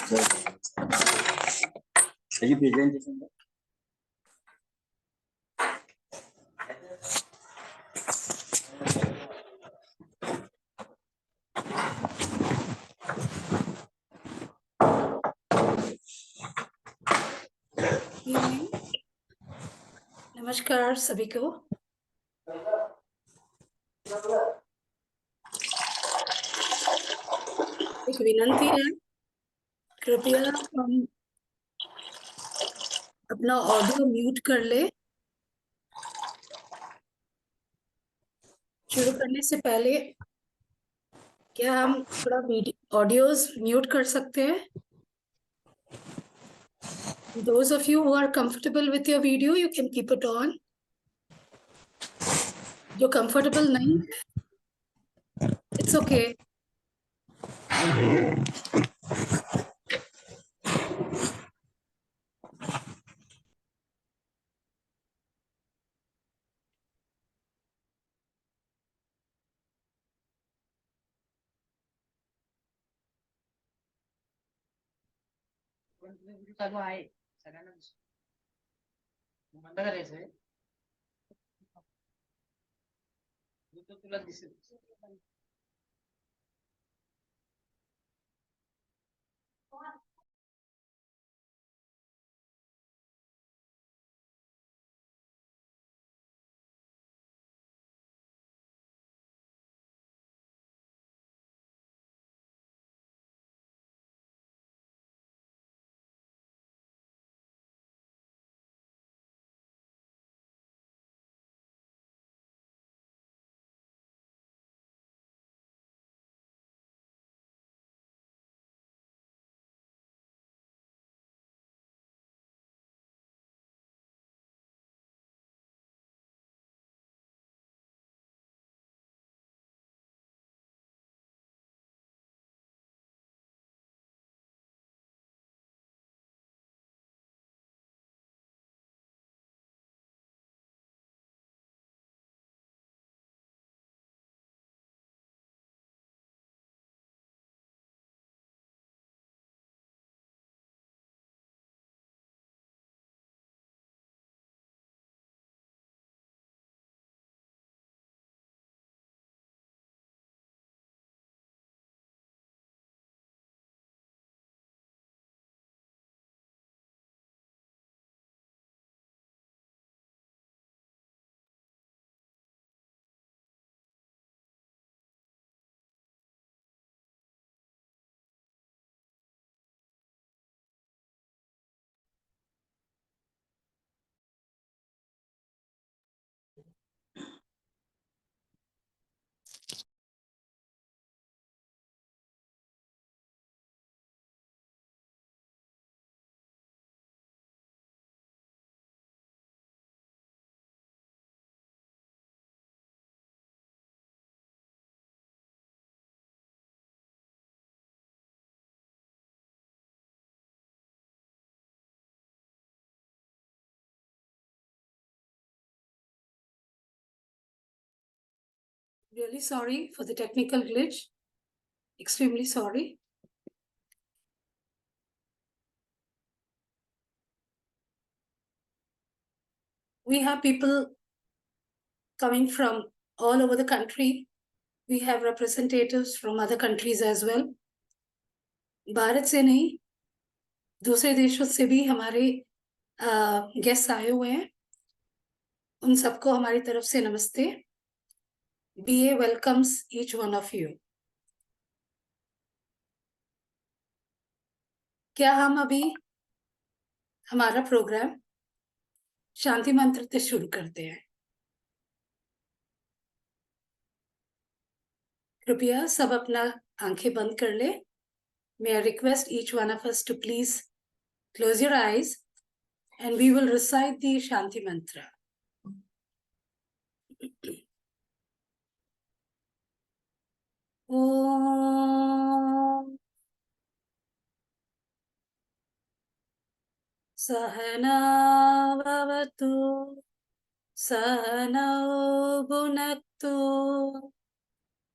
Are you presentation? Evening, नमस्कार सभी को। एक विनंती है, कृपया हम अपना ऑडियो म्यूट कर ले। शुरू करने से पहले क्या हम थोड़ा ऑडियोज म्यूट कर सकते हैं? Those of you who are comfortable with your video, you can keep it on. जो comfortable नहीं, it's okay. चालू आहे सगळ्यांना बंद करायचंय तुला दिसेल Really sorry for the technical glitch. Extremely sorry. We have people coming from all over the country. We have representatives from other countries as well. Bharat से नहीं, दूसरे देशों से भी हमारे गेस्ट आए हुए हैं। उन सबको हमारी तरफ से नमस्ते। BA welcomes each one of you. क्या हम अभी हमारा प्रोग्राम शांति मंत्र से शुरू करते हैं? कृपया सब अपना आंखें बंद कर ले। May I request each one of us to please close your eyes and we will recite the Shanti Mantra. Om Sahana Bhavatu Sahanau Bhunaktu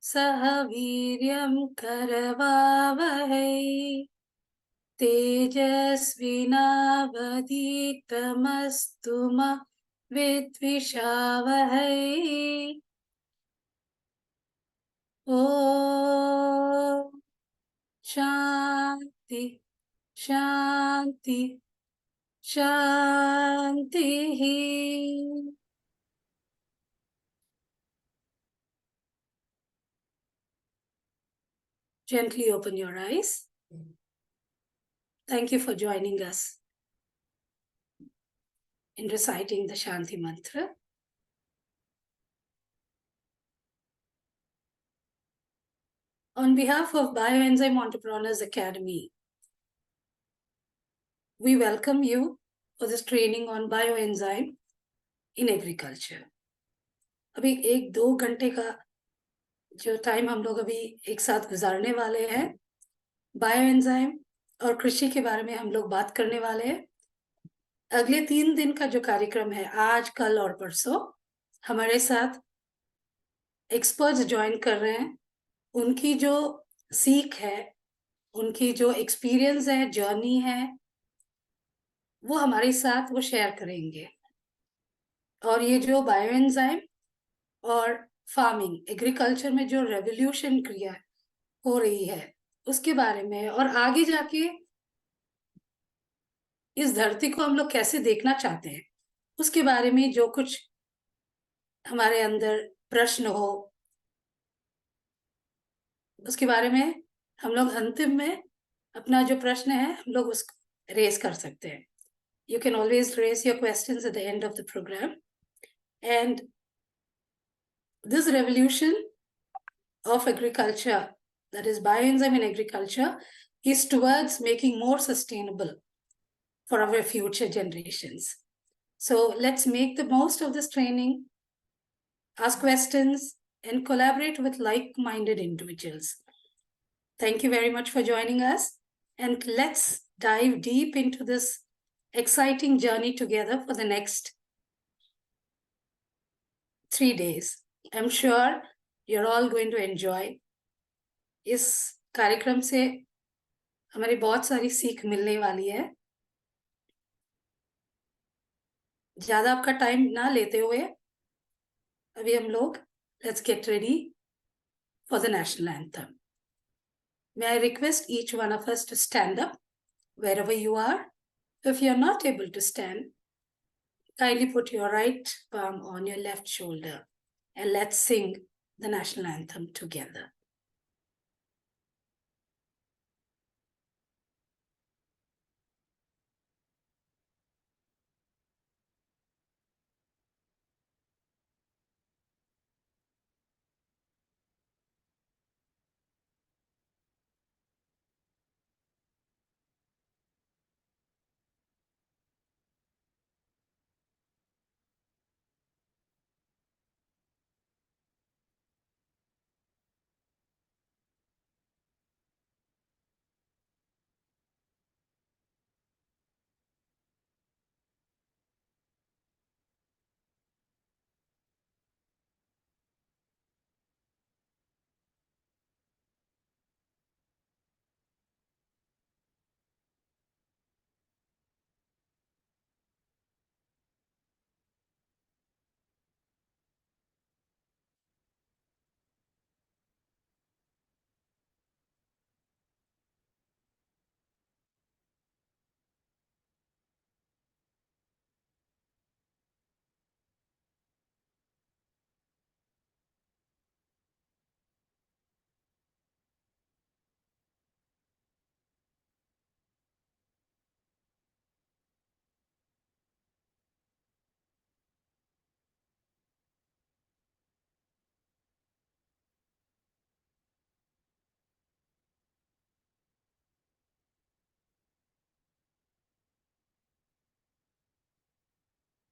Saha Viryam Karavavahai तेजस्विनावधीतमस्तु मा विद्विषावहै। ॐ शान्ति शान्ति शान्तिः। Gently open your eyes. Thank you for joining us in reciting the Shanti Mantra. On behalf of Bioenzyme Entrepreneurs Academy, we welcome you for this training on bioenzyme in agriculture. अभी 1-2 घंटे का जो time हम लोग अभी एक साथ गुजारने वाले हैं, बायोएंजाइम और कृषि के बारे में हम लोग बात करने वाले हैं। अगले 3 दिन का जो कार्यक्रम है, आज, कल और परसों, हमारे साथ एक्सपर्ट्स ज्वाइन कर रहे हैं। उनकी जो सीख है, उनकी जो एक्सपीरियंस है, जर्नी है, वो हमारे साथ वो शेयर करेंगे। और ये जो बायोएंजाइम और फार्मिंग, एग्रीकल्चर में जो रेवोल्यूशन क्रिया हो रही है, उसके बारे में, और आगे जाके इस धरती को हम लोग कैसे देखना चाहते हैं, उसके बारे में जो कुछ हमारे अंदर प्रश्न हो, उसके बारे में हम लोग अंतिम में अपना जो प्रश्न है, हम लोग उसको रेज कर सकते हैं। You can always raise your questions at the end of the program. And this revolution of agriculture, that is bioenzyme in agriculture, is towards making more sustainable for our future generations. So let's make the most of this training, ask questions, and collaborate with like-minded individuals. Thank you very much for joining us, and let's dive deep into this exciting journey together for the next 3 days. I'm sure you're all going to enjoy. इस कार्यक्रम से हमारी बहुत सारी सीख मिलने वाली है। ज्यादा आपका टाइम ना लेते हुए अभी हम लोग let's get ready for the national anthem. May I request each one of us to stand up wherever you are. If you're not able to stand, kindly put your right palm on your left shoulder and let's sing the national anthem together.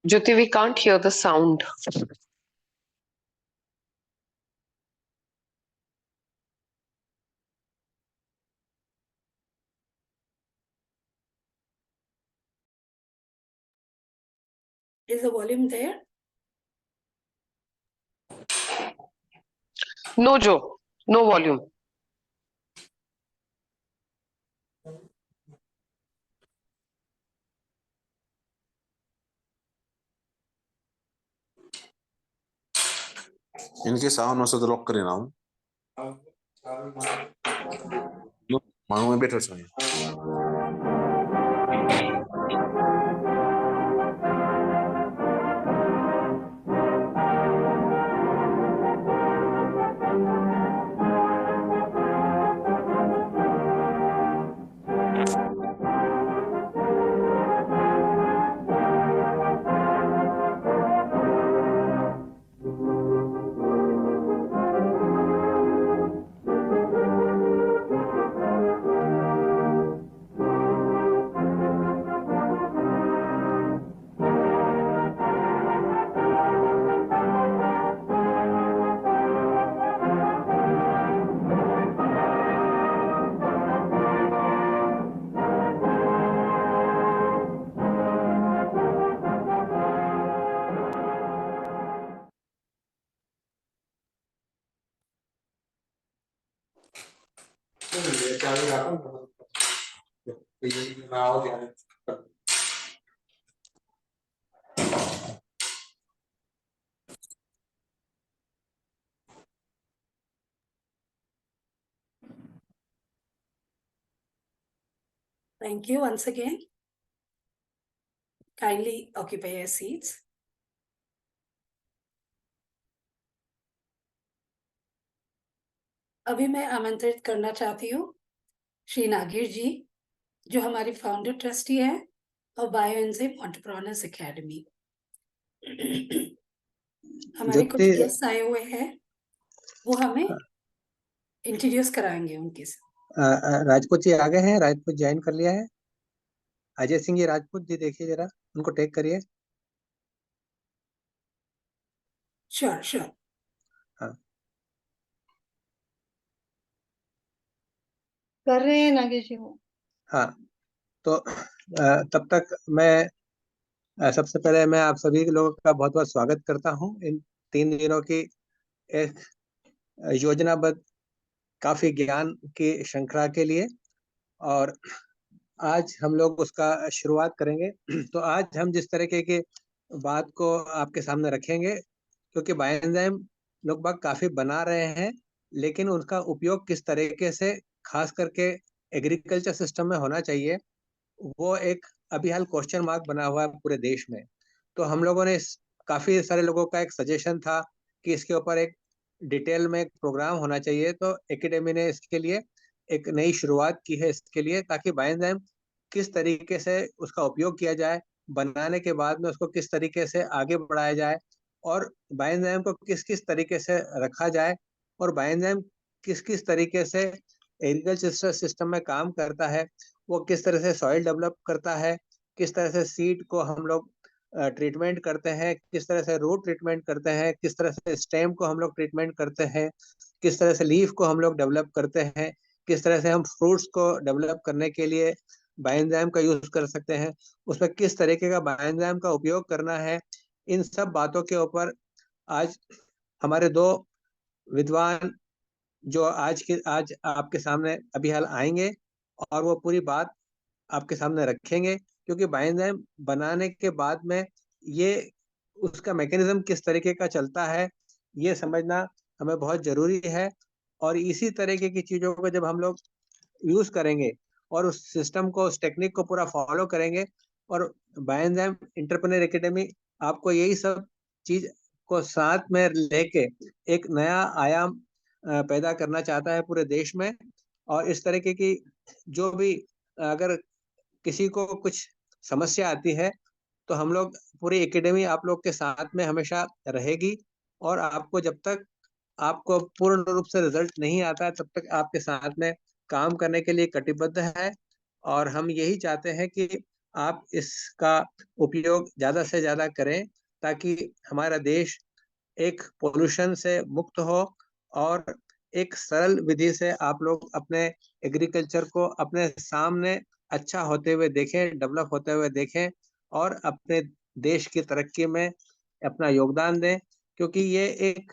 Jyoti, we can't hear the sound. Is the volume there? No, Joe. No volume. इनके sound मसो तो lock करे ना हूँ माण्हू में बैठो छो Thank you once again. Kindly occupy your seats. अभी मैं आमंत्रित करना चाहती हूँ श्री नागिर जी, जो हमारी फाउंडर ट्रस्टी है और बायोएंजाइम एंटरप्रेन्योर्स एकेडमी। हमारे कुछ गेस्ट आए हुए हैं, वो हमें इंट्रोड्यूस कराएंगे उनके साथ। राजपूत जी आ गए हैं, राजपूत ज्वाइन कर लिया है। अजय सिंह जी राजपूत जी देखिए जरा, उनको टेक करिए। Sure sure. हाँ कर रहे हैं नागेश जी वो। हाँ, तो तब तक मैं सबसे पहले मैं आप सभी लोगों का बहुत बहुत स्वागत करता हूँ इन 3 दिनों की एक योजनाबद्ध काफी ज्ञान की श्रृंखला के लिए। और आज हम लोग उसका शुरुआत करेंगे। तो आज हम जिस तरीके की बात को आपके सामने रखेंगे, क्योंकि बायोएंजाइम लोग बाग काफी बना रहे हैं, लेकिन उनका उपयोग किस तरीके से खास करके एग्रीकल्चर सिस्टम में होना चाहिए, वो एक अभी हाल क्वेश्चन मार्क बना हुआ है पूरे देश में। तो हम लोगों ने काफी सारे लोगों का एक सजेशन था कि इसके ऊपर एक डिटेल में एक प्रोग्राम होना चाहिए। तो एकेडमी ने इसके लिए एक नई शुरुआत की है इसके लिए, ताकि बायोएंजाइम किस तरीके से उसका उपयोग किया जाए, बनाने के बाद में उसको किस तरीके से आगे बढ़ाया जाए, और बायोएंजाइम को किस किस तरीके से रखा जाए, और बायोएंजाइम किस किस तरीके से एग्रीकल्चर सिस्टम में काम करता है, वो किस तरह से सॉइल डेवलप करता है, किस तरह से सीड को हम लोग ट्रीटमेंट करते हैं, किस तरह से रूट ट्रीटमेंट करते हैं, किस तरह से स्टेम को हम लोग ट्रीटमेंट करते हैं, किस तरह से लीफ को हम लोग डेवलप करते हैं, किस तरह से हम फ्रूट्स को डेवलप करने के लिए बायोएंजाइम का यूज कर सकते हैं, उसमें किस तरीके का बायोएंजाइम का उपयोग करना है। इन सब बातों के ऊपर आज हमारे 2 विद्वान जो आज आपके सामने अभी हाल आएंगे और वो पूरी बात आपके सामने रखेंगे। क्योंकि बायोएंजाइम बनाने के बाद में ये उसका मैकेनिज्म किस तरीके का चलता है, ये समझना हमें बहुत जरूरी है। और इसी तरीके की चीजों को जब हम लोग यूज करेंगे और उस सिस्टम को, उस टेक्निक को पूरा फॉलो करेंगे, और बायोएंजाइम एंटरप्रेन्योर एकेडमी आपको यही सब चीज को साथ में लेके एक नया आयाम पैदा करना चाहता है पूरे देश में। और इस तरीके की जो भी अगर किसी को कुछ समस्या आती है, तो हम लोग पूरी एकेडमी आप लोग के साथ में हमेशा रहेगी, और आपको जब तक आपको पूर्ण रूप से रिजल्ट नहीं आता है, तब तक आपके साथ में काम करने के लिए कटिबद्ध है। और हम यही चाहते हैं कि आप इसका उपयोग ज्यादा से ज्यादा करें, ताकि हमारा देश एक पोल्यूशन से मुक्त हो, और एक सरल विधि से आप लोग अपने एग्रीकल्चर को अपने सामने अच्छा होते हुए देखें, डेवलप होते हुए देखें, और अपने देश की तरक्की में अपना योगदान दें। क्योंकि ये एक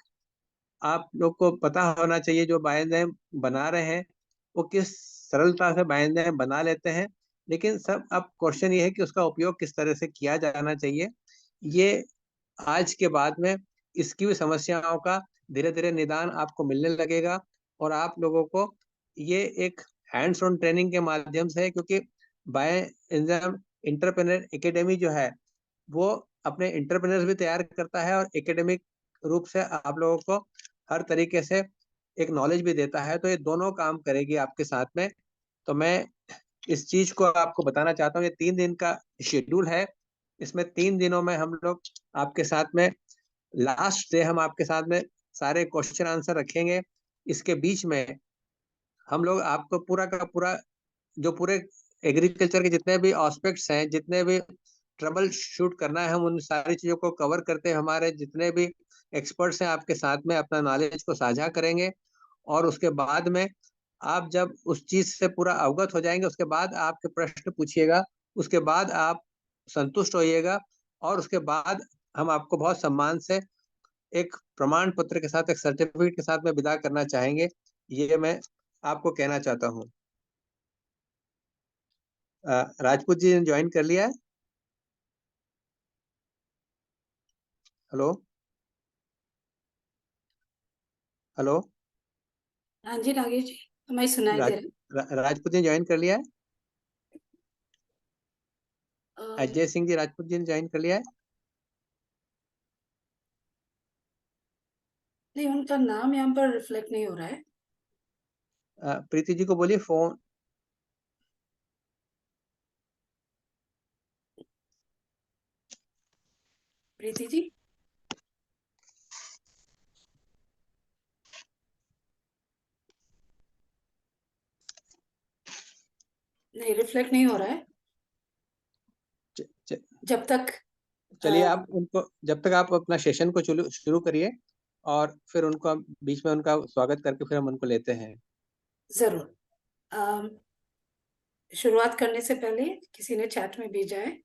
आप लोग को पता होना चाहिए, जो बायोएंजाइम बना रहे हैं वो किस सरलता से बायोएंजाइम बना लेते हैं, लेकिन सब अब क्वेश्चन ये है कि उसका उपयोग किस तरह से किया जाना चाहिए। ये आज के बाद में इसकी भी समस्याओं का धीरे धीरे निदान आपको मिलने लगेगा और आप लोगों को ये एक हैंड्स ऑन ट्रेनिंग के माध्यम से है, क्योंकि बायोएंजाइम एंटरप्रेन्योर एकेडमी जो है वो अपने एंटरप्रेन्योर्स भी तैयार करता है और एकेडमिक रूप से आप लोगों को हर तरीके से एक नॉलेज भी देता है। तो ये दोनों काम करेगी आपके साथ में। तो मैं इस चीज को आपको बताना चाहता हूँ, ये 3 दिन का शेड्यूल है। इसमें 3 दिनों में हम लोग आपके साथ में लास्ट डे हम आपके साथ में सारे क्वेश्चन आंसर रखेंगे। इसके बीच में हम लोग आपको पूरा का पूरा जो पूरे एग्रीकल्चर के जितने भी एस्पेक्ट्स हैं, जितने भी ट्रबल शूट करना है, हम उन सारी चीजों को कवर करते हैं। हमारे जितने भी एक्सपर्ट्स हैं आपके साथ में अपना नॉलेज को साझा करेंगे और उसके बाद में आप जब उस चीज से पूरा अवगत हो जाएंगे, उसके बाद आपके प्रश्न पूछिएगा, उसके बाद आप संतुष्ट होइएगा और उसके बाद हम आपको बहुत सम्मान से एक प्रमाण पत्र के साथ, एक सर्टिफिकेट के साथ में विदा करना चाहेंगे। ये मैं आपको कहना चाहता हूँ। राजपूत जी ने ज्वाइन कर लिया है। हेलो हेलो हाँ जी नागेश जी, हमें सुनाई दे राजपूत जी ने ज्वाइन कर लिया है। रहा है। अजय सिंह जी राजपूत जी ने ज्वाइन कर लिया है। नहीं, उनका नाम यहाँ पर रिफ्लेक्ट नहीं हो रहा है। प्रीति जी को बोलिए फोन। प्रीति जी, नहीं रिफ्लेक्ट नहीं हो रहा है जब तक। चलिए आप उनको, जब तक आप अपना सेशन को शुरू करिए और फिर उनको बीच में उनका स्वागत करके फिर हम उनको लेते हैं। जरूर। शुरुआत करने से पहले किसी ने चैट में भेजा है,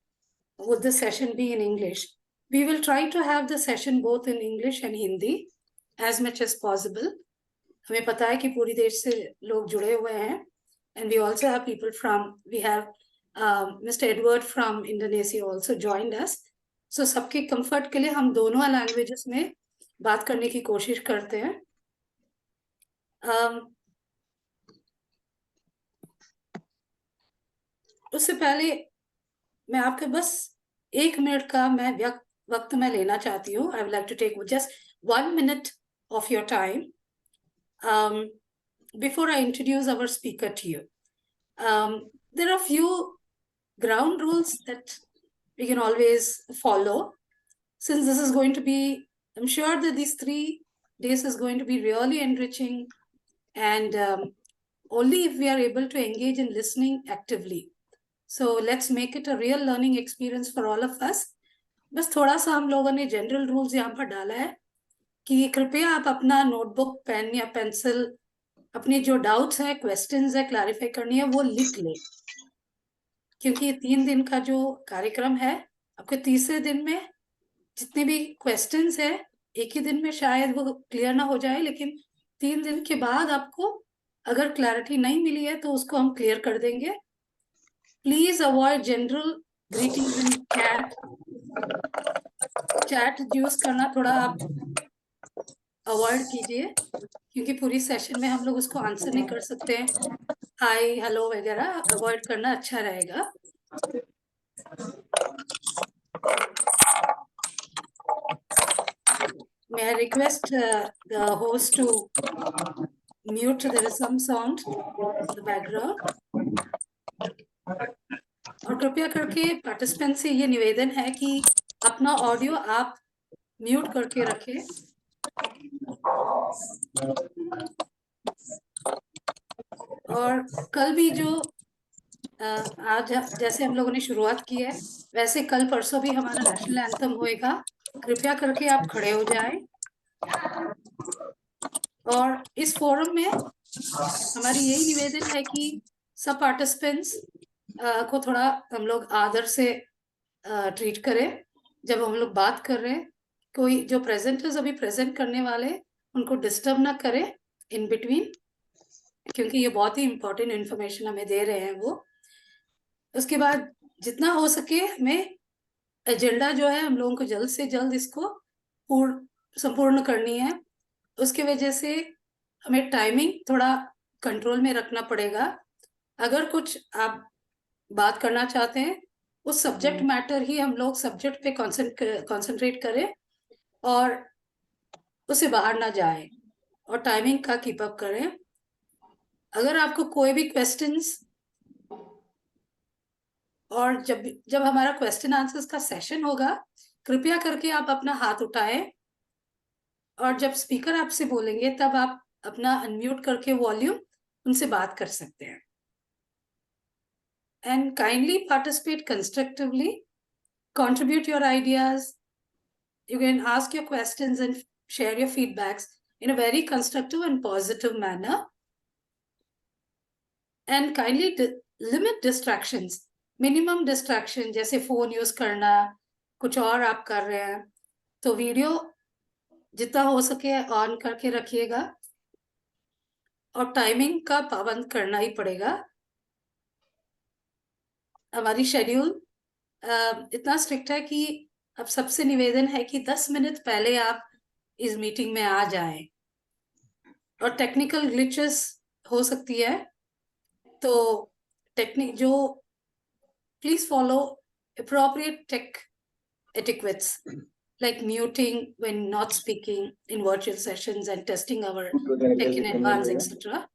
would the session be in English? We will try to have the session both in English and Hindi as much as possible. हमें पता है कि पूरी देश से लोग जुड़े हुए हैं and we also have people from, we have Mr. Edward from Indonesia also joined us. So सबके कंफर्ट के लिए हम दोनों लैंग्वेजेस में बात करने की कोशिश करते हैं। उससे पहले मैं आपके बस 1 मिनट का मैं वक्त मैं लेना चाहती हूँ। I would like to take just 1 minute of your time before I introduce our speaker to you. There are few ground rules that we can always follow. Since this is going to be, I'm sure that these 3 days is going to be really enriching, and only if we are able to engage in listening actively. So let's make it a real learning experience for all of us. बस थोड़ा सा हम लोगों ने general rules यहाँ पर डाला है कि कृपया आप अपना नोटबुक, पेन या पेंसिल, अपने जो डाउट्स हैं, क्वेश्चंस है, क्लैरिफाई करनी है, वो लिख ले, क्योंकि ये 3 दिन का जो कार्यक्रम है, आपके तीसरे दिन में जितने भी क्वेश्चंस है, एक ही दिन में शायद वो क्लियर ना हो जाए, लेकिन 3 दिन के बाद आपको अगर क्लैरिटी नहीं मिली है तो उसको हम क्लियर कर देंगे। Please avoid general greetings in chat. Chat use करना थोड़ा आप अवॉइड कीजिए, क्योंकि पूरी सेशन में हम लोग उसको आंसर नहीं कर सकते हैं। हाय हेलो वगैरह अवॉइड करना अच्छा रहेगा। May I request the host to mute? There is some sound in the background. और कृपया करके पार्टिसिपेंट से ये निवेदन है कि अपना ऑडियो आप म्यूट करके रखें। और कल भी जो आज जैसे हम लोगों ने शुरुआत की है, वैसे कल परसों भी हमारा नेशनल एंथम होएगा। कृपया करके आप खड़े हो जाएं। और इस फोरम में हमारी यही निवेदन है कि सब पार्टिसिपेंट्स को थोड़ा हम लोग आदर से ट्रीट करें जब हम लोग बात कर रहे हैं। कोई जो प्रेजेंटर्स अभी प्रेजेंट करने वाले, उनको डिस्टर्ब ना करें इन बिटवीन, क्योंकि ये बहुत ही इंपॉर्टेंट इंफॉर्मेशन हमें दे रहे हैं वो। उसके बाद जितना हो सके हमें एजेंडा जो है हम लोगों को जल्द से जल्द इसको संपूर्ण करनी है। उसकी वजह से हमें टाइमिंग थोड़ा कंट्रोल में रखना पड़ेगा। अगर कुछ आप बात करना चाहते हैं, उस सब्जेक्ट मैटर ही हम लोग सब्जेक्ट पे कंसंट्रेट करें और उससे बाहर ना जाए और टाइमिंग का कीप अप करें। अगर आपको कोई भी क्वेश्चंस, और जब जब हमारा क्वेश्चन आंसर्स का सेशन होगा, कृपया करके आप अपना हाथ उठाएं और जब स्पीकर आपसे बोलेंगे तब आप अपना अनम्यूट करके वॉल्यूम उनसे बात कर सकते हैं। And kindly participate constructively, contribute your ideas. You can ask your questions and share your feedbacks in a very constructive and positive manner. And kindly limit distractions. Minimum distraction, जैसे phone use करना, कुछ और आप कर रहे हैं, तो video जितना हो सके ऑन करके रखिएगा और टाइमिंग का पाबंद करना ही पड़ेगा। हमारी शेड्यूल इतना स्ट्रिक्ट है कि अब सबसे निवेदन है कि 10 मिनट पहले आप इस मीटिंग में आ जाएं। और टेक्निकल ग्लिचेस हो सकती है, तो please follow appropriate tech etiquettes like muting when not speaking in virtual sessions and testing our tech in advance, etc.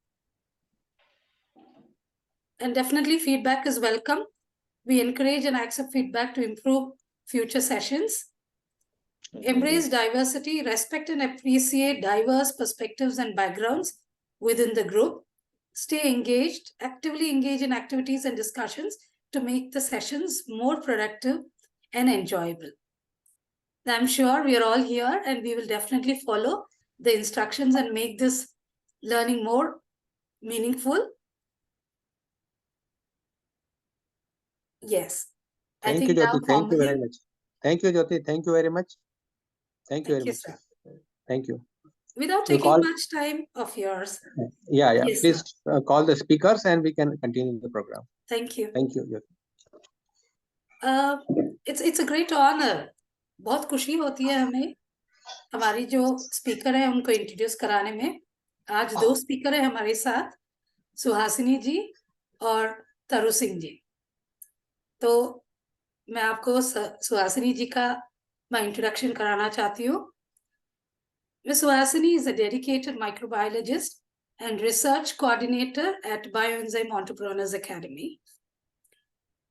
And definitely feedback is welcome. We encourage and accept feedback to improve future sessions. Embrace diversity, respect and appreciate diverse perspectives and backgrounds within the group. Stay engaged, actively engage in activities and discussions to make the sessions more productive and enjoyable. I'm sure we are all here and we will definitely follow the instructions and make this learning more meaningful. Yes. Thank you, Jyoti. Thank you very much. Thank you, Jyoti. Thank you very much. Thank you very much. Sir. Thank you. Without taking much time of yours. Yeah. Yes, Please call the speakers and we can continue the program. Thank you. Thank you, Jyoti. It's a great honor. बहुत खुशी होती है हमें हमारी जो speaker है उनको introduce कराने में। आज 2 स्पीकर है हमारे साथ, सुहासिनी जी और तरु सिंह जी। तो मैं आपको सुहासिनी जी का मैं इंट्रोडक्शन कराना चाहती हूँ। Ms. Suhasini is a dedicated microbiologist and research coordinator at Bioenzyme Entrepreneurs Academy.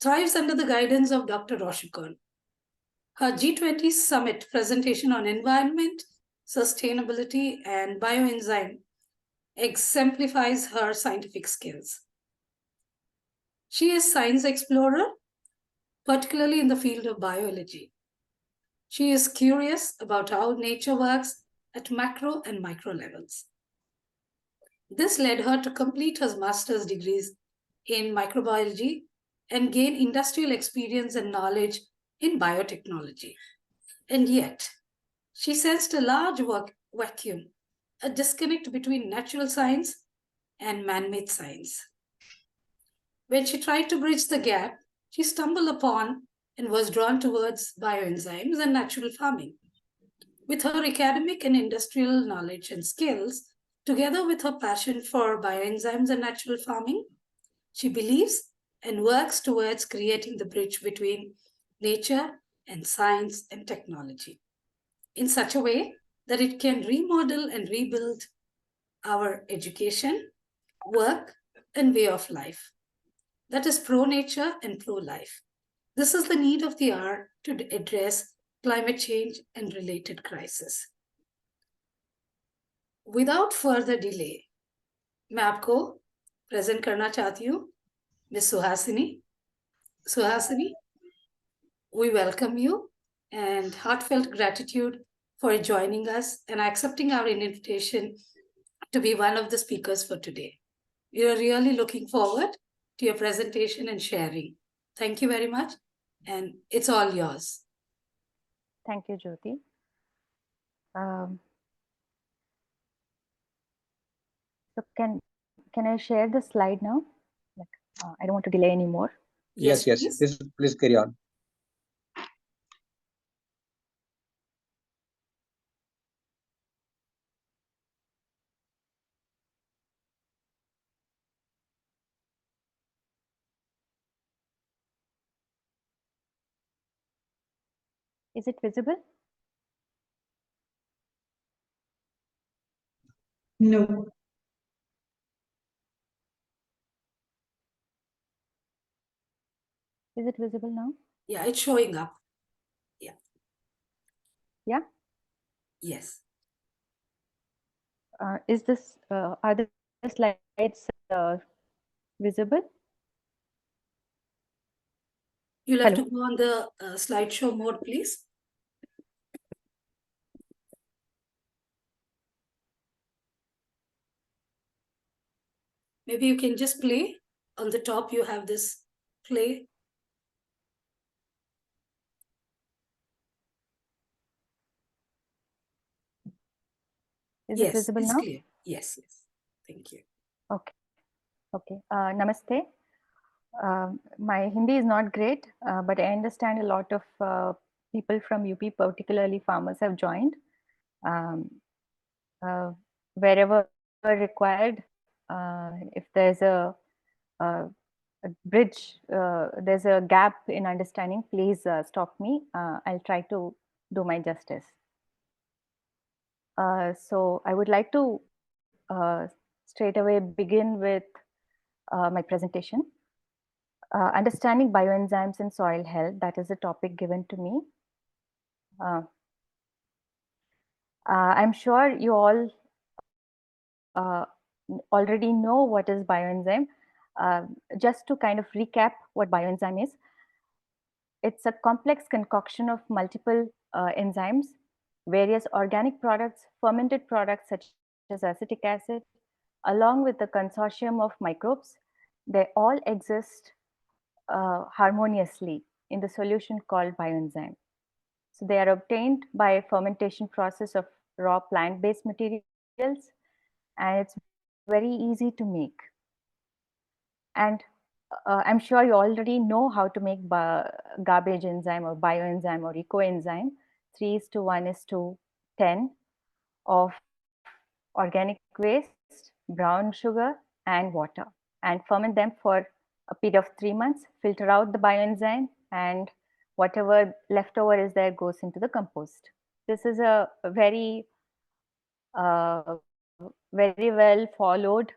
Thrives under the guidance of Dr. Roshikon. Her G20 Summit presentation on environment, sustainability, and bioenzyme exemplifies her scientific skills. She is a science explorer, particularly in the field of biology. She is curious about how nature works at macro and micro levels. This led her to complete her master's degrees in microbiology and gain industrial experience and knowledge in biotechnology. And yet, she sensed a large vacuum, a disconnect between natural science and man-made science. When she tried to bridge the gap, she stumbled upon and was drawn towards bioenzymes and natural farming. With her academic and industrial knowledge and skills, together with her passion for bioenzymes and natural farming, she believes and works towards creating the bridge between nature and science and technology in such a way that it can remodel and rebuild our education, work, and way of life that is pro-nature and pro-life. This is the need of the hour to address climate change and related crises. Without further delay, मैं आपको present करना चाहती हूँ Ms. Suhasini. Suhasini, we welcome you and heartfelt gratitude for joining us and accepting our invitation to be one of the speakers for today. We are really looking forward to your presentation and sharing. Thank you very much, and it's all yours. Thank you, Jyoti. So can I share the slide now? I don't want to delay anymore. Yes. Please carry on. Is it visible? No. Is it visible now? Yeah, it's showing up. Yeah. Yes. Is this are the slides visible? You'll have Hello. to go on the slideshow mode, please. Maybe you can just play. On the top, you have this play. Is Yes, it visible it's now? clear. Yes, yes. Thank you. Okay. Okay. Namaste. My Hindi is not great, but I understand a lot of people from UP, particularly farmers, have joined. Um, Wherever required, if there's a bridge, there's a gap in understanding, please stop me. I'll try to do my justice. So I would like to straight away begin with my presentation. Understanding bioenzymes in soil health, that is the topic given to me. I'm sure you all already know what is bioenzyme. Just to kind of recap what bioenzyme is, it's a complex concoction of multiple enzymes, various organic products, fermented products such as acetic acid, along with a consortium of microbes. They all exist harmoniously in the solution called bioenzyme. So they are obtained by a fermentation process of raw plant-based materials, and it's very easy to make. And I'm sure you already know how to make garbage enzyme or bioenzyme or ecoenzyme. 3:1:10 of organic waste, brown sugar, and water, and ferment them for a period of 3 months, filter out the bioenzyme, and whatever leftover is there goes into the compost. This is a very very well followed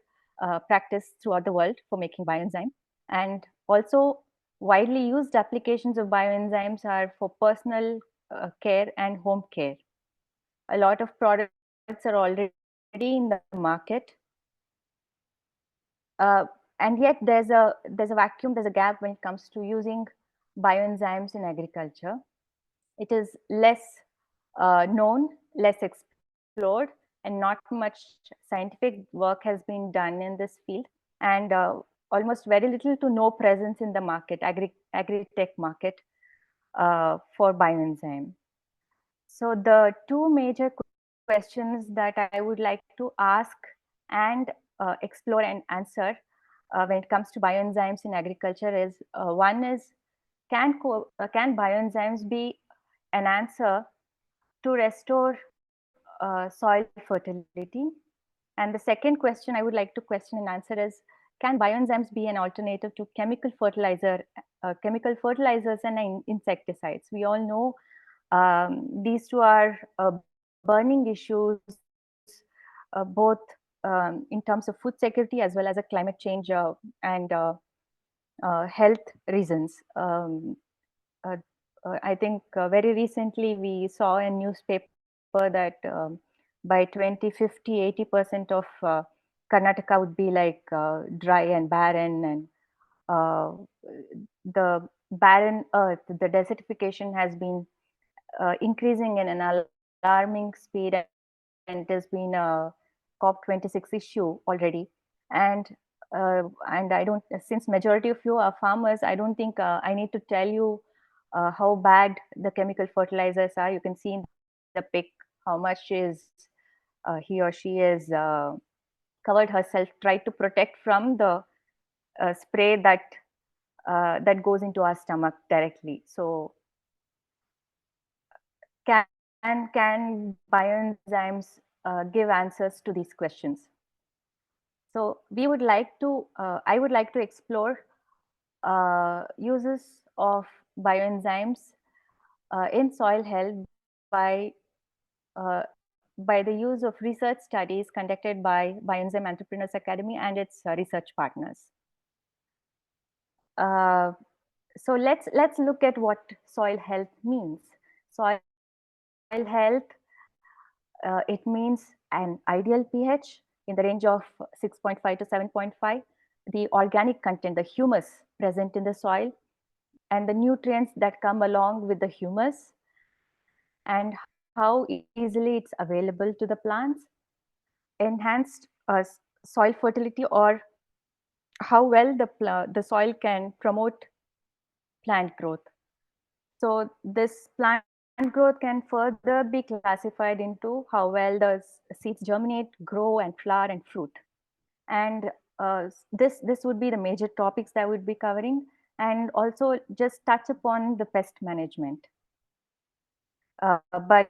practice throughout the world for making bioenzyme. And also widely used applications of bioenzymes are for personal care and home care. A lot of products are already in the market. And yet there's a vacuum, there's a gap when it comes to using bioenzymes in agriculture. It is less known, less explored, and not much scientific work has been done in this field, and almost very little to no presence in the market, agri-tech market for bioenzyme. So the two major questions that I would like to ask and explore and answer when it comes to bioenzymes in agriculture is one is, can bioenzymes be an answer to restore soil fertility? And the second question I would like to question and answer is, can bioenzymes be an alternative to chemical fertilizers and insecticides? We all know these two are burning issues, both in terms of food security as well as a climate change and health reasons. I think very recently we saw in newspaper that by 2050, 80% of Karnataka would be like dry and barren, and the barren earth, the desertification has been increasing in an alarming speed, and it has been a COP26 issue already. And I don't, since majority of you are farmers, I don't think I need to tell you how bad the chemical fertilizers are. You can see in the pic how much is he or she is covered herself, tried to protect from the spray that that goes into our stomach directly. So can bioenzymes give answers to these questions? So we would like to, I would like to explore uses of bioenzymes in soil health by the use of research studies conducted by Bioenzyme Entrepreneurs Academy and its research partners. So let's look at what soil health means. Soil health, it means an ideal pH in the range of 6.5 to 7.5, the organic content, the humus present in the soil, and the nutrients that come along with the humus, and how easily it's available to the plants, enhanced soil fertility, or how well the soil can promote plant growth. So this plant growth can further be classified into how well the seeds germinate, grow, and flower and fruit. And this would be the major topics that we'd be covering, and also just touch upon the pest management. But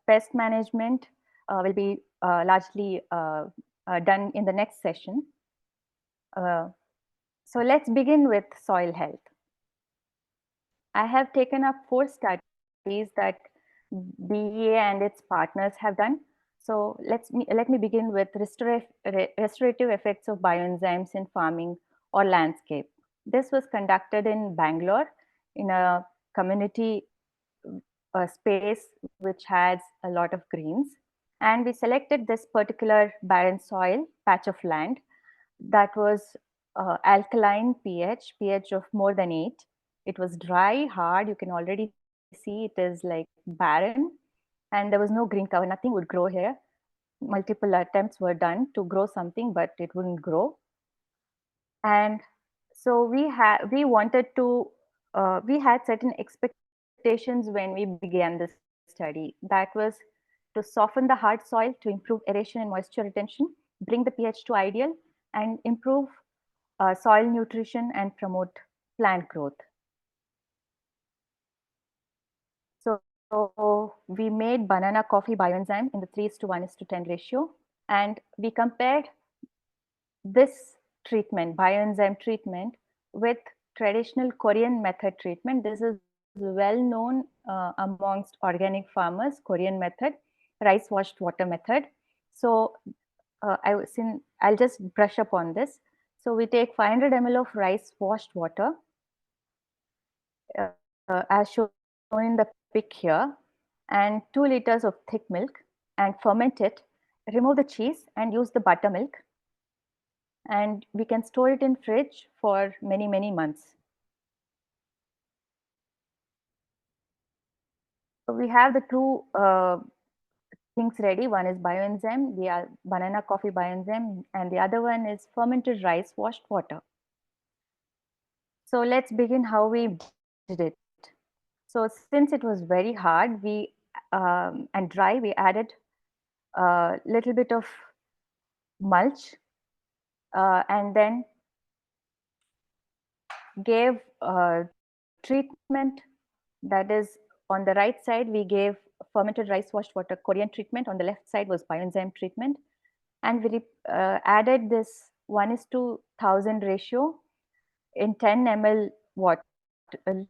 pest management will be largely done in the next session. So let's begin with soil health. I have taken up 4 studies that BEA and its partners have done. So let me begin with restorative effects of bioenzymes in farming or landscape. This was conducted in Bangalore in a community space which has a lot of greens. And we selected this particular barren soil patch of land that was alkaline pH of more than 8. It was dry, hard. You can already see it is like barren, and there was no green cover. Nothing would grow here. Multiple attempts were done to grow something, but it wouldn't grow. And so we had certain expectations when we began this study. That was to soften the hard soil, to improve aeration and moisture retention, bring the pH to ideal, and improve soil nutrition and promote plant growth. So we made banana coffee bioenzyme in the 3:1:10 ratio, and we compared this treatment, bioenzyme treatment, with traditional Korean method treatment. This is well known amongst organic farmers, Korean method, rice washed water method. So I'll just brush up on this. So we take 500 ml of rice washed water, as shown in the pic here, and 2 liters of thick milk, and ferment it, remove the cheese and use the buttermilk. And we can store it in fridge for many, many months. So we have the 2 things ready. One is bioenzyme, the banana coffee bioenzyme, and the other one is fermented rice washed water. So let's begin how we did it. So since it was very hard and dry, we added a little bit of mulch, and then gave treatment. That is, on the right side, we gave fermented rice washed water Korean treatment. On the left side was bioenzyme treatment. And we added this 1:1000 ratio in 10 ml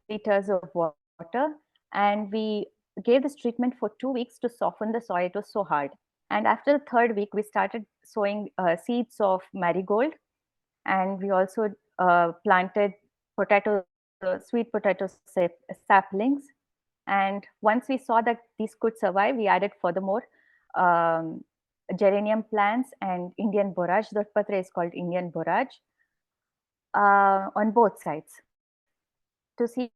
liters of water. And we gave this treatment for 2 weeks to soften the soil. It was so hard. And after the 3rd week, we started sowing seeds of marigold. And we also planted sweet potato saplings. And once we saw that these could survive, we added furthermore geranium plants and Indian borage. The patra is called Indian borage on both sides to see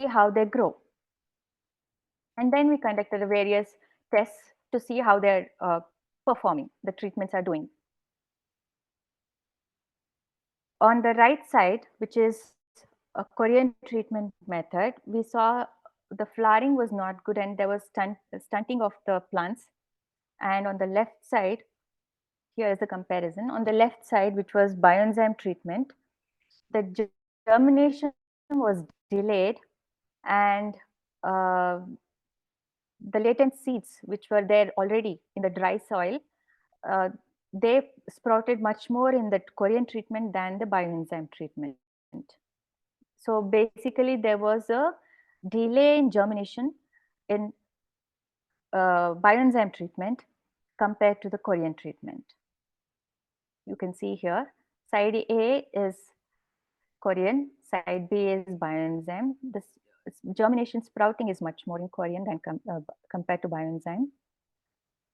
how they grow. And then we conducted various tests to see how they're performing, the treatments are doing. On the right side, which is a Korean treatment method, we saw the flowering was not good and there was stunting of the plants. And on the left side, here is the comparison. On the left side, which was bioenzyme treatment, the germination was delayed, and the latent seeds, which were there already in the dry soil, they sprouted much more in the Korean treatment than the bioenzyme treatment. So basically, there was a delay in germination in bioenzyme treatment compared to the Korean treatment. You can see here, side A is Korean, side B is bioenzyme. This germination sprouting is much more in Korean than compared to bioenzyme.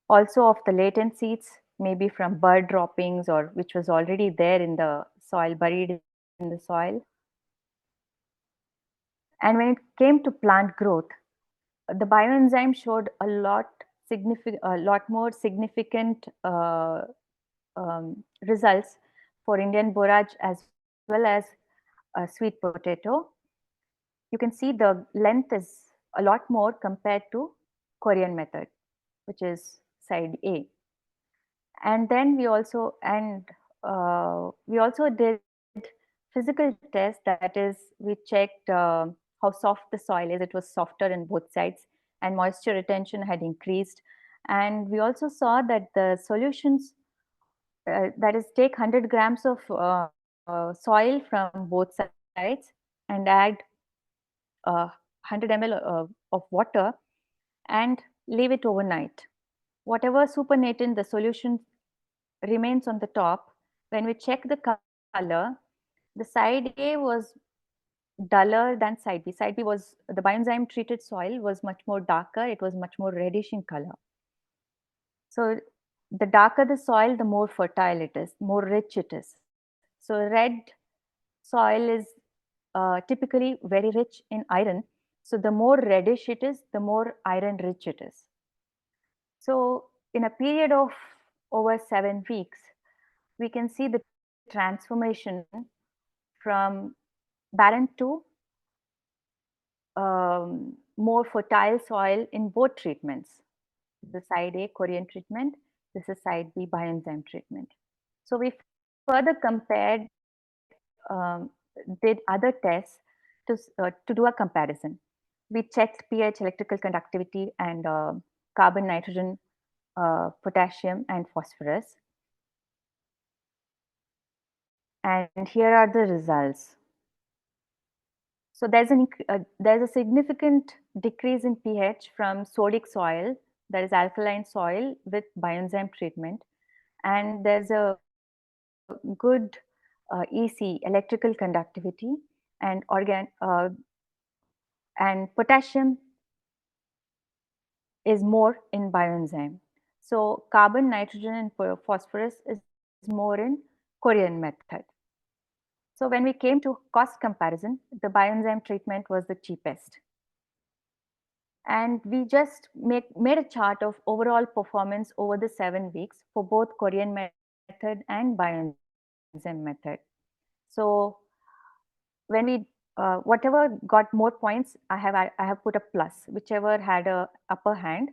Also of the latent seeds, maybe from bird droppings or which was already there in the soil, buried in the soil. And when it came to plant growth, the bioenzyme showed a lot more significant results for Indian borage as well as sweet potato. You can see the length is a lot more compared to Korean method, which is side A. And then we also did physical test, that is, we checked how soft the soil is. It was softer in both sides, and moisture retention had increased. And we also saw that the solutions, that is, take 100 grams of soil from both sides and add 100 ml of water and leave it overnight. Whatever supernatant the solution remains on the top, when we check the color, the side A was duller than side B. Side B was, the bioenzyme treated soil was much more darker. It was much more reddish in color. So the darker the soil, the more fertile it is, more rich it is. So red soil is typically very rich in iron. So the more reddish it is, the more iron rich it is. So in a period of over 7 weeks, we can see the transformation from barren to more fertile soil in both treatments. The side A Korean treatment, this is side B bioenzyme treatment. So we further compared, did other tests to do a comparison. We checked pH, electrical conductivity, and carbon, nitrogen, potassium, and phosphorus. And here are the results. So there's a significant decrease in pH from sodic soil, that is alkaline soil, with bioenzyme treatment, and there's a good EC, electrical conductivity, and and potassium is more in bioenzyme. So carbon, nitrogen, and phosphorus is more in Korean method. So when we came to cost comparison, the bioenzyme treatment was the cheapest. And we just made a chart of overall performance over the 7 weeks for both Korean method and bioenzyme method. So when we whatever got more points, I have put a plus. Whichever had a upper hand,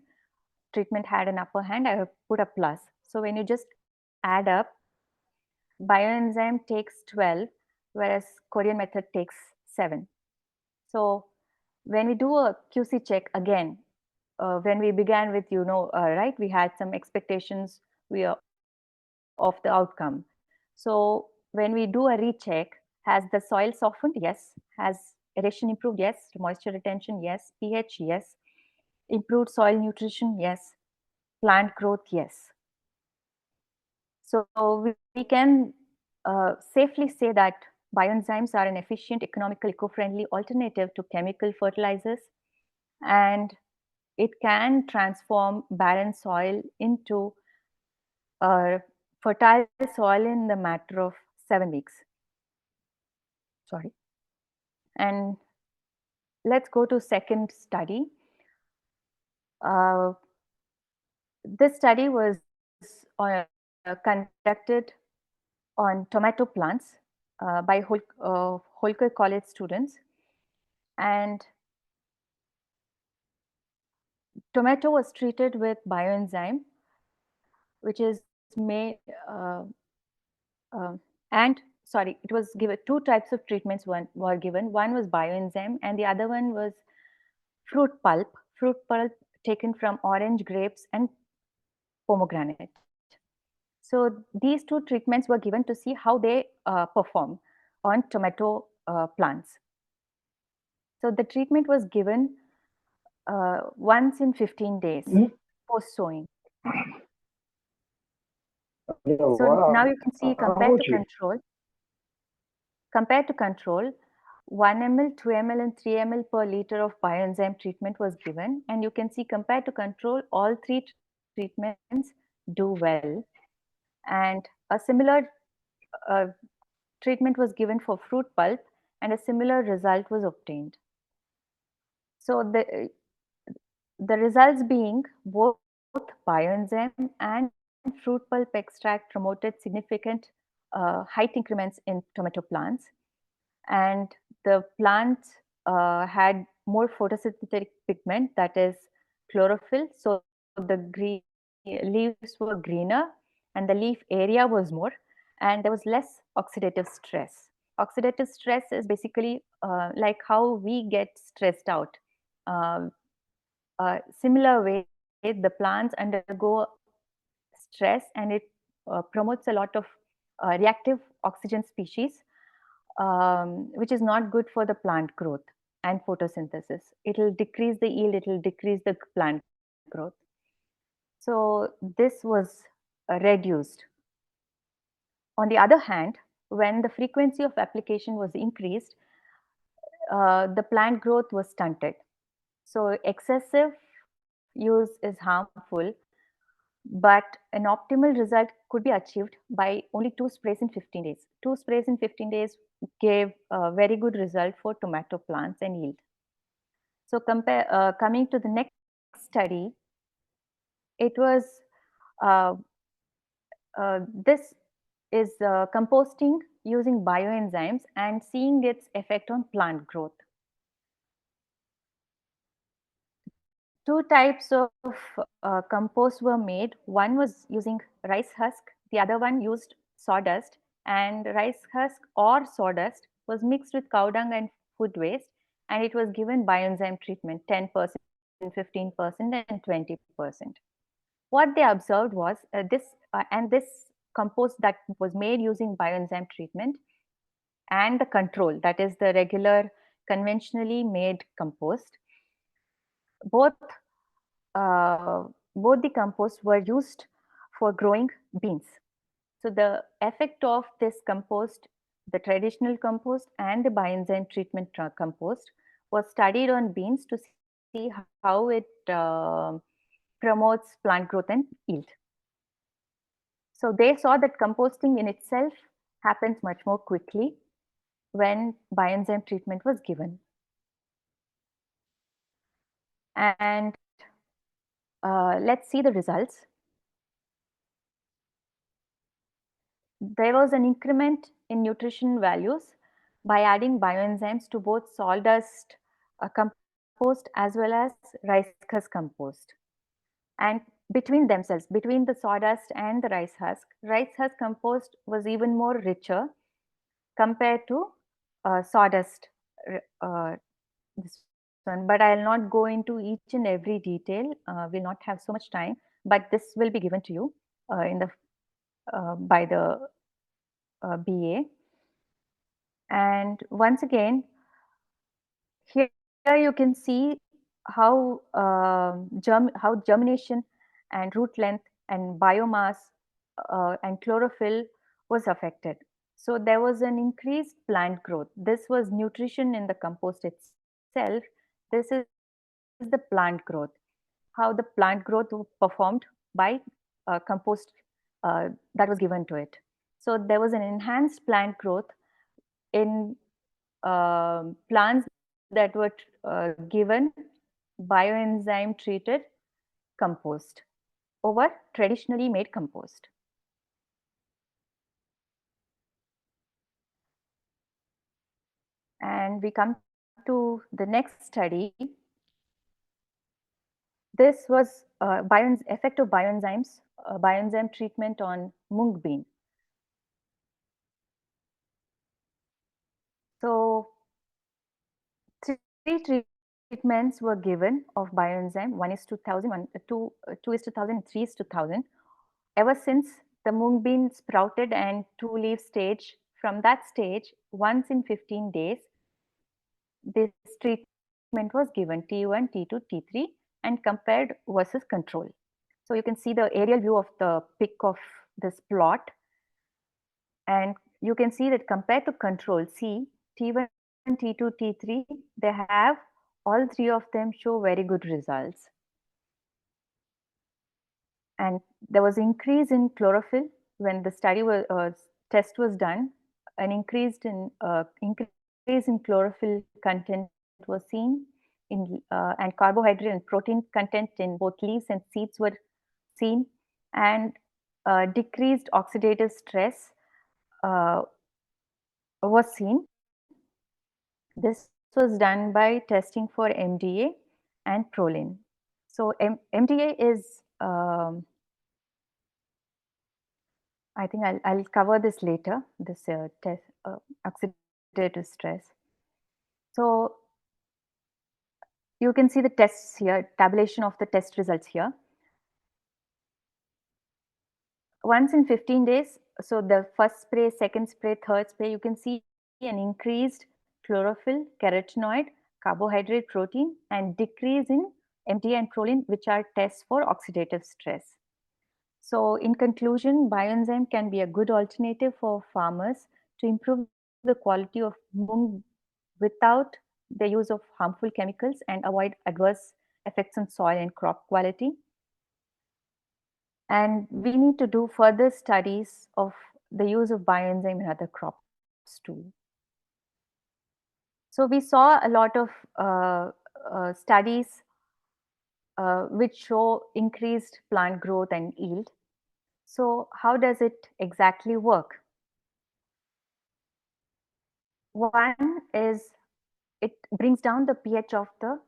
treatment had an upper hand, I have put a plus. So when you just add up, bioenzyme takes 12, whereas Korean method takes 7. So when we do a QC check again, when we began with, right, we had some expectations of the outcome. So when we do a recheck, has the soil softened? Yes. Has aeration improved? Yes. Moisture retention? Yes. pH? Yes. Improved soil nutrition? Yes. Plant growth? Yes. So we can safely say that bioenzymes are an efficient, economical, eco-friendly alternative to chemical fertilizers, and it can transform barren soil into fertile soil in the matter of 7 weeks. Sorry. And let's go to second study. This study was conducted on tomato plants by Holker College students, and tomato was treated with bioenzyme, which is made it was given 2 types of treatments were given. One was bioenzyme and the other one was fruit pulp taken from orange, grapes, and pomegranate. So these 2 treatments were given to see how they perform on tomato plants. So the treatment was given once in 15 days post sowing. So now you can see compared to control. Compared to control, 1 ml, 2 ml, and 3 ml per liter of bioenzyme treatment was given, and you can see compared to control, all three treatments do well. And a similar treatment was given for fruit pulp, and a similar result was obtained. So the results being both bioenzyme and fruit pulp extract promoted significant height increments in tomato plants, and the plants had more photosynthetic pigment, that is chlorophyll, so the leaves were greener and the leaf area was more, and there was less oxidative stress. Oxidative stress is basically like how we get stressed out. Similar way, the plants undergo stress, and it promotes a lot of reactive oxygen species, which is not good for the plant growth and photosynthesis. It will decrease the yield, it will decrease the plant growth. So this was reduced. On the other hand, when the frequency of application was increased, the plant growth was stunted. So excessive use is harmful, but an optimal result could be achieved by only 2 sprays in 15 days. 2 sprays in 15 days gave a very good result for tomato plants and yield. So coming to the next study, it was this is composting using bioenzymes and seeing its effect on plant growth. Two types of compost were made. One was using rice husk, the other one used sawdust, and rice husk or sawdust was mixed with cow dung and food waste, and it was given bioenzyme treatment 10%, 15%, and 20%. What they observed was this compost that was made using bioenzyme treatment and the control, that is the regular conventionally made compost, both the composts were used for growing beans. So the effect of this compost, the traditional compost and the bioenzyme treatment compost, was studied on beans to see how it promotes plant growth and yield. So they saw that composting in itself happens much more quickly when bioenzyme treatment was given. And let's see the results. There was an increment in nutrition values by adding bioenzymes to both sawdust compost as well as rice husk compost. And between themselves, between the sawdust and the rice husk compost was even more richer compared to sawdust. This one, but I'll not go into each and every detail. We'll not have so much time, but this will be given to you in the by the BA. And once again, here you can see how germination and root length and biomass and chlorophyll was affected. So there was an increased plant growth. This was nutrition in the compost itself. This is the plant growth, how the plant growth performed by compost that was given to it. So there was an enhanced plant growth in plants that were given bioenzyme treated compost over traditionally made compost. And we come to the next study. This was effect of bioenzymes, bioenzyme treatment on mung bean. So 3 treatments were given of bioenzyme. 1 is to 1000, 2 is to 1000, 3 is to 1000. Ever since the mung bean sprouted and 2-leaf stage, from that stage, once in 15 days, this treatment was given T1, T2, T3 and compared versus control. So you can see the aerial view of the pic of this plot, and you can see that compared to control, see T1, T2, T3, they have all three of them show very good results. And there was increase in chlorophyll when the study was test was done. An increase in chlorophyll content was seen in and carbohydrate and protein content in both leaves and seeds were seen, and decreased oxidative stress was seen. This was done by testing for MDA and proline. So MDA is I think I'll cover this later, this test, oxidative stress. So you can see the tests here, tabulation of the test results here. Once in 15 days, so the first spray, second spray, third spray, you can see an increased chlorophyll, carotenoid, carbohydrate, protein, and decrease in MDA and proline, which are tests for oxidative stress. So in conclusion, bioenzyme can be a good alternative for farmers to improve the quality of mung without the use of harmful chemicals and avoid adverse effects on soil and crop quality. And we need to do further studies of the use of bioenzyme in other crops too. So we saw a lot of studies which show increased plant growth and yield. So how does it exactly work? One is it brings down the pH of the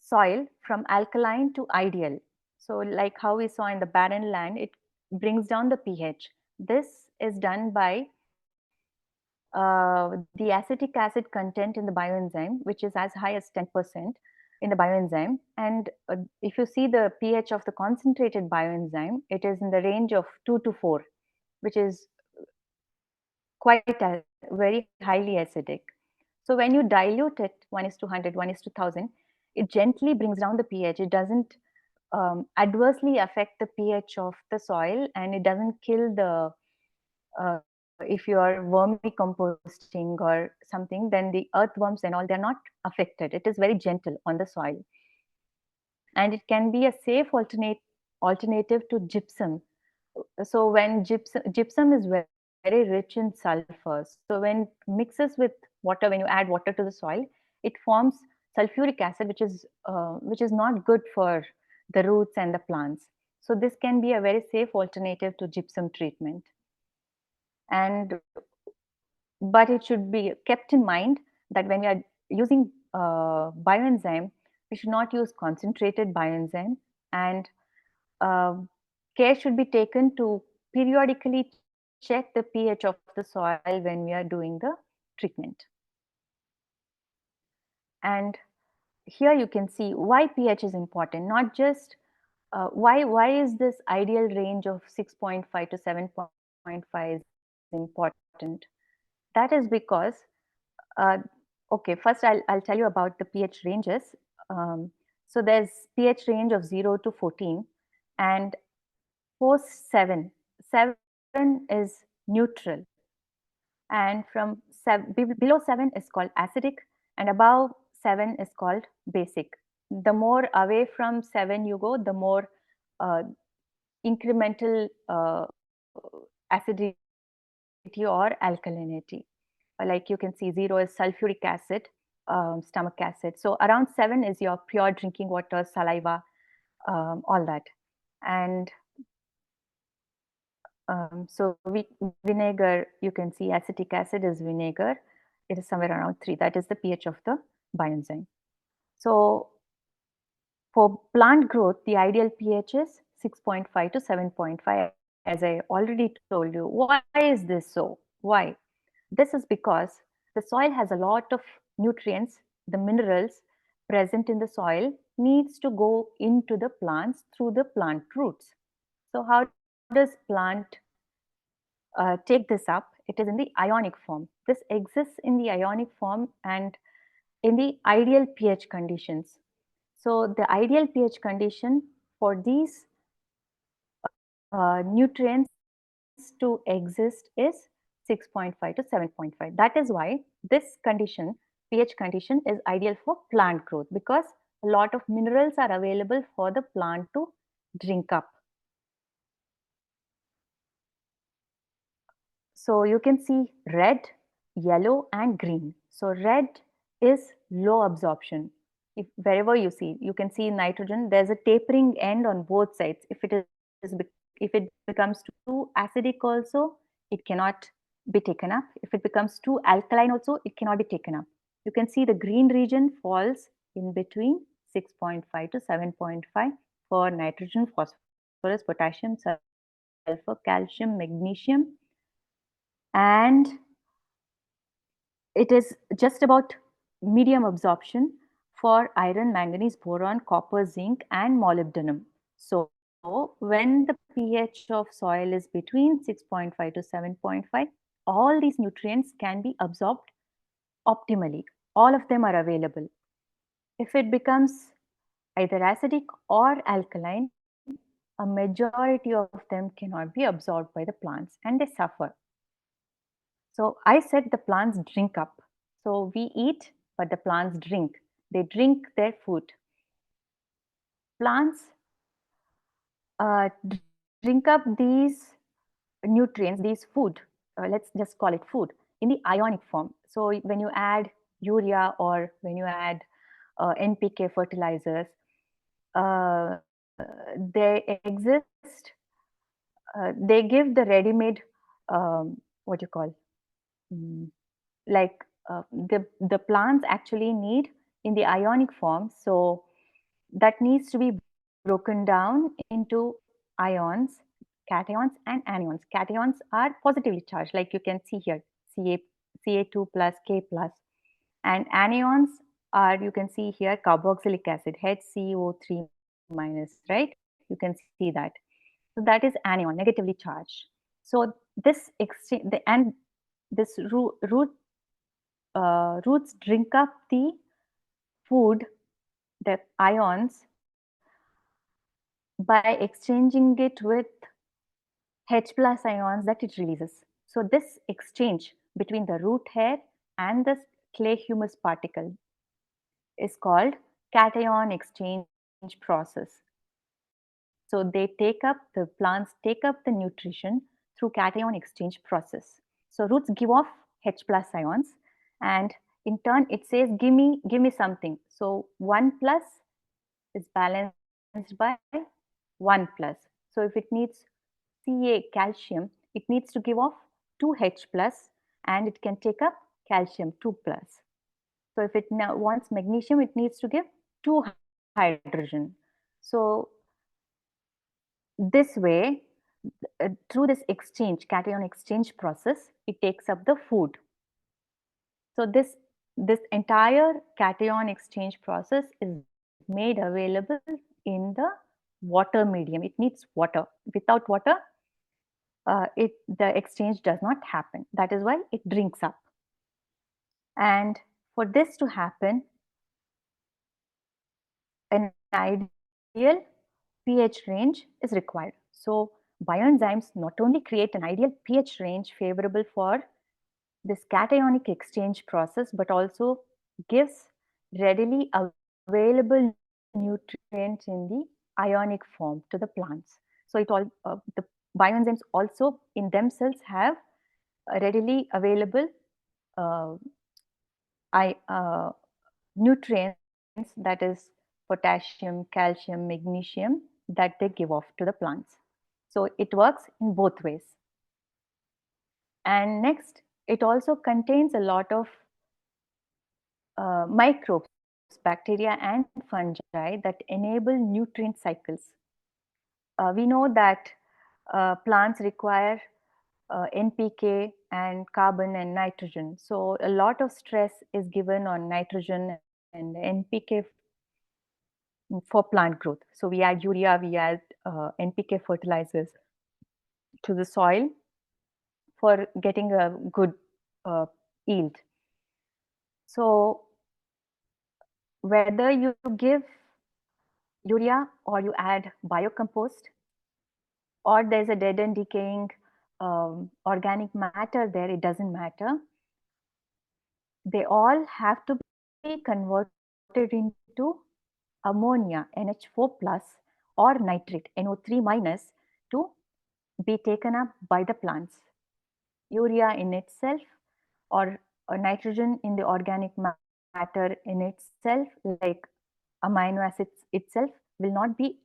soil from alkaline to ideal. So like how we saw in the barren land, it brings down the pH. This is done by the acetic acid content in the bioenzyme, which is as high as 10% in the bioenzyme. And if you see the pH of the concentrated bioenzyme, it is in the range of 2 to 4, which is quite very highly acidic. So when you dilute it 1:100, 1:1000, it gently brings down the pH. It doesn't adversely affect the pH of the soil, and it doesn't kill the if you are vermicomposting or something, then the earthworms and all, they're not affected. It is very gentle on the soil. And it can be a safe alternative to gypsum. So when gypsum is very rich in sulfur. So when it mixes with water, when you add water to the soil, it forms sulfuric acid, which is not good for the roots and the plants. So this can be a very safe alternative to gypsum treatment. But it should be kept in mind that when we are using bioenzyme, we should not use concentrated bioenzyme, and care should be taken to periodically check the pH of the soil when we are doing the treatment. And here you can see why pH is important, not just why is this ideal range of 6.5 to 7.5 is important. That is because, okay, first I'll tell you about the pH ranges. So there's pH range of 0 to 14, and post 7 is neutral, and from below 7 is called acidic, and above 7 is called basic. The more away from 7 you go, the more incremental acidity or alkalinity. Like you can see 0 is sulfuric acid, stomach acid. So around 7 is your pure drinking water, saliva, all that. And so vinegar, you can see acetic acid is vinegar. It is somewhere around 3. That is the pH of the bioenzyme. So for plant growth, the ideal pH is 6.5 to 7.5. As I already told you, why is this so? Why? This is because the soil has a lot of nutrients, the minerals present in the soil needs to go into the plants through the plant roots. So how does plant take this up? It is in the ionic form. This exists in the ionic form, and in the ideal pH conditions. So the ideal pH condition for these nutrients to exist is 6.5 to 7.5. That is why this condition, pH condition, is ideal for plant growth, because a lot of minerals are available for the plant to drink up. So you can see red, yellow and green. So red is low absorption. If wherever you see, you can see nitrogen, there's a tapering end on both sides. If it becomes too acidic also, it cannot be taken up. If it becomes too alkaline also, it cannot be taken up. You can see the green region falls in between 6.5 to 7.5 for nitrogen, phosphorus, potassium, sulfur, calcium, magnesium, and it is just about medium absorption for iron, manganese, boron, copper, zinc and molybdenum. So when the pH of soil is between 6.5 to 7.5, all these nutrients can be absorbed optimally. All of them are available. If it becomes either acidic or alkaline, a majority of them cannot be absorbed by the plants and they suffer. So I said the plants drink up. So we eat, but the plants drink. They drink their food. Plants drink up these nutrients, these food, let's just call it food, in the ionic form. So when you add urea or when you add NPK fertilizers, they exist, they give the ready-made, what you call, like the plants actually need in the ionic form. So that needs to be broken down into ions, cations and anions. Cations are positively charged, like you can see here, Ca2 plus, K plus. And anions are, you can see here, carboxylic acid, HCO3 minus, right? You can see that. So that is anion, negatively charged. So this exchange, and this roots drink up the food, the ions, by exchanging it with H plus ions that it releases. So this exchange between the root hair and the clay humus particle is called cation exchange process. So they take up, the plants take up the nutrition through cation exchange process. So roots give off H plus ions, and in turn it says, give me something. So 1 plus is balanced by 1 plus. So if it needs Ca, calcium, it needs to give off 2H plus and it can take up calcium 2 plus. So if it now wants magnesium, it needs to give 2 hydrogen. So this way, through this exchange, cation exchange process, it takes up the food. So this entire cation exchange process is made available in the water medium. It needs water. Without water, the exchange does not happen. That is why it drinks up. And for this to happen, an ideal pH range is required. So bioenzymes not only create an ideal pH range favorable for this cationic exchange process, but also gives readily available nutrients in the ionic form to the plants. So it all the bioenzymes also in themselves have readily available nutrients, that is potassium, calcium, magnesium, that they give off to the plants. So it works in both ways. And next, it also contains a lot of microbes, bacteria and fungi that enable nutrient cycles. We know that plants require NPK and carbon and nitrogen. So a lot of stress is given on nitrogen and NPK for plant growth. So we add urea, we add NPK fertilizers to the soil for getting a good yield. So whether you give urea or you add biocompost, or there's a dead and decaying organic matter there, it doesn't matter. They all have to be converted into ammonia, NH4 plus, or nitrate, NO3 minus, to be taken up by the plants. Urea in itself or nitrogen in the organic matter in itself, like amino acids itself, will not be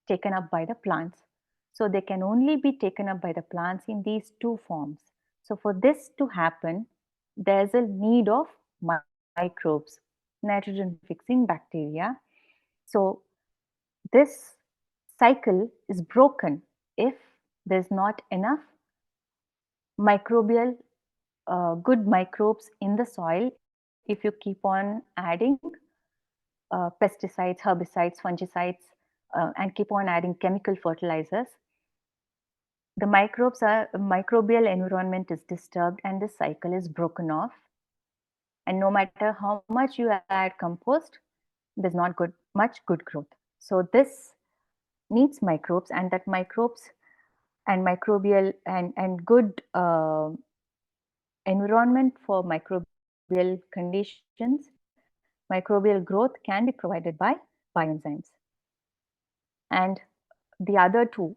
taken up by the plants. So they can only be taken up by the plants in these two forms. So for this to happen, there's a need of microbes, nitrogen fixing bacteria. So this cycle is broken if there's not enough microbial good microbes in the soil. If you keep on adding pesticides, herbicides, fungicides, and keep on adding chemical fertilizers, the microbial environment is disturbed and the cycle is broken off. And no matter how much you add compost, there's not much good growth. So this needs microbes, and that microbes and microbial and good environment for microbial conditions, microbial growth can be provided by bioenzymes. And the other two,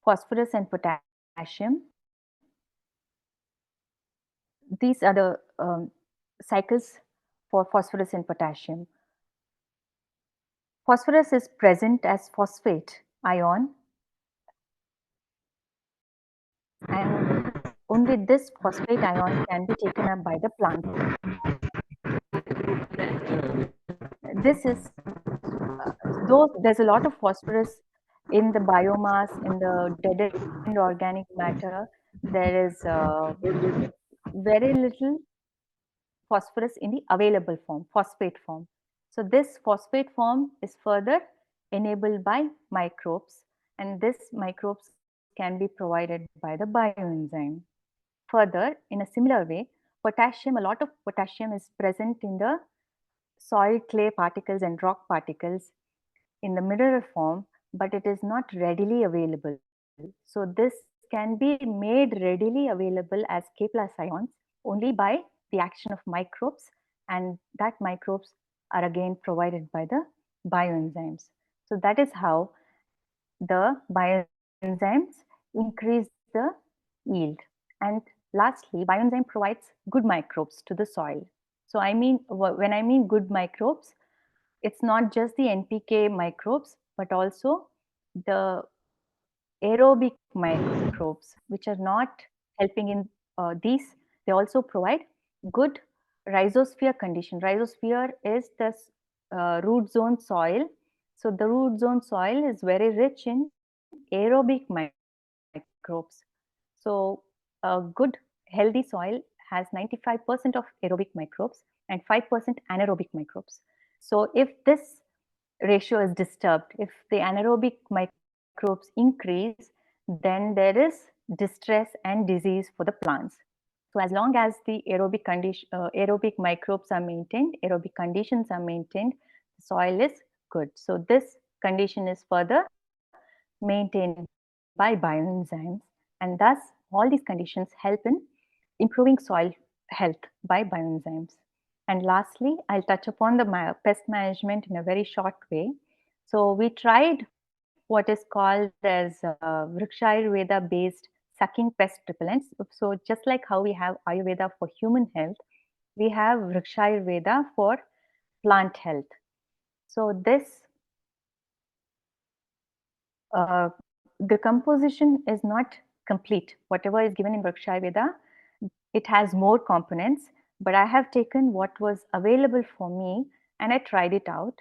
phosphorus and potassium, these are the cycles for phosphorus and potassium. Phosphorus is present as phosphate ion, and only this phosphate ion can be taken up by the plant. This is, though there's a lot of phosphorus in the biomass, in the dead organic matter, there is very little phosphorus in the available form, phosphate form. So this phosphate form is further enabled by microbes, and this microbes can be provided by the bioenzyme. Further, in a similar way, potassium, a lot of potassium is present in the soil clay particles and rock particles in the mineral form, but it is not readily available. So this can be made readily available as K+ ions only by the action of microbes, and that microbes are again provided by the bioenzymes. So that is how the bioenzymes increase the yield. And lastly, bioenzyme provides good microbes to the soil. So I mean, when I mean good microbes, it's not just the NPK microbes, but also the aerobic microbes, which are not helping in these. They also provide good rhizosphere condition. Rhizosphere is the root zone soil. So the root zone soil is very rich in aerobic microbes. So a good healthy soil has 95% of aerobic microbes and 5% anaerobic microbes. So if this ratio is disturbed, if the anaerobic microbes increase, then there is distress and disease for the plants. So as long as the aerobic microbes are maintained, aerobic conditions are maintained, the soil is good. So this condition is further maintained by bioenzymes, and thus all these conditions help in improving soil health by bioenzymes. And lastly, I'll touch upon the pest management in a very short way. So we tried what is called as Vriksha Ayurveda based sucking pest repellents. So just like how we have Ayurveda for human health, we have Vriksha Ayurveda for plant health. So this the composition is not complete. Whatever is given in Vriksha Ayurveda, it has more components, but I have taken what was available for me and I tried it out.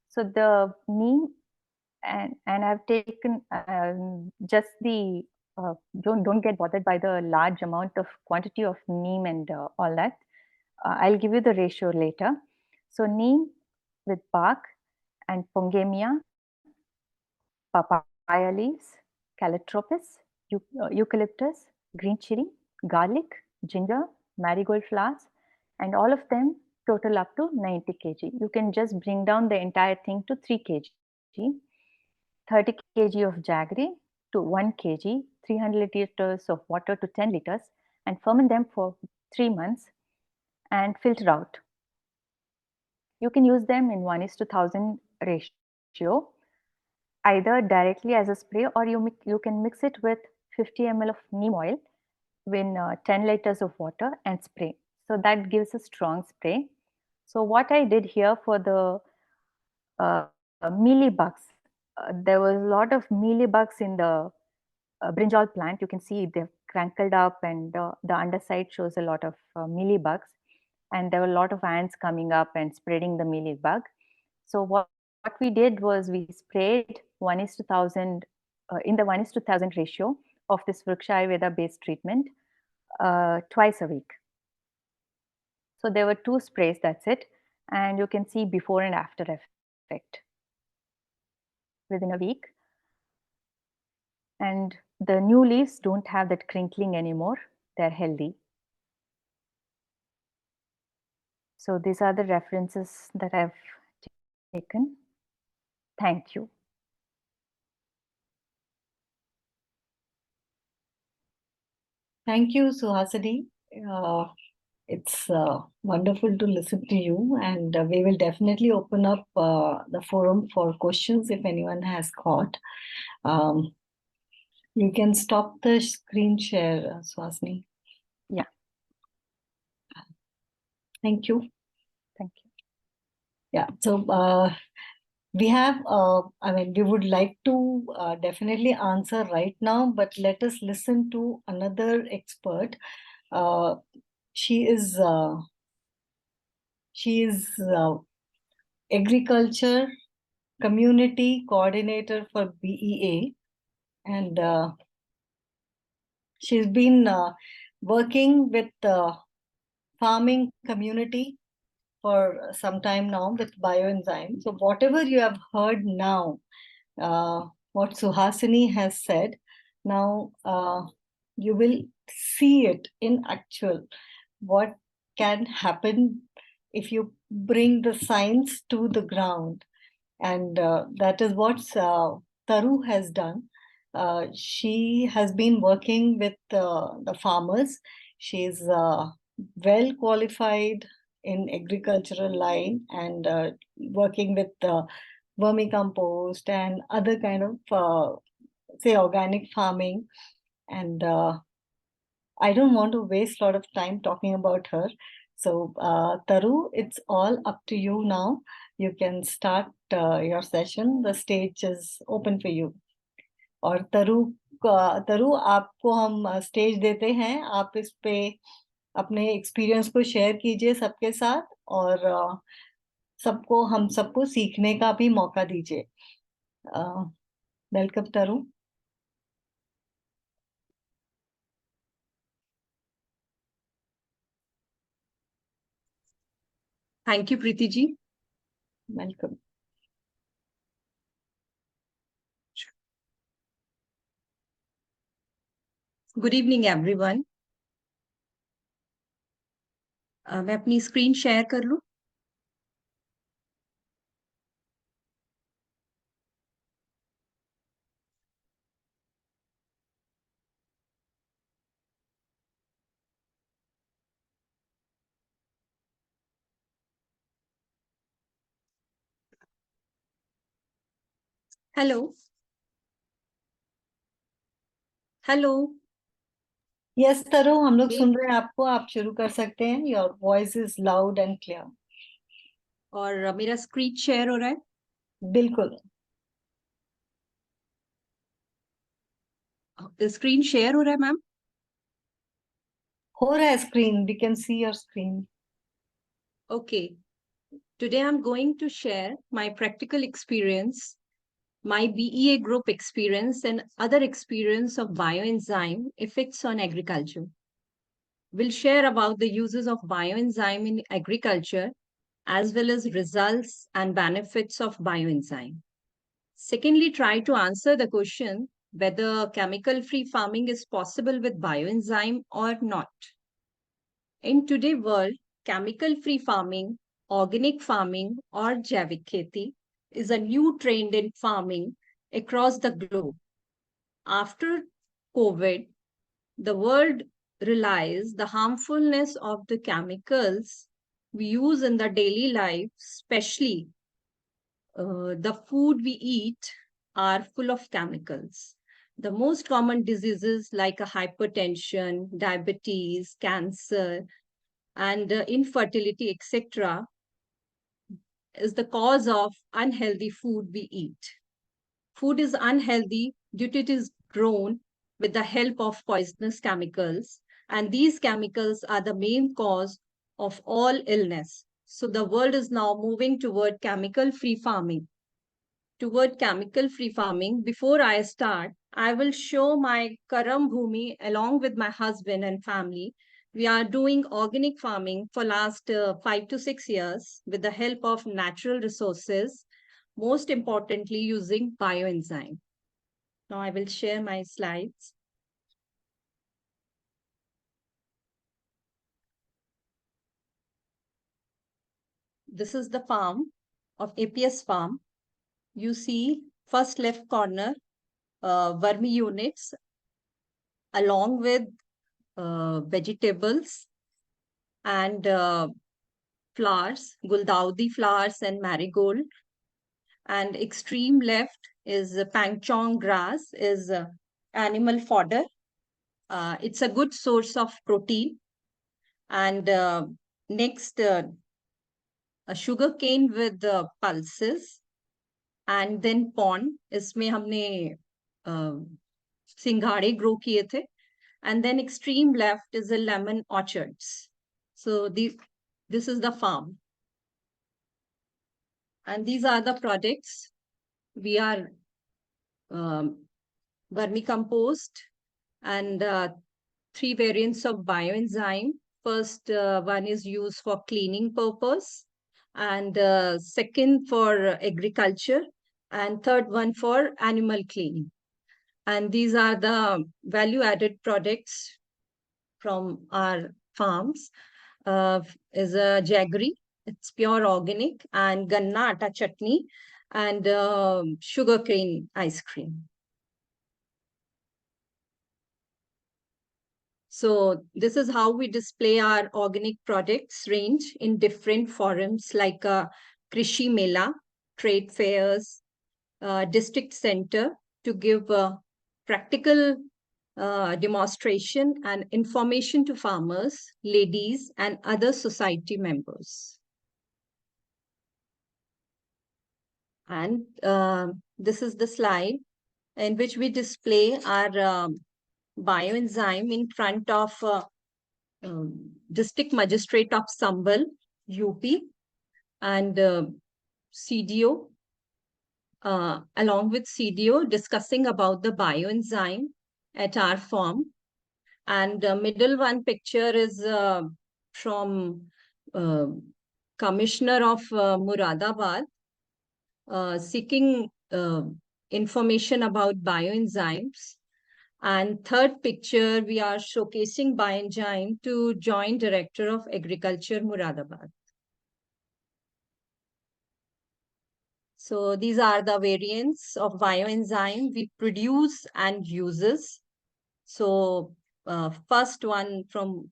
So the neem, and I've taken just the don't get bothered by the large amount of quantity of neem and all that. I'll give you the ratio later. So neem with bark and pongemia, papaya leaves, calotropis, eucalyptus, green chili, garlic, ginger, marigold flowers, and all of them total up to 90 kg. You can just bring down the entire thing to 3 kg, 30 kg of jaggery to 1 kg, 300 liters of water to 10 liters, and ferment them for 3 months and filter out. You can use them in 1:1000 ratio, either directly as a spray, or you can mix it with 50 ml of neem oil in 10 liters of water and spray. So that gives a strong spray. So what I did here for the mealybugs, there was a lot of mealybugs in the brinjal plant. You can see they've crankled up, and the underside shows a lot of mealybugs. And there were a lot of ants coming up and spreading the mealybug. So what we did was we sprayed 1:1000 in the 1:1000 ratio of this Vriksha Ayurveda based treatment twice a week. So there were 2 sprays, that's it. And you can see before and after effect within a week. And the new leaves don't have that crinkling anymore. They're healthy. So these are the references that I've taken. Thank you. Thank you, Suhasini. It's wonderful to listen to you, and we will definitely open up the forum for questions if anyone has got. You can stop the screen share, Suhasini. Yeah. Thank you. Thank you. Yeah, so we have, we would like to definitely answer right now, but let us listen to another expert. She is agriculture community coordinator for BEA, and she's been working with the farming community for some time now with Bioenzyme. So whatever you have heard now, what Suhasini has said, now you will see it in actual, what can happen if you bring the science to the ground. And that is what Taru has done. She has been working with the farmers. She's well qualified in agricultural line, and working with vermicompost and other kind of say organic farming. And I don't want to waste a lot of time talking about her. So Taru, it's all up to you now. You can start your session. The stage is open for you. और तरु आपको हम stage देते हैं. आप इस पे अपने एक्सपीरियंस को शेयर कीजिए सबके साथ, और हम सबको सीखने का भी मौका दीजिए. वेलकम तरु. Thank you, Preeti ji. Welcome. Good evening, everyone. मैं अपनी स्क्रीन शेयर कर लूं? Hello hello. यस तरु, हम लोग सुन रहे हैं आपको. आप शुरू कर सकते हैं. Your voice is loud and clear. और मेरा स्क्रीन शेयर हो रहा है? बिल्कुल. स्क्रीन शेयर हो रहा है मैम? हो रहा है screen. We can see your screen. Okay. Today I'm going to share my practical experience, my BEA group experience, and other experience of bioenzyme effects on agriculture. We'll share about the uses of bioenzyme in agriculture, as well as results and benefits of bioenzyme. Secondly, try to answer the question whether chemical-free farming is possible with bioenzyme or not. In today's world, chemical-free farming, organic farming, or Javik Kheti is a new trend in farming across the globe. After COVID, the world realized the harmfulness of the chemicals we use in the daily life, especially the food we eat are full of chemicals. The most common diseases like hypertension, diabetes, cancer, and infertility, etc., is the cause of unhealthy food we eat. Food is unhealthy due to it is grown with the help of poisonous chemicals, and these chemicals are the main cause of all illness. So the world is now moving toward chemical-free farming. Before I start, I will show my Karam Bhumi along with my husband and family. We are doing organic farming for last 5 to 6 years with the help of natural resources, most importantly using bioenzyme. Now I will share my slides. This is the farm of APS farm. You see first left corner, vermi units along with vegetables and flowers, guldaudi flowers and marigold. And extreme left is pangchong grass, is animal fodder. It's a good source of protein. And next, a sugar cane with pulses. And then pond, इसमें हमने सिंघाड़े grow किए थे. And then extreme left is the lemon orchards. So this is the farm. And these are the products. We are vermicompost and 3 variants of bioenzyme. First one is used for cleaning purpose, and second for agriculture, and third one for animal cleaning. And these are the value-added products from our farms. Is a jaggery, it's pure organic, and ganna atta chutney, and sugarcane ice cream. So this is how we display our organic products range in different forums like Krishi Mela, trade fairs, district center, to give practical demonstration and information to farmers, ladies, and other society members. And this is the slide in which we display our bioenzyme in front of District Magistrate of Sambal, UP, and CDO, along with CDO, discussing about the bioenzyme at our farm. And the middle one picture is from Commissioner of Muradabad, seeking information about bioenzymes. And third picture, we are showcasing bioenzyme to Joint Director of Agriculture, Muradabad. So these are the variants of bioenzyme we produce and uses. So first one from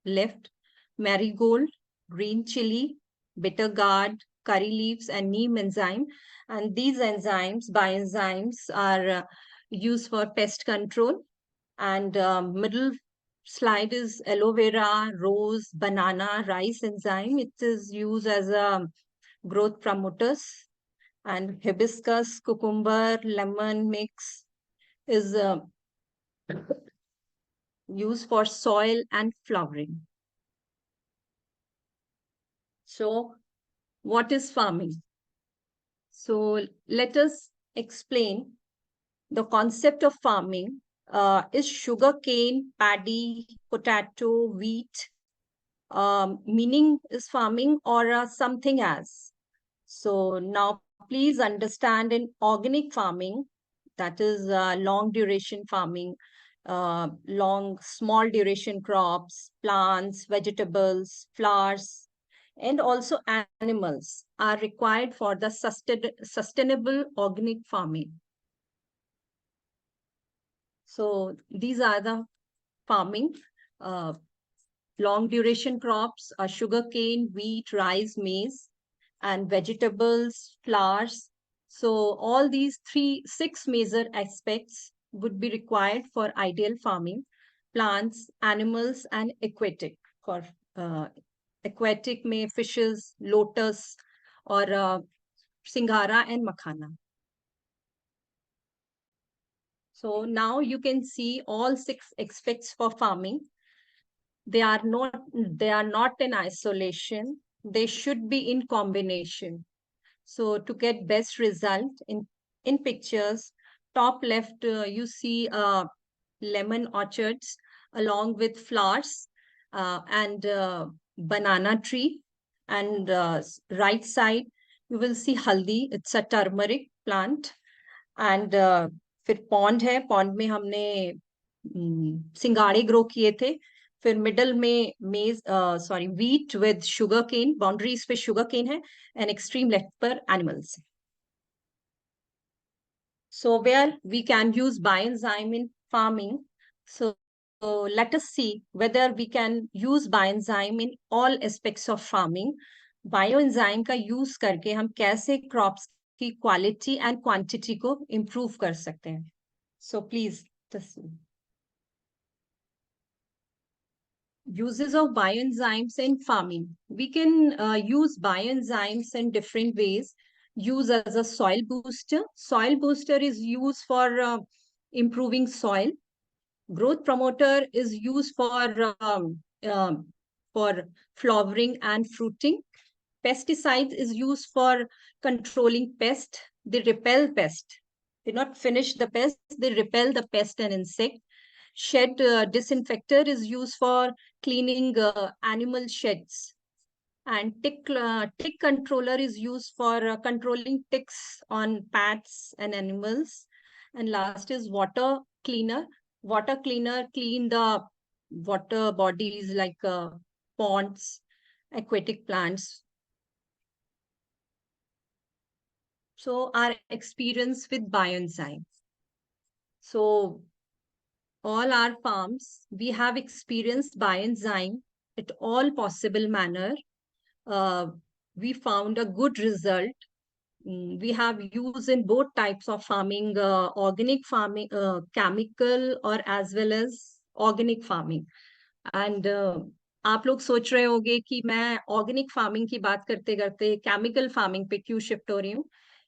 left, marigold, green chili, bitter gourd, curry leaves, and neem enzyme. And these enzymes, bioenzymes, are used for pest control. And middle slide is aloe vera, rose, banana, rice enzyme. It is used as a growth promoters. And hibiscus, cucumber, lemon mix is used for soil and flowering. So what is farming? So let us explain the concept of farming. Is sugarcane, paddy, potato, wheat, meaning is farming or something else? So now please understand in organic farming, that is long duration farming, long, small duration crops, plants, vegetables, flowers, and also animals are required for the sustainable organic farming. So these are the farming. Long duration crops are sugarcane, wheat, rice, maize, and vegetables, flowers. So all these 6 major aspects would be required for ideal farming: plants, animals, and aquatic. For aquatic में fishes, lotus, or singara and makhana. So now you can see all 6 aspects for farming. They are not in isolation. They should be in combination. So to get best result in pictures, top left, you see lemon orchards along with flowers and banana tree. And right side, you will see haldi. It's a turmeric plant. And फिर pond है. Pond में हमने सिंगाड़े grow किए थे. फिर middle में wheat with sugar cane, boundaries पे sugar cane है, and extreme left पर animals. So where we can use bioenzyme in farming. So let us see whether we can use bioenzyme in all aspects of farming. Bioenzyme का use करके हम कैसे crops की quality and quantity को improve कर सकते हैं. So please, uses of bioenzymes in farming. We can use bioenzymes in different ways. Use as a soil booster. Soil booster is used for improving soil. Growth promoter is used for flowering and fruiting. Pesticides is used for controlling pest. They repel pest. They not finish the pest, they repel the pest and insect. Shed disinfector is used for cleaning animal sheds. And tick controller is used for controlling ticks on pets and animals. And last is water cleaner. Water cleaner clean the water bodies like ponds, aquatic plants. So our experience with bioenzyme. So all our farms, we have experienced bioenzyme at all possible manner. We found a good result. We have used in both types of farming, organic farming, chemical, or as well as organic farming. And आप लोग सोच रहे होंगे कि मैं organic farming की बात करते करते केमिकल फार्मिंग पे क्यों शिफ्ट हो रही हूँ,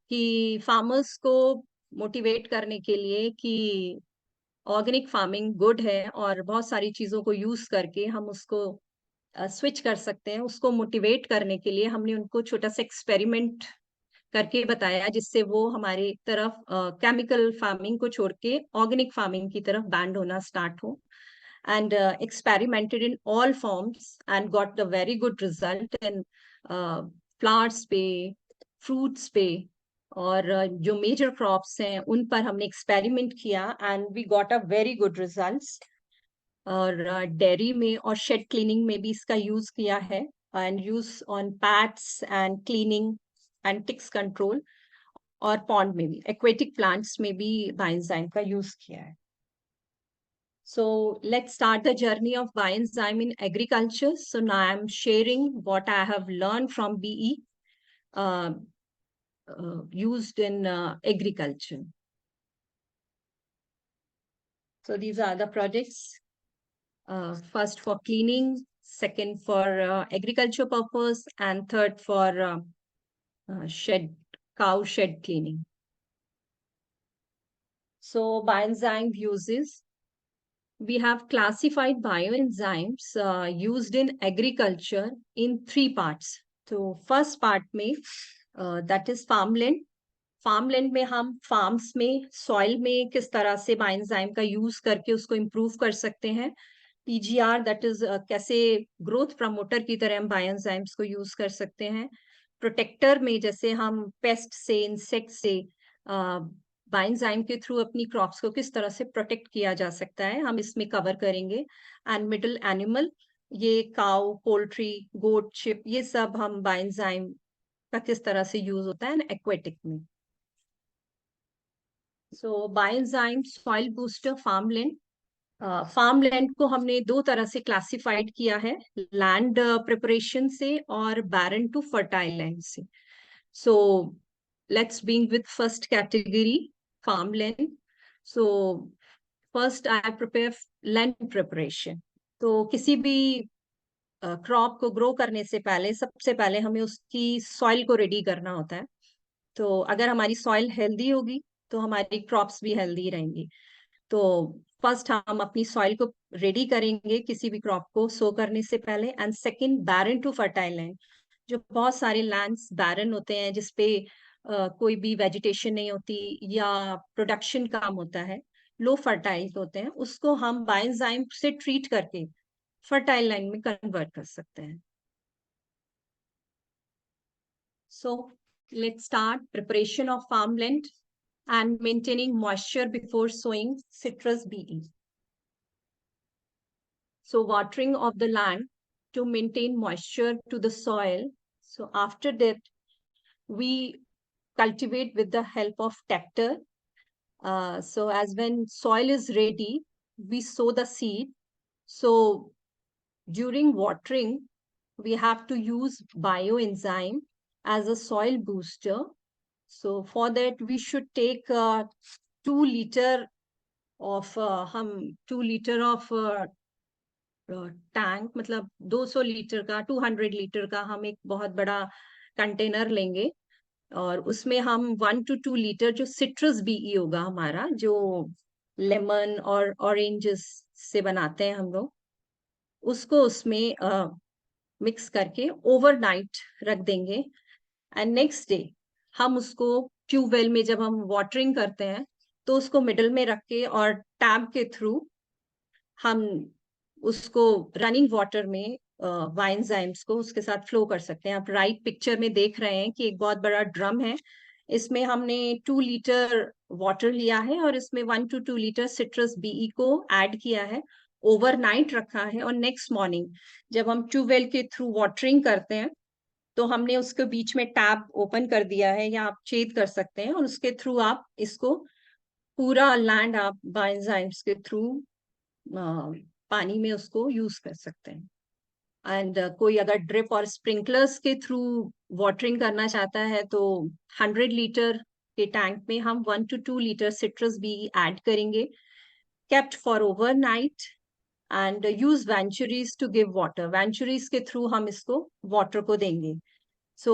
कि फार्मर्स को मोटिवेट करने के लिए कि ऑर्गेनिक फार्मिंग गुड है और बहुत सारी चीजों को यूज करके हम उसको स्विच कर सकते हैं. उसको मोटिवेट करने के लिए हमने उनको छोटा सा एक्सपेरिमेंट करके बताया, जिससे वो हमारी तरफ केमिकल फार्मिंग को छोड़ के ऑर्गेनिक फार्मिंग की तरफ बैंड होना स्टार्ट हो. And experimented in all forms and got the very good result in flowers पे, fruits पे, और जो major crops हैं उन पर हमने experiment किया and we got a very good results. और dairy में और shed cleaning में भी इसका use किया है and use on pets and cleaning and ticks control. और pond में भी, aquatic plants में भी bioenzyme का use किया है. So let's start the journey of bioenzyme in agriculture. So now I'm sharing what I have learned from BE used in agriculture. So these are the projects. First for cleaning, second for agriculture purpose, and third for cow shed cleaning. So bioenzyme uses. We have classified bioenzymes used in agriculture in 3 parts. So first part में that is farmland. Farmland में हम farms में soil में किस तरह से bioenzyme का use करके उसको improve कर सकते हैं. PGR that is कैसे growth promoter की तरह हम bioenzymes को use कर सकते हैं. Protector में जैसे हम pest से, insect से बायोएंजाइम के थ्रू अपनी क्रॉप्स को किस तरह से प्रोटेक्ट किया जा सकता है, हम इसमें कवर करेंगे। एंड मिडल एनिमल, ये काउ, पोल्ट्री, गोट, शिप, ये सब हम बायोएंजाइम का किस तरह से यूज होता है एक्वेटिक में। So bioenzyme soil booster farmland. Farmland को हमने दो तरह से क्लासिफाइड किया है, लैंड प्रिपरेशन से और बैरन टू फर्टाइल लैंड से। सो let's begin with first category, farmland. So first I prepare land preparation. तो किसी भी क्रॉप को ग्रो करने से पहले सबसे पहले हमें उसकी सॉइल को रेडी करना होता है। तो अगर हमारी सॉइल हेल्दी होगी तो हमारी क्रॉप्स भी हेल्दी रहेंगी। तो फर्स्ट हम अपनी सॉइल को रेडी करेंगे किसी भी क्रॉप को सो करने से पहले। And second, barren to fertile land. जो बहुत सारे लैंड्स बैरन होते हैं जिसपे कोई भी वेजिटेशन नहीं होती या प्रोडक्शन कम होता है, लो फर्टाइल होते हैं, उसको हम बायोएंजाइम से ट्रीट करके फर्टाइल लैंड में कन्वर्ट कर सकते हैं। So let's start preparation of farmland and maintaining moisture before sowing citrus BE. So watering of the land to maintain moisture to the soil. So after that, we cultivate with the help of tractor. So as when soil is ready, we sow the seed. So during watering, we have to use bioenzyme as a soil booster. So for that, we should take 2 liter of 2 liter of tank, मतलब 200 litre का, 200 litre का हम एक बहुत बड़ा container लेंगे और उसमें हम 1 to 2 लीटर जो सिट्रस बीई होगा हमारा, जो लेमन और ऑरेंजेस से बनाते हैं हम लोग, उसको उसमें मिक्स करके ओवरनाइट रख देंगे। एंड नेक्स्ट डे हम उसको ट्यूबवेल में जब हम वाटरिंग करते हैं तो उसको मिडल में रख के और टैब के थ्रू हम उसको रनिंग वाटर में बायोएंजाइम्स को उसके साथ फ्लो कर सकते हैं। आप राइट पिक्चर में देख रहे हैं कि एक बहुत बड़ा ड्रम है, इसमें हमने 2 लीटर वाटर लिया है और इसमें 1 to 2 लीटर सिट्रस बीई को ऐड किया है, ओवरनाइट रखा है और नेक्स्ट मॉर्निंग जब हम ट्यूबवेल के थ्रू वाटरिंग करते हैं तो हमने उसके बीच में टैप ओपन कर दिया है, या आप छेद कर सकते हैं और उसके थ्रू आप इसको पूरा लैंड आप बायोएंजाइम्स के थ्रू पानी में उसको यूज कर सकते हैं। एंड कोई अगर ड्रिप और स्प्रिंकलर्स के थ्रू वाटरिंग करना चाहता है तो 100 लीटर के टैंक में हम 1 to 2 लीटर सिट्रस भी ऐड करेंगे, kept for overnight, and use venturis to give water. Venturis के थ्रू हम इसको वाटर को देंगे। So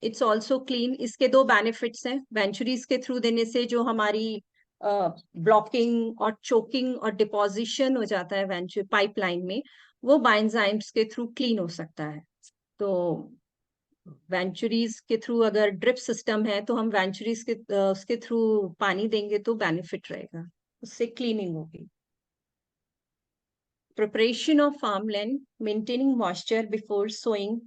it's also clean. इसके 2 बेनिफिट्स हैं। वेंचुरीज के थ्रू देने से जो हमारी ब्लॉकिंग और चोकिंग और डिपोजिशन हो जाता है वेंचुर पाइपलाइन में, वो बायोएंजाइम्स के थ्रू क्लीन हो सकता है। तो वेंचुरीज के थ्रू अगर ड्रिप सिस्टम है तो हम वेंचुरीज के उसके थ्रू पानी देंगे तो बेनिफिट रहेगा, उससे क्लीनिंग होगी। Preparation of farmland, maintaining moisture before sowing.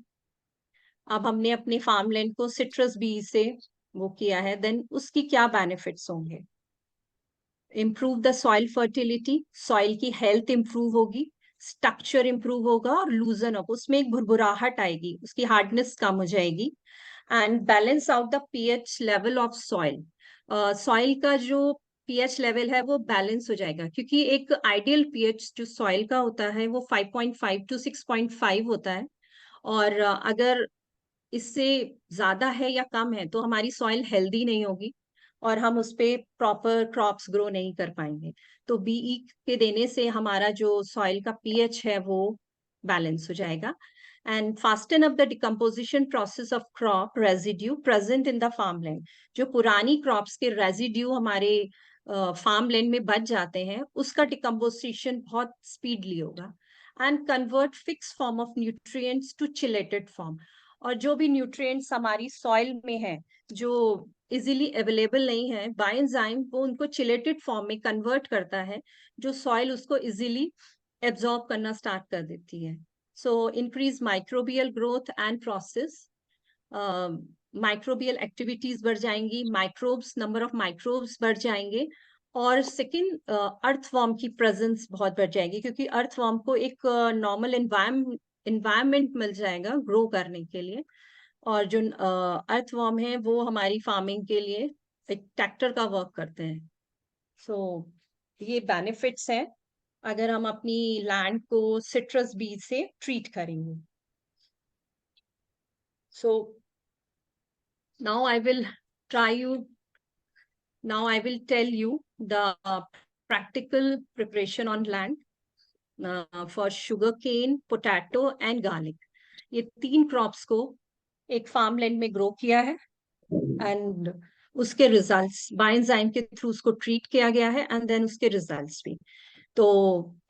अब हमने अपने फार्मलैंड को सिट्रस बी से वो किया है, देन उसकी क्या बेनिफिट्स होंगे? Improve the soil fertility, soil की हेल्थ इंप्रूव होगी, स्ट्रक्चर इंप्रूव होगा और लूजन अप, उसमें एक भुरभुराहट आएगी, उसकी हार्डनेस कम हो जाएगी। And balance out the pH level of soil. Soil का जो पीएच लेवल है वो बैलेंस हो जाएगा, क्योंकि एक आइडियल पीएच जो सॉइल का होता है वो 5.5 to 6.5 होता है, और अगर इससे ज्यादा है या कम है तो हमारी सॉइल हेल्दी नहीं होगी और हम उस पे प्रॉपर क्रॉप्स ग्रो नहीं कर पाएंगे। तो बीई के देने से हमारा जो सॉइल का पीएच है वो बैलेंस हो जाएगा। And fasten up the decomposition process of crop residue present in the farmland. जो पुरानी क्रॉप्स के रेजिड्यू हमारे फार्मलैंड में बच जाते हैं उसका डिकम्पोजिशन बहुत स्पीडली होगा। And convert fix form of nutrients to chelated form. और जो भी न्यूट्रिएंट्स हमारी सॉइल में है जो इजीली अवेलेबल नहीं है, बायोएंजाइम वो उनको चिलेटेड फॉर्म में कन्वर्ट करता है, जो सॉइल उसको इजीली एब्जॉर्ब करना स्टार्ट कर देती है। So increase microbial growth and process. Microbial activities बढ़ जाएंगी, माइक्रोब्स, नंबर ऑफ माइक्रोब्स बढ़ जाएंगे, और सेकंड अर्थवॉर्म की प्रेजेंस बहुत बढ़ जाएगी, क्योंकि अर्थवॉर्म को एक नॉर्मल एनवायरनमेंट मिल जाएगा ग्रो करने के लिए। और जो अर्थवॉर्म है वो हमारी फार्मिंग के लिए एक ट्रैक्टर का वर्क करते हैं। सो ये बेनिफिट्स हैं अगर हम अपनी लैंड को सिट्रस बीज से ट्रीट करेंगे। सो now I will tell you the practical preparation on land for sugarcane, potato and garlic. ये 3 क्रॉप्स को एक फार्म लैंड में ग्रो किया है, एंड उसके रिजल्ट्स बायोएंजाइम के थ्रू उसको ट्रीट किया गया है, एंड देन उसके रिजल्ट्स भी। तो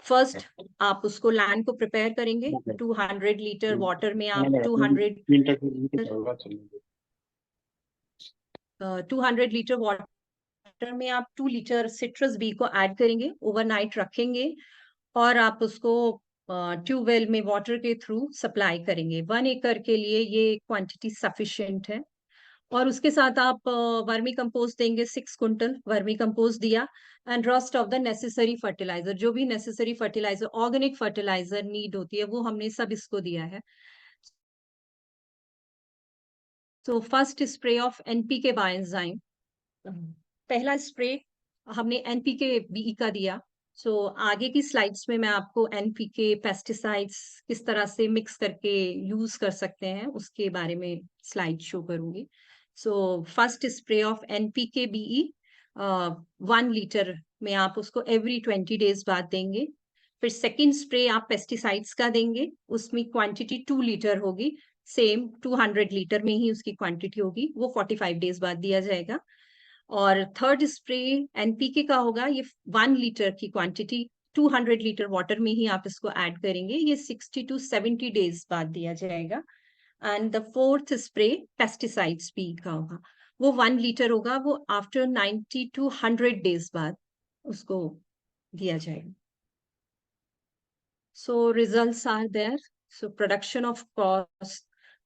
फर्स्ट आप उसको लैंड को प्रिपेयर करेंगे। 200 लीटर वाटर में आप 200 लीटर वाटर में आप 2 लीटर सिट्रस बी को ऐड करेंगे, ओवरनाइट रखेंगे, और आप उसको ट्यूबवेल में वाटर के थ्रू सप्लाई करेंगे। 1 एकड़ के लिए ये क्वांटिटी सफिशिएंट है। और उसके साथ आप वर्मी कंपोस्ट देंगे, 6 क्विंटल वर्मी कंपोस्ट दिया, and rest of the necessary fertiliser, जो भी necessary fertiliser, organic fertiliser need होती है वो हमने सब इसको दिया है। तो first spray of NPK bioenzyme, पहला स्प्रे हमने एनपीके बीई का दिया। सो आगे की स्लाइड्स में मैं आपको एनपीके पेस्टिसाइड्स किस तरह से मिक्स करके यूज कर सकते हैं उसके बारे में स्लाइड शो करूंगी। So first spray of NPK BE 1 litre में आप उसको एवरी 20 डेज बाद देंगे। फिर सेकेंड स्प्रे आप पेस्टिसाइड्स का देंगे, उसमें क्वांटिटी 2 लीटर होगी, सेम 200 लीटर में ही उसकी क्वांटिटी होगी, वो 45 डेज बाद दिया जाएगा। और थर्ड स्प्रे एनपीके का होगा, ये 1 लीटर की क्वांटिटी 200 लीटर वाटर में ही आप इसको ऐड करेंगे, ये 60 to 70 डेज बाद दिया जाएगा। And the fourth spray pesticides भी का होगा, वो 1 लीटर होगा, वो आफ्टर 90 to 100 डेज बाद उसको दिया जाएगा। So results are there. So production of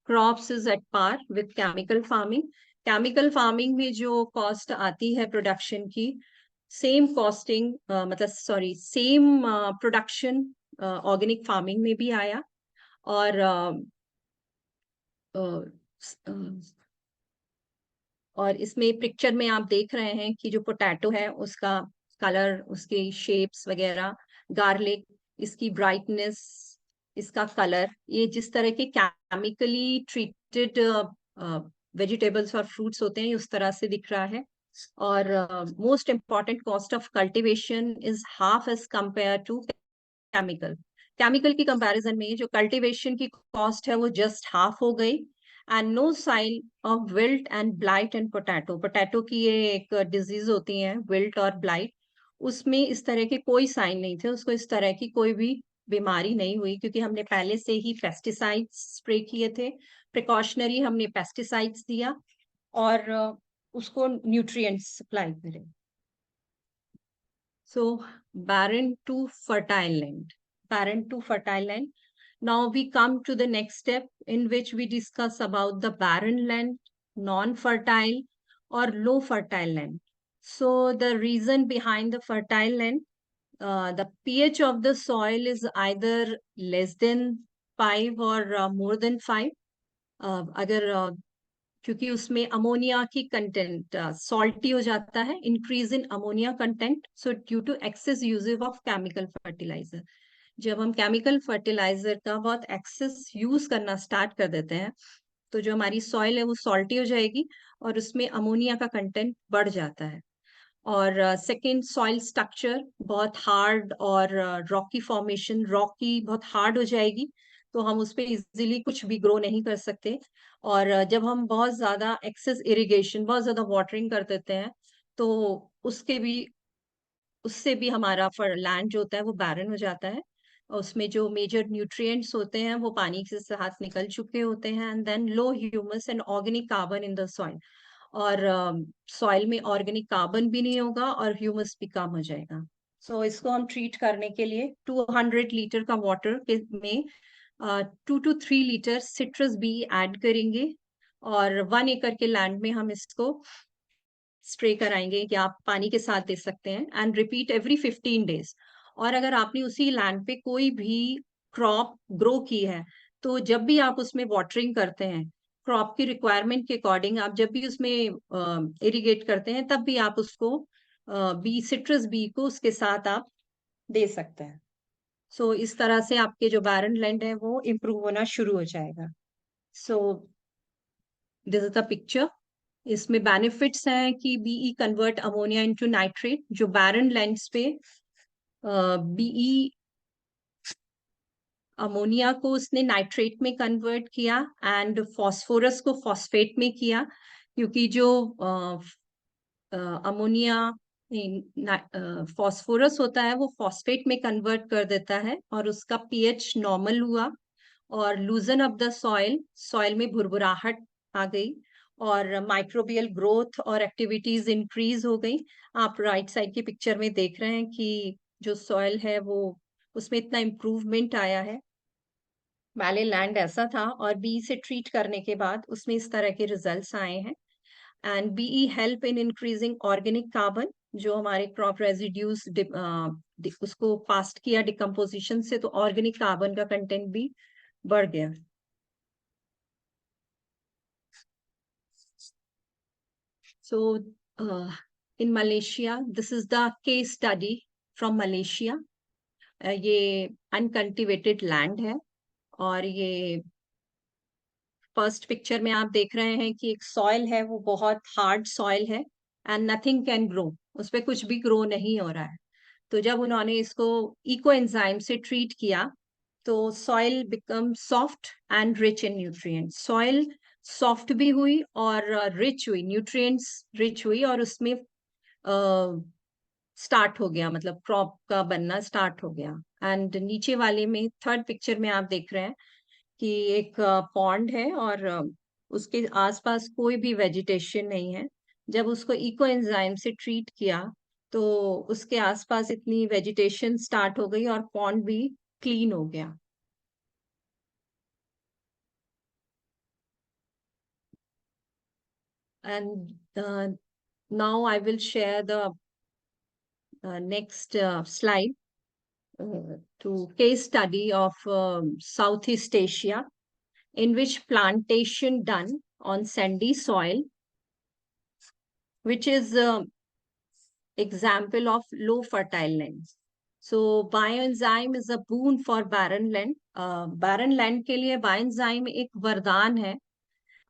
crops is at par with chemical farming. Chemical farming में जो cost आती है production की, same costing मतलब same production organic farming में भी आया। और इसमें पिक्चर में आप देख रहे हैं कि जो पोटैटो है उसका कलर, उसके शेप्स वगैरह, गार्लिक, इसकी ब्राइटनेस, इसका कलर, ये जिस तरह के केमिकली ट्रीटेड वेजिटेबल्स और फ्रूट्स होते हैं उस तरह से दिख रहा है। और most important, cost of cultivation is half as compare to chemical की कंपैरिजन में जो कल्टीवेशन की कॉस्ट है वो जस्ट हाफ हो गई। And no sign of wilt and blight and potato की ये एक डिजीज होती है विल्ट और ब्लाइट, उसमें इस तरह के कोई साइन नहीं थे, उसको इस तरह की कोई भी बीमारी नहीं हुई, क्योंकि हमने पहले से ही पेस्टिसाइड्स स्प्रे किए थे, प्रिकॉशनरी हमने पेस्टिसाइड्स दिया, और उसको न्यूट्रिएंट्स सप्लाई करें। So barren to fertile land. Now we come to the next step in which we discuss about the barren land, non-fertile or low fertile land. So the reason behind the fertile land, the pH of the soil is either less than 5 or more than 5. अगर क्योंकि उसमें ammonia की content salty हो जाता है, increase in ammonia content, so due to excess usage of chemical fertiliser. जब हम chemical fertiliser का बहुत एक्सेस यूज करना स्टार्ट कर देते हैं तो जो हमारी सॉइल है वो सॉल्टी हो जाएगी और उसमें अमोनिया का कंटेंट बढ़ जाता है। और सेकेंड, सॉइल स्ट्रक्चर बहुत हार्ड और रॉकी फॉर्मेशन, रॉकी बहुत हार्ड हो जाएगी, तो हम उस पर इजीली कुछ भी ग्रो नहीं कर सकते। और जब हम बहुत ज्यादा एक्सेस इरिगेशन, बहुत ज्यादा वाटरिंग कर देते हैं तो उससे भी हमारा लैंड जो होता है वो बैरन हो जाता है, उसमें जो मेजर न्यूट्रिएंट्स होते हैं वो पानी के साथ निकल चुके होते हैं, and then low humus and organic carbon in the soil, और सॉइल में ऑर्गेनिक कार्बन भी नहीं होगा और ह्यूमस भी कम हो जाएगा। सो इसको हम ट्रीट करने के लिए 200 लीटर का वाटर में 2 to 3 litre citrus BE add करेंगे, और 1 एकड़ के लैंड में हम इसको स्प्रे कराएंगे, कि आप पानी के साथ दे सकते हैं, एंड रिपीट एवरी 15 डेज। और अगर आपने उसी लैंड पे कोई भी क्रॉप ग्रो की है, तो जब भी आप उसमें वाटरिंग करते हैं, क्रॉप की रिक्वायरमेंट के अकॉर्डिंग आप जब भी उसमें इरिगेट करते हैं, तब भी आप उसको बी सिट्रस बी को उसके साथ आप दे सकते हैं। सो इस तरह से आपके जो बैरन लैंड है वो इम्प्रूव होना शुरू हो जाएगा। So this is the picture. इसमें बेनिफिट्स हैं कि BE convert ammonia into nitrate. जो बैरन लैंड्स पे बीई अमोनिया को उसने नाइट्रेट में कन्वर्ट किया एंड फॉस्फोरस को फॉस्फेट में किया, क्योंकि जो अमोनिया फॉस्फोरस होता है वो फॉस्फेट में कन्वर्ट कर देता है और उसका पीएच नॉर्मल हुआ और लूजन ऑफ द सॉइल, सॉइल में भुरभुराहट आ गई और माइक्रोबियल ग्रोथ और एक्टिविटीज इंक्रीज हो गई। आप राइट साइड की पिक्चर में देख रहे हैं कि जो सॉइल है वो उसमें इतना इम्प्रूवमेंट आया है। पहले लैंड ऐसा था और बी से ट्रीट करने के बाद उसमें इस तरह के रिजल्ट्स आए हैं। And BE help in increasing organic carbon, जो हमारे क्रॉप रेजिड्यूज उसको फास्ट किया डिकम्पोजिशन से, तो ऑर्गेनिक कार्बन का कंटेंट भी बढ़ गया। So in Malaysia, this is the case study from Malaysia. ये अनकल्टिवेटेड लैंड है और ये फर्स्ट पिक्चर में आप देख रहे हैं कि एक सॉइल है, वो बहुत हार्ड सॉइल है एंड नथिंग कैन ग्रो, उस पर कुछ भी ग्रो नहीं हो रहा है। तो जब उन्होंने इसको इको एंजाइम से ट्रीट किया तो soil become soft and rich in nutrients. Soil soft भी हुई और रिच हुई, न्यूट्रिएंट्स रिच हुई और उसमें स्टार्ट हो गया, मतलब क्रॉप का बनना स्टार्ट हो गया। एंड नीचे वाले में थर्ड पिक्चर में आप देख रहे हैं कि एक पॉन्ड है और उसके आसपास कोई भी वेजिटेशन नहीं है। जब उसको इको एंजाइम से ट्रीट किया तो उसके आसपास इतनी वेजिटेशन स्टार्ट हो गई और पॉन्ड भी क्लीन हो गया। And now I will share the next slide to case study of Southeast Asia, in which plantation done on sandy soil, which is example of low fertile lands. So bioenzyme is a boon for barren land. Barren land के लिए bioenzyme एक वरदान है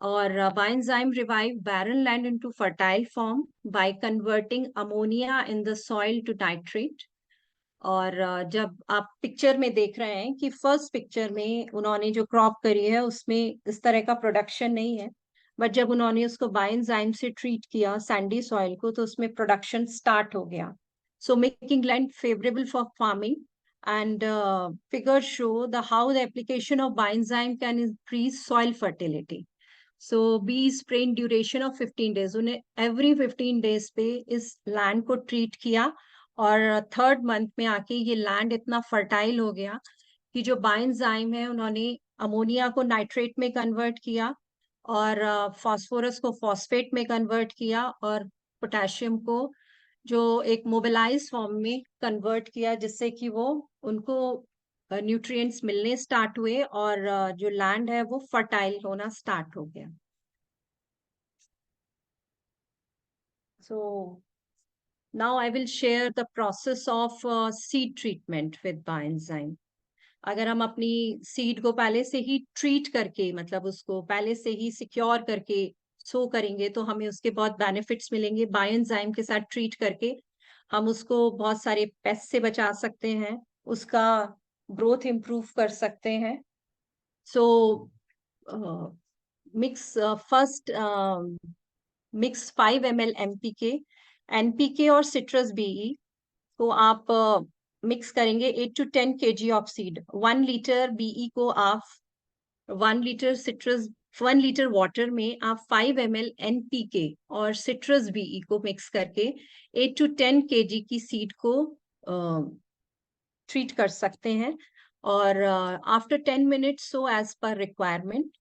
और Bioenzyme revive barren land into fertile form by converting ammonia in the soil to nitrate. और जब आप picture में देख रहे हैं कि फर्स्ट पिक्चर में उन्होंने जो क्रॉप करी है उसमें इस तरह का प्रोडक्शन नहीं है, बट जब उन्होंने उसको बायोएंजाइम से ट्रीट किया सैंडी सॉइल को तो उसमें प्रोडक्शन स्टार्ट हो गया। So making land favourable for farming and figures show the how the application of Bioenzyme can increase soil fertility. So BE spray duration of 15 days, उन्हें every 15 days पे इस land को treat किया और third month में आके ये land इतना फर्टाइल हो गया कि जो बायोएंजाइम है उन्होंने अमोनिया को नाइट्रेट में कन्वर्ट किया और फास्फोरस को फॉस्फेट में कन्वर्ट किया और पोटेशियम को जो एक मोबिलाइज फॉर्म में कन्वर्ट किया, जिससे कि वो उनको न्यूट्रिएंट्स मिलने स्टार्ट हुए और जो लैंड है वो फर्टाइल होना स्टार्ट हो गया। So now I will share the process of seed treatment with Bioenzyme. अगर हम अपनी सीड को पहले से ही ट्रीट करके, मतलब उसको पहले से ही सिक्योर करके सो करेंगे तो हमें उसके बहुत बेनिफिट्स मिलेंगे। बायोएंजाइम के साथ ट्रीट करके हम उसको बहुत सारे पेस्ट से बचा सकते हैं, उसका ग्रोथ इम्प्रूव कर सकते हैं। So mix first mix 5 ml NPK और सिट्रस बीई को आप मिक्स करेंगे 8 to 10 kg of seed. 1 litre BE को आप 1 लीटर सिट्रस 1 लीटर वाटर में आप 5 ml एनपीके और सिट्रस बीई को मिक्स करके 8 to 10 kg की सीड को ट्रीट कर सकते हैं और after 10 minutes so as per requirement.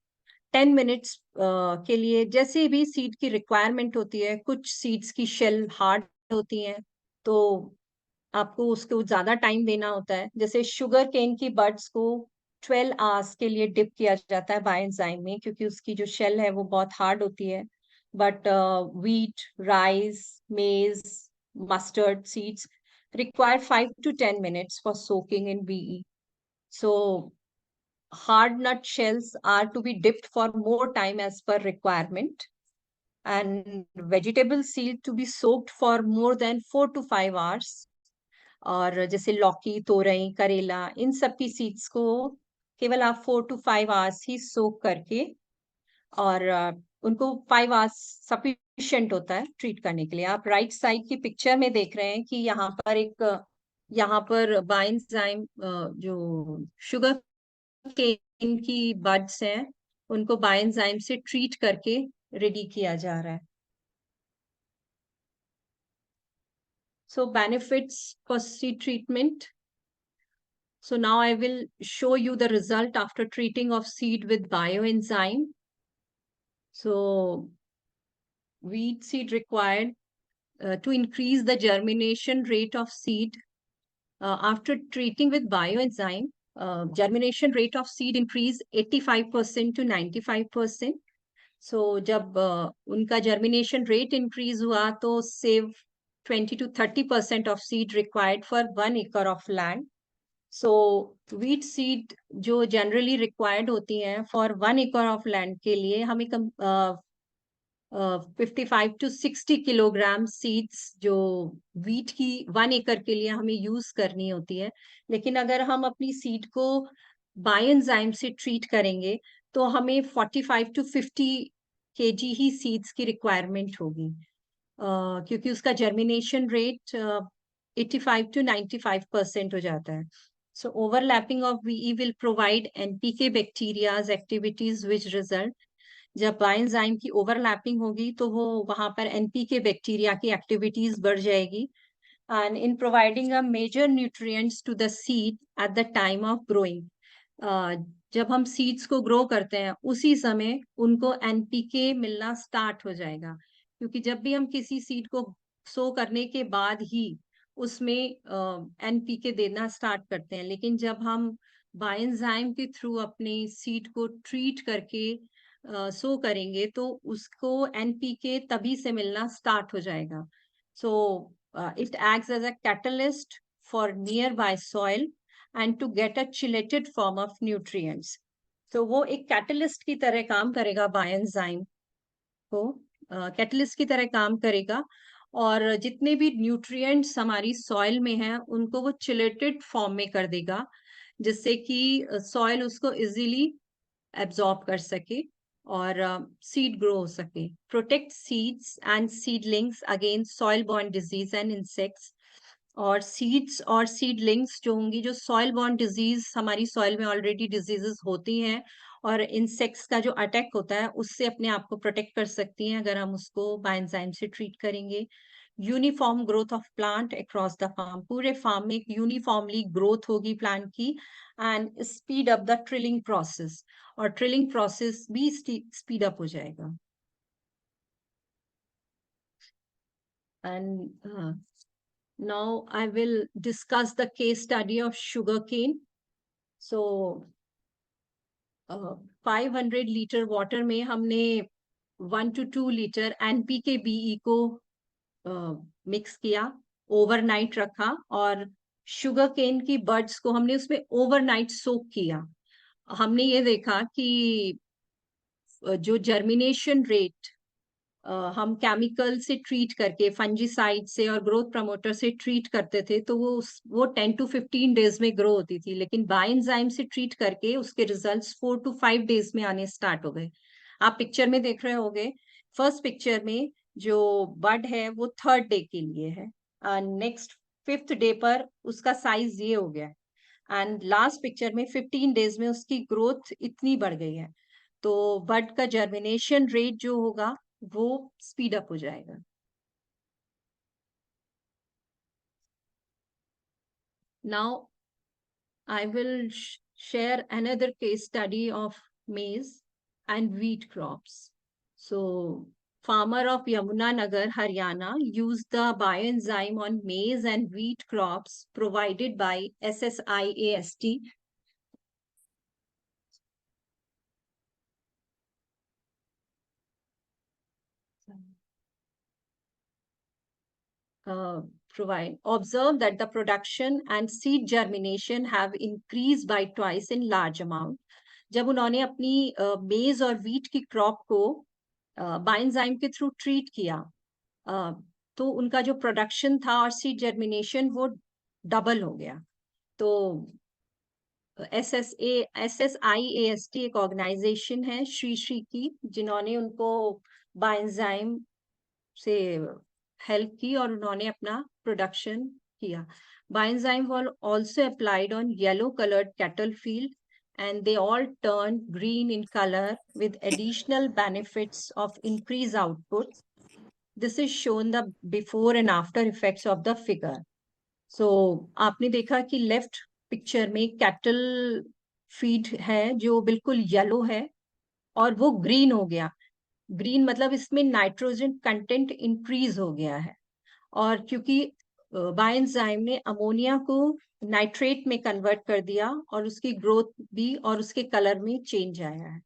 10 minutes के लिए, जैसे भी सीड की रिक्वायरमेंट होती है, कुछ सीड्स की शेल हार्ड होती हैं, तो आपको उसको ज्यादा टाइम देना होता है। जैसे शुगर केन की बड्स को 12 आवर्स के लिए डिप किया जाता है बायोएंजाइम में, क्योंकि उसकी जो शेल है वो बहुत हार्ड होती है। But wheat, rice, maize, mustard seeds require 5 to 10 minutes for soaking in BE. So hard nut shells are to be dipped for more time as per requirement, and vegetable seed to be soaked for more than 4 to 5 hours. और जैसे लौकी, तोरई, करेला, इन सब की seeds को केवल आप 4 to 5 आवर्स ही सोक करके, और उनको 5 आवर्स सफिशिएंट होता है ट्रीट करने के लिए। आप राइट साइड की पिक्चर में देख रहे हैं कि यहाँ पर बायोएंजाइम जो शुगर केन की बड्स हैं, उनको बायोएंजाइम से ट्रीट करके रेडी किया जा रहा है। So benefits for seed treatment. So now I will show you the result after treating of seed with bioenzyme. So wheat seed required to increase the germination rate of seed. After treating with bioenzyme, germination rate of seed increased 85% to 95%. So जब उनका germination rate increase हुआ, तो save 20 to 30% of seed required for 1 acre of land. So wheat seed जो generally required होती हैं for 1 acre of land के लिए, हमें 55 to 60 किलोग्राम सीड्स जो वीट की 1 एकड़ के लिए हमें यूज करनी होती है। लेकिन अगर हम अपनी सीड को बायोएंजाइम से ट्रीट करेंगे, तो हमें 45 to 50 केजी ही सीड्स की रिक्वायरमेंट होगी, क्योंकि उसका जर्मिनेशन रेट 85 to 95% हो जाता है। So overlapping of VE will provide NPK bacteria's activities which result, जब बायोएंजाइम की ओवरलैपिंग होगी तो वो वहां पर एनपीके बैक्टीरिया की एक्टिविटीज बढ़ जाएगी, and in providing a major nutrients to the seed at the time of growing. जब हम सीड्स को ग्रो करते हैं, उसी समय उनको एनपीके मिलना स्टार्ट हो जाएगा, क्योंकि जब भी हम किसी सीड को सो करने के बाद ही उसमें एनपीके देना स्टार्ट करते हैं। लेकिन जब हम बायोएंजाइम के थ्रू अपने सीड को ट्रीट करके सो करेंगे, तो उसको एनपीके तभी से मिलना स्टार्ट हो जाएगा। So it acts as a catalyst for nearby soil and to get a chelated form of nutrients. तो वो एक कैटलिस्ट की तरह काम करेगा, बायोएंजाइम को कैटलिस्ट की तरह काम करेगा, और जितने भी न्यूट्रिएंट्स हमारी सॉइल में हैं उनको वो चिलेटेड फॉर्म में कर देगा, जिससे कि सॉइल उसको इजीली एब्जॉर्ब कर सके और सीड ग्रो हो सके। Protect seeds and seedlings against soil borne disease and insects. और सीड्स और सीडलिंग्स जो होंगी, जो सॉइल बॉर्न डिजीज, हमारी सॉइल में ऑलरेडी डिजीजेस होती हैं और इंसेक्ट्स का जो अटैक होता है उससे अपने आप को प्रोटेक्ट कर सकती हैं अगर हम उसको बायोएंजाइम से ट्रीट करेंगे। Uniform growth of plant across the farm, पूरे फार्म में यूनिफॉर्मली ग्रोथ होगी प्लांट की, and speed up the trilling process, और ट्रिलिंग प्रोसेस भी स्पीड अप हो जाएगा। And now I will discuss the case study of sugarcane. So 500 litre water में हमने 1 to 2 लीटर एनपीके बीई को मिक्स किया, ओवरनाइट रखा, और शुगर केन की बड्स को हमने उसमें ओवरनाइट सोक किया। हमने ये देखा कि जो जर्मिनेशन रेट हम केमिकल से ट्रीट करके, फंजीसाइड से और ग्रोथ प्रमोटर से ट्रीट करते थे, तो वो 10 to 15 डेज में ग्रो होती थी, लेकिन बायोएंजाइम से ट्रीट करके उसके रिजल्ट्स 4 to 5 डेज में आने स्टार्ट हो गए। आप पिक्चर में देख रहे होंगे, फर्स्ट पिक्चर में जो बड है वो 3rd डे के लिए है, नेक्स्ट 5th डे पर उसका साइज ये हो गया, एंड लास्ट पिक्चर में 15 डेज में उसकी ग्रोथ इतनी बढ़ गई है। तो बड का जर्मिनेशन रेट जो होगा वो स्पीड अप हो जाएगा। Now I will share another case study of maize and wheat crops. So farmer of Yamunanagar, Haryana used the bioenzyme on maize and wheat crops provided by SSIAST. Observe that the production and seed germination have increased by twice in large amount. जब उन्होंने अपनी मेज और wheat की crop को bioenzyme के through treat किया, तो उनका जो प्रोडक्शन था और सीड जर्मिनेशन वो डबल हो गया. तो SSIAST एक ऑर्गेनाइजेशन है श्री श्री की, जिन्होंने उनको बायोएंजाइम से हेल्प की और उन्होंने अपना प्रोडक्शन किया. Bioenzyme was also applied on yellow colored cattle field and they all turned green in color with additional benefits of increased output. This is shown the before and after effects of the figure. So आपने देखा कि left picture में cattle feed है जो बिल्कुल yellow है और वो ग्रीन हो गया. ग्रीन मतलब इसमें नाइट्रोजन कंटेंट इंक्रीज हो गया है, और क्योंकि बायोएंजाइम ने अमोनिया को नाइट्रेट में कन्वर्ट कर दिया और उसकी ग्रोथ भी और उसके कलर में चेंज आया है.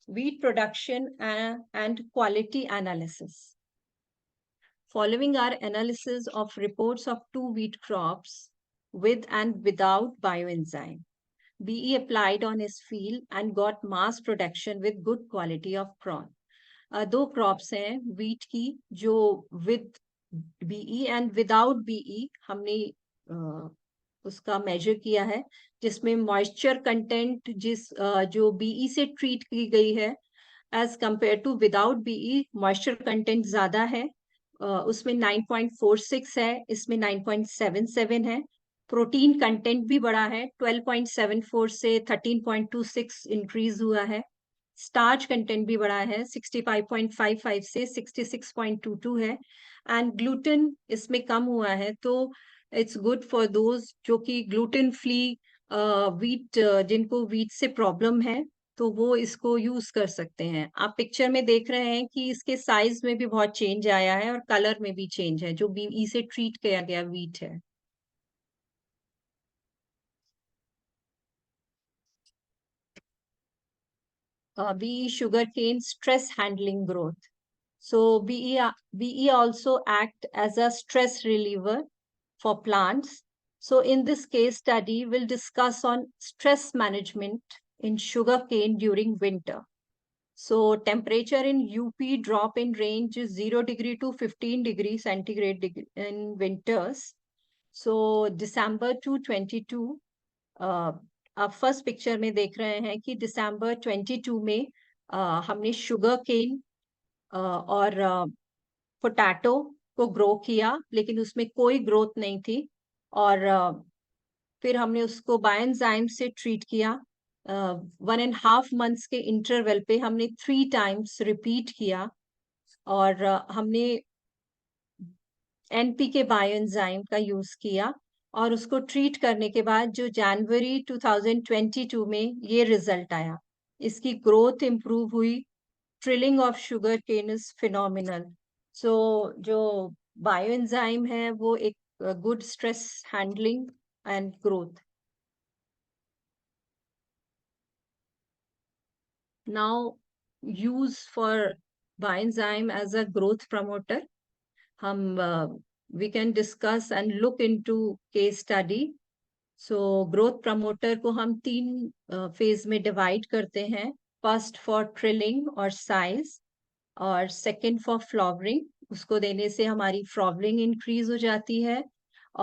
Wheat production and quality analysis. Following our analysis of reports of 2 wheat crops with and without bioenzyme. BE applied on his field and got mass production with good quality of corn. 2 crops हैं wheat की जो with BE and without BE हमने उसका measure किया है, जिसमें moisture content जो BE से treat की गई है as compared to without BE moisture content ज़्यादा है. उसमें 9.46 है, इसमें 9.77 है. प्रोटीन कंटेंट भी बढ़ा है, 12.74 से 13.26 इंक्रीज हुआ है. स्टार्च कंटेंट भी बढ़ा है, 65.55 से 66.22 है. एंड ग्लूटेन इसमें कम हुआ है, तो इट्स गुड फॉर दोज जो कि ग्लूटेन फ्री वीट, जिनको वीट से प्रॉब्लम है, तो वो इसको यूज कर सकते हैं. आप पिक्चर में देख रहे हैं कि इसके साइज में भी बहुत चेंज आया है और कलर में भी चेंज है, जो बीई से ट्रीट किया गया वीट है. BE sugarcane stress handling growth. So BE also act as a stress reliever for plants. So in this case study, we'll discuss on stress management in sugarcane during winter. So temperature in UP drop in range is 0 degree to 15 degree centigrade in winters. So December 2022, आप first picture में देख रहे हैं कि दिसंबर 22 में हमने sugar cane और potato को ग्रो किया, लेकिन उसमें कोई ग्रोथ नहीं थी. और फिर हमने उसको बायोएंजाइम से ट्रीट किया. 1.5 months के इंटरवल पे हमने 3 times रिपीट किया और हमने NPK बायोएंजाइम का यूज किया और उसको ट्रीट करने के बाद जो जनवरी 2022 में ये रिजल्ट आया. इसकी ग्रोथ इंप्रूव हुई. Tillering of sugar cane is phenomenal. So जो बायोएंजाइम है वो एक good stress handling and growth. Now use for bioenzyme as a growth promoter. We can discuss and look into case study. So growth promoter को हम 3 phase में divide करते हैं. First for trilling और size, और second for flowering. उसको देने से हमारी flowering increase हो जाती है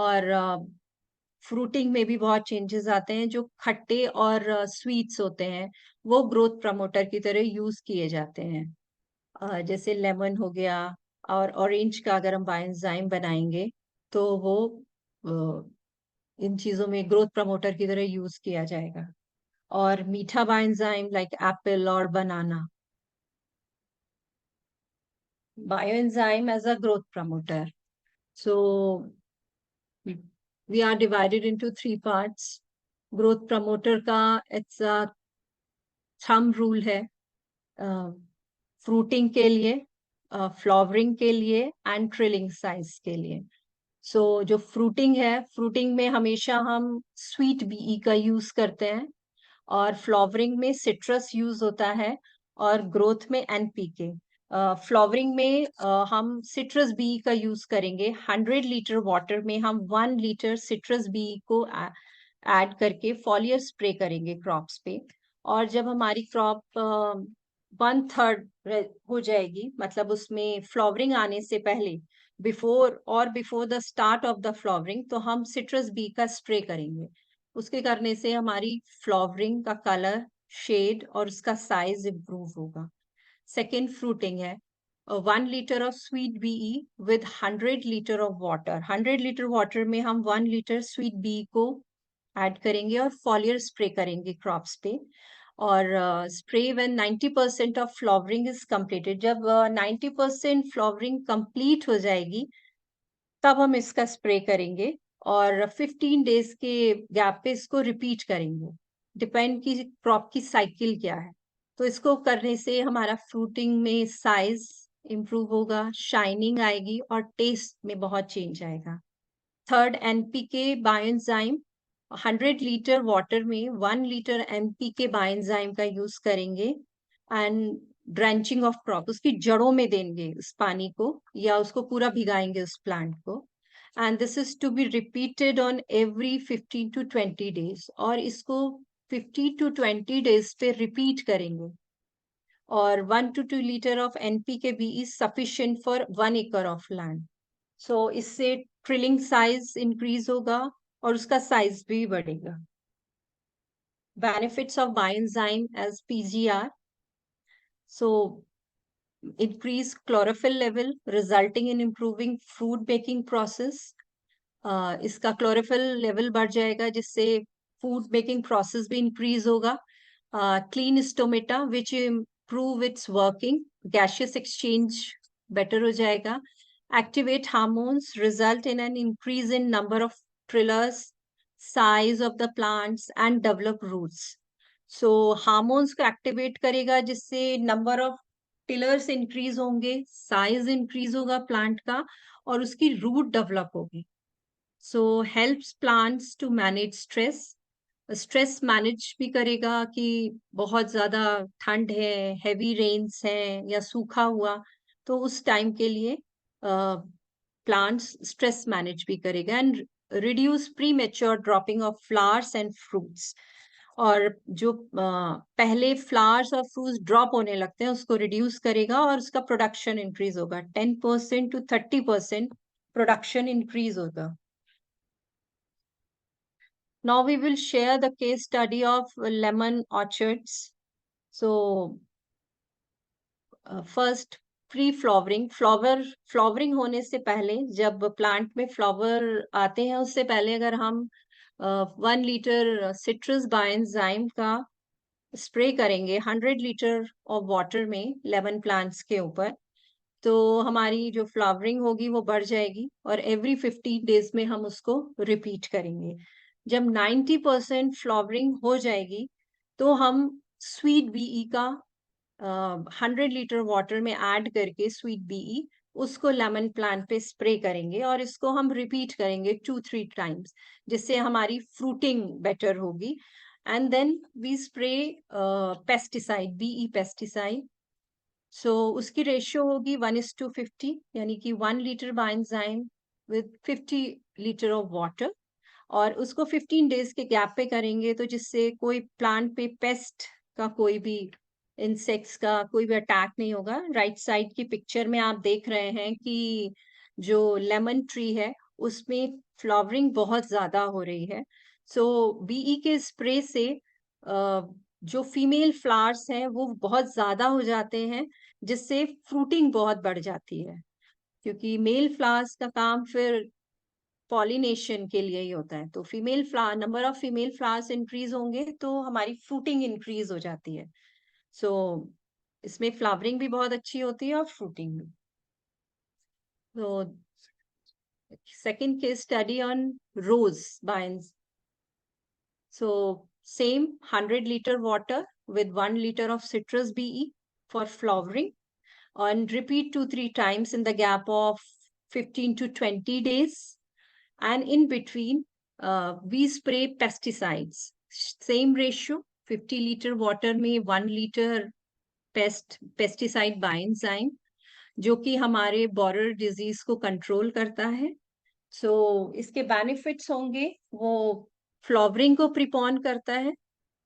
और fruiting में भी बहुत changes आते हैं. जो खट्टे और sweets होते हैं वो growth promoter की तरह use किए जाते हैं. जैसे लेमन हो गया और ऑरेंज का अगर हम बायोएंजाइम बनाएंगे तो वो इन चीजों में ग्रोथ प्रमोटर की तरह यूज किया जाएगा. और मीठा बायोएंजाइम लाइक एप्पल और banana. Bioenzyme as a growth promoter. So we are divided into 3 parts. Growth promoter का इट्स अ थंब रूल है फ्रूटिंग के लिए, फ्लावरिंग के लिए एंड ट्रिलिंग साइज के लिए. सो जो फ्रूटिंग है, फ्रूटिंग में हमेशा हम स्वीट बीई का यूज करते हैं, और फ्लावरिंग में सिट्रस यूज होता है, और ग्रोथ में एनपीके. फ्लावरिंग में हम सिट्रस बी का यूज करेंगे. 100 लीटर वाटर में हम 1 लीटर सिट्रस बी को ऐड करके फॉलियर स्प्रे करेंगे क्रॉप्स पे. और जब हमारी क्रॉप 1/3 हो जाएगी, मतलब उसमें फ्लावरिंग आने से पहले, before the start of the flowering, तो हम सिट्रस बी का स्प्रे करेंगे. उसके करने से हमारी फ्लावरिंग का कलर, शेड और उसका साइज इम्प्रूव होगा. सेकेंड फ्रूटिंग है 1 litre of sweet BE with 100 litre of water. 100 litre water में हम 1 लीटर स्वीट बीई को ऐड करेंगे और फॉलियर स्प्रे करेंगे क्रॉप्स पे. और spray when 90% of flowering is completed. जब 90% फ्लावरिंग कंप्लीट हो जाएगी, तब हम इसका स्प्रे करेंगे, और 15 डेज के गैप पे इसको रिपीट करेंगे. डिपेंड की क्रॉप की साइकिल क्या है. तो इसको करने से हमारा फ्रूटिंग में साइज इम्प्रूव होगा, शाइनिंग आएगी और टेस्ट में बहुत चेंज आएगा. Third, NPK bioenzyme. 100 litre water में 1 लीटर एनपीके बायोएंजाइम का यूज करेंगे, एंड ड्रेंचिंग ऑफ क्रॉप, उसकी जड़ों में देंगे उस पानी को, या उसको पूरा भिगाएंगे उस प्लांट को. And this is to be repeated on every 15 to 20 days. और इसको 50 to 20 days पे रिपीट करेंगे. और 1 to 2 litre of NPK B is sufficient for 1 acre of land. So इससे ट्रिलिंग साइज इंक्रीज होगा और उसका साइज भी बढ़ेगा. Benefits of bioenzyme as PGR. So increase chlorophyll level resulting in improving food making process. इसका chlorophyll level बढ़ जाएगा, जिससे food making process भी increase होगा. Clean stomata which improve its working. Gaseous exchange better हो जाएगा. Activate hormones result in an increase in number of trillers, size of the plants and develop roots. So hormones को activate करेगा, जिससे number of tillers increase होंगे, size increase होगा plant का, और उसकी रूट डेवलप होगी. So helps plants to manage stress. Stress manage भी करेगा कि बहुत ज्यादा ठंड है, हैवी रेन्स है या सूखा हुआ, तो उस टाइम के लिए प्लांट्स स्ट्रेस मैनेज भी करेगा. And reduce pre mature dropping of flowers and fruits. और जो पहले फ्लावर्स और फ्रूट्स ड्रॉप होने लगते हैं, उसको रिड्यूस करेगा और उसका प्रोडक्शन इंक्रीज होगा. 10% to 30% प्रोडक्शन इंक्रीज होगा. Now we will share the case study of lemon orchards. So first, pre flowering. Flowering होने से पहले, जब प्लांट में फ्लावर आते हैं, उससे पहले अगर हम 1 लीटर सिट्रस बायोएंजाइम का स्प्रे करेंगे 100 लीटर ऑफ वाटर में लेमन प्लांट्स के ऊपर, तो हमारी जो फ्लावरिंग होगी वो बढ़ जाएगी, और एवरी 15 डेज में हम उसको रिपीट करेंगे. जब 90% फ्लावरिंग हो जाएगी, तो हम स्वीट बीई का 100 लीटर वाटर में ऐड करके स्वीट बीई उसको लेमन प्लांट पे स्प्रे करेंगे, और इसको हम रिपीट करेंगे 2-3 टाइम्स, जिससे हमारी फ्रूटिंग बेटर होगी. And then we spray pesticide, BE pesticide. So उसकी रेशियो होगी 1:50, यानी कि 1 litre bioenzyme with 50 litre of water. और उसको 15 डेज के गैप पे करेंगे, तो जिससे कोई प्लांट पे पेस्ट का, कोई भी इंसेक्ट्स का कोई भी अटैक नहीं होगा. राइट साइड की पिक्चर में आप देख रहे हैं कि जो लेमन ट्री है, उसमें फ्लावरिंग बहुत ज्यादा हो रही है. सो बीई के स्प्रे से जो फीमेल फ्लावर्स हैं वो बहुत ज्यादा हो जाते हैं, जिससे फ्रूटिंग बहुत बढ़ जाती है, क्योंकि मेल फ्लावर्स का काम फिर पॉलिनेशन के लिए ही होता है. तो female flower, number of female flowers increase होंगे तो हमारी फ्रूटिंग इंक्रीज हो जाती है. सो इसमें फ्लावरिंग भी बहुत अच्छी होती है और फ्रूटिंग भी. तो second case study on rose बायंस. So same 100 liter water with 1 liter of citrus BE for flowering, and repeat 2-3 times in the gap of 15 to 20 days. And in between, we spray pesticides. Same ratio, 50 liter water में 1 liter pesticide Bioenzyme, जो कि हमारे borer disease को control करता है. सो इसके benefits होंगे, वो फ्लावरिंग को प्रिपोन करता है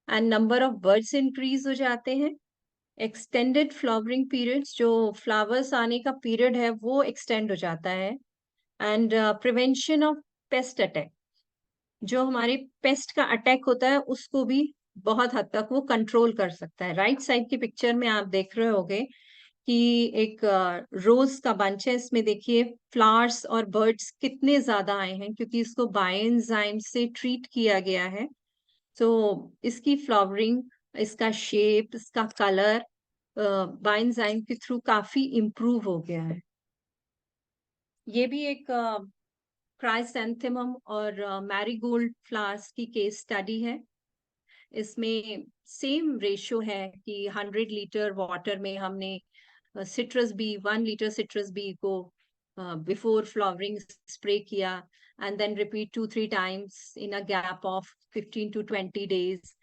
and number of birds increase हो जाते हैं. एक्सटेंडेड फ्लावरिंग पीरियड्स, जो फ्लावर्स आने का पीरियड है वो एक्सटेंड हो जाता है. And prevention of paste attack, जो हमारे पेस्ट का अटैक होता है उसको भी बहुत हद तक वो कंट्रोल कर सकता है. राइट साइड की पिक्चर में आप देख रहे होंगे कि एक रोज का बंच है. इसमें देखिए फ्लावर्स और बर्ड्स कितने ज्यादा आए हैं, क्योंकि इसको बायोएंजाइम से ट्रीट किया गया है. तो इसकी फ्लावरिंग, इसका शेप, इसका कलर बायोएंजाइम के थ्रू काफी इम्प्रूव हो गया है. ये भी एक क्राइसैंथेमम और मैरीगोल्ड फ्लावर्स की केस स्टडी है. इसमें सेम रेशियो है कि 100 लीटर वाटर में हमने citrus bee, 1 liter citrus bee को before flowering spray किया, and then repeat 2-3 times in a gap of 15 to 20 days.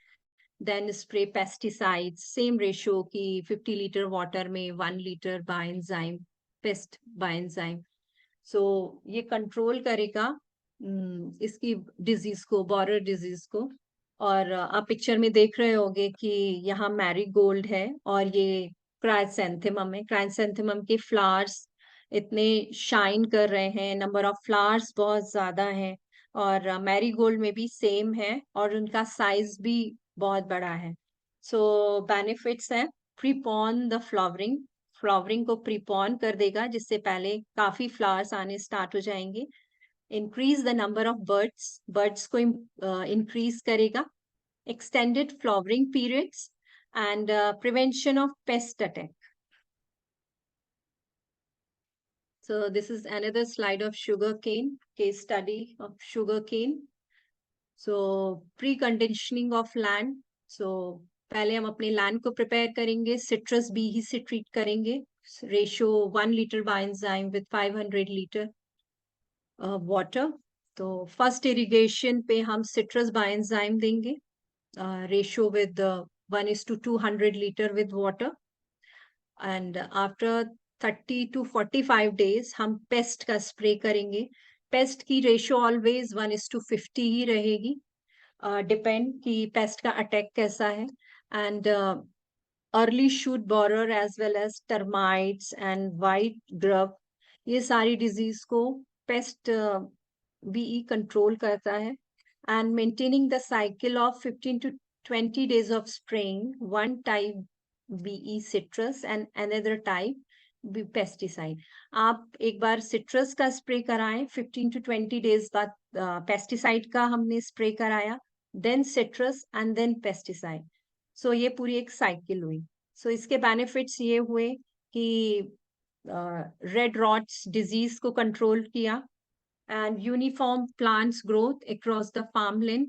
Then spray pesticides, same ratio की 50 liter water में 1 liter Bioenzyme, pest Bioenzyme. So ये control करेगा इसकी disease को, borer disease को. और आप पिक्चर में देख रहे होंगे कि यहाँ मैरीगोल्ड है और ये क्राइसैंथेमम है. क्राइसैंथेमम के फ्लावर्स इतने शाइन कर रहे हैं, नंबर ऑफ फ्लावर्स बहुत ज्यादा हैं. और मैरीगोल्ड में भी सेम है और उनका साइज भी बहुत बड़ा है. सो बेनिफिट्स है, प्रीपोन द फ्लावरिंग, फ्लावरिंग को प्रीपोन कर देगा, जिससे पहले काफी फ्लावर्स आने स्टार्ट हो जाएंगे. Increase the number of birds, birds को इंक्रीज करेगा. Extended flowering periods and prevention of pest attack. So this is another slide of sugarcane, case study of sugarcane. So preconditioning of land. So पहले हम अपने land को prepare करेंगे, citrus B ही से treat करेंगे. Ratio 1 liter Bioenzyme with 500 liter water. तो first irrigation पे हम सिट्रस Bioenzyme देंगे, ratio with 1:200 liter with water. And after 30 to 45 days हम पेस्ट का स्प्रे करेंगे. पेस्ट की रेशियो ऑलवेज 1:50 ही रहेगी, डिपेंड कि पेस्ट का अटैक कैसा है. And early shoot borer as well as termites and white grub, ये सारी डिजीज को पेस्ट बीई कंट्रोल करता है. And maintaining the cycle of 15 to 20 days of spraying, one type BE citrus and another type pesticide. आप एक बार citrus का spray कराएं, 15 to 20 days बाद pesticide का हमने स्प्रे कराया, then citrus and then pesticide. So ये पूरी एक साइकिल हुई. So इसके बेनिफिट्स ये हुए कि रेड रॉट्स डिजीज को कंट्रोल किया, and uniform plants growth across the farmland,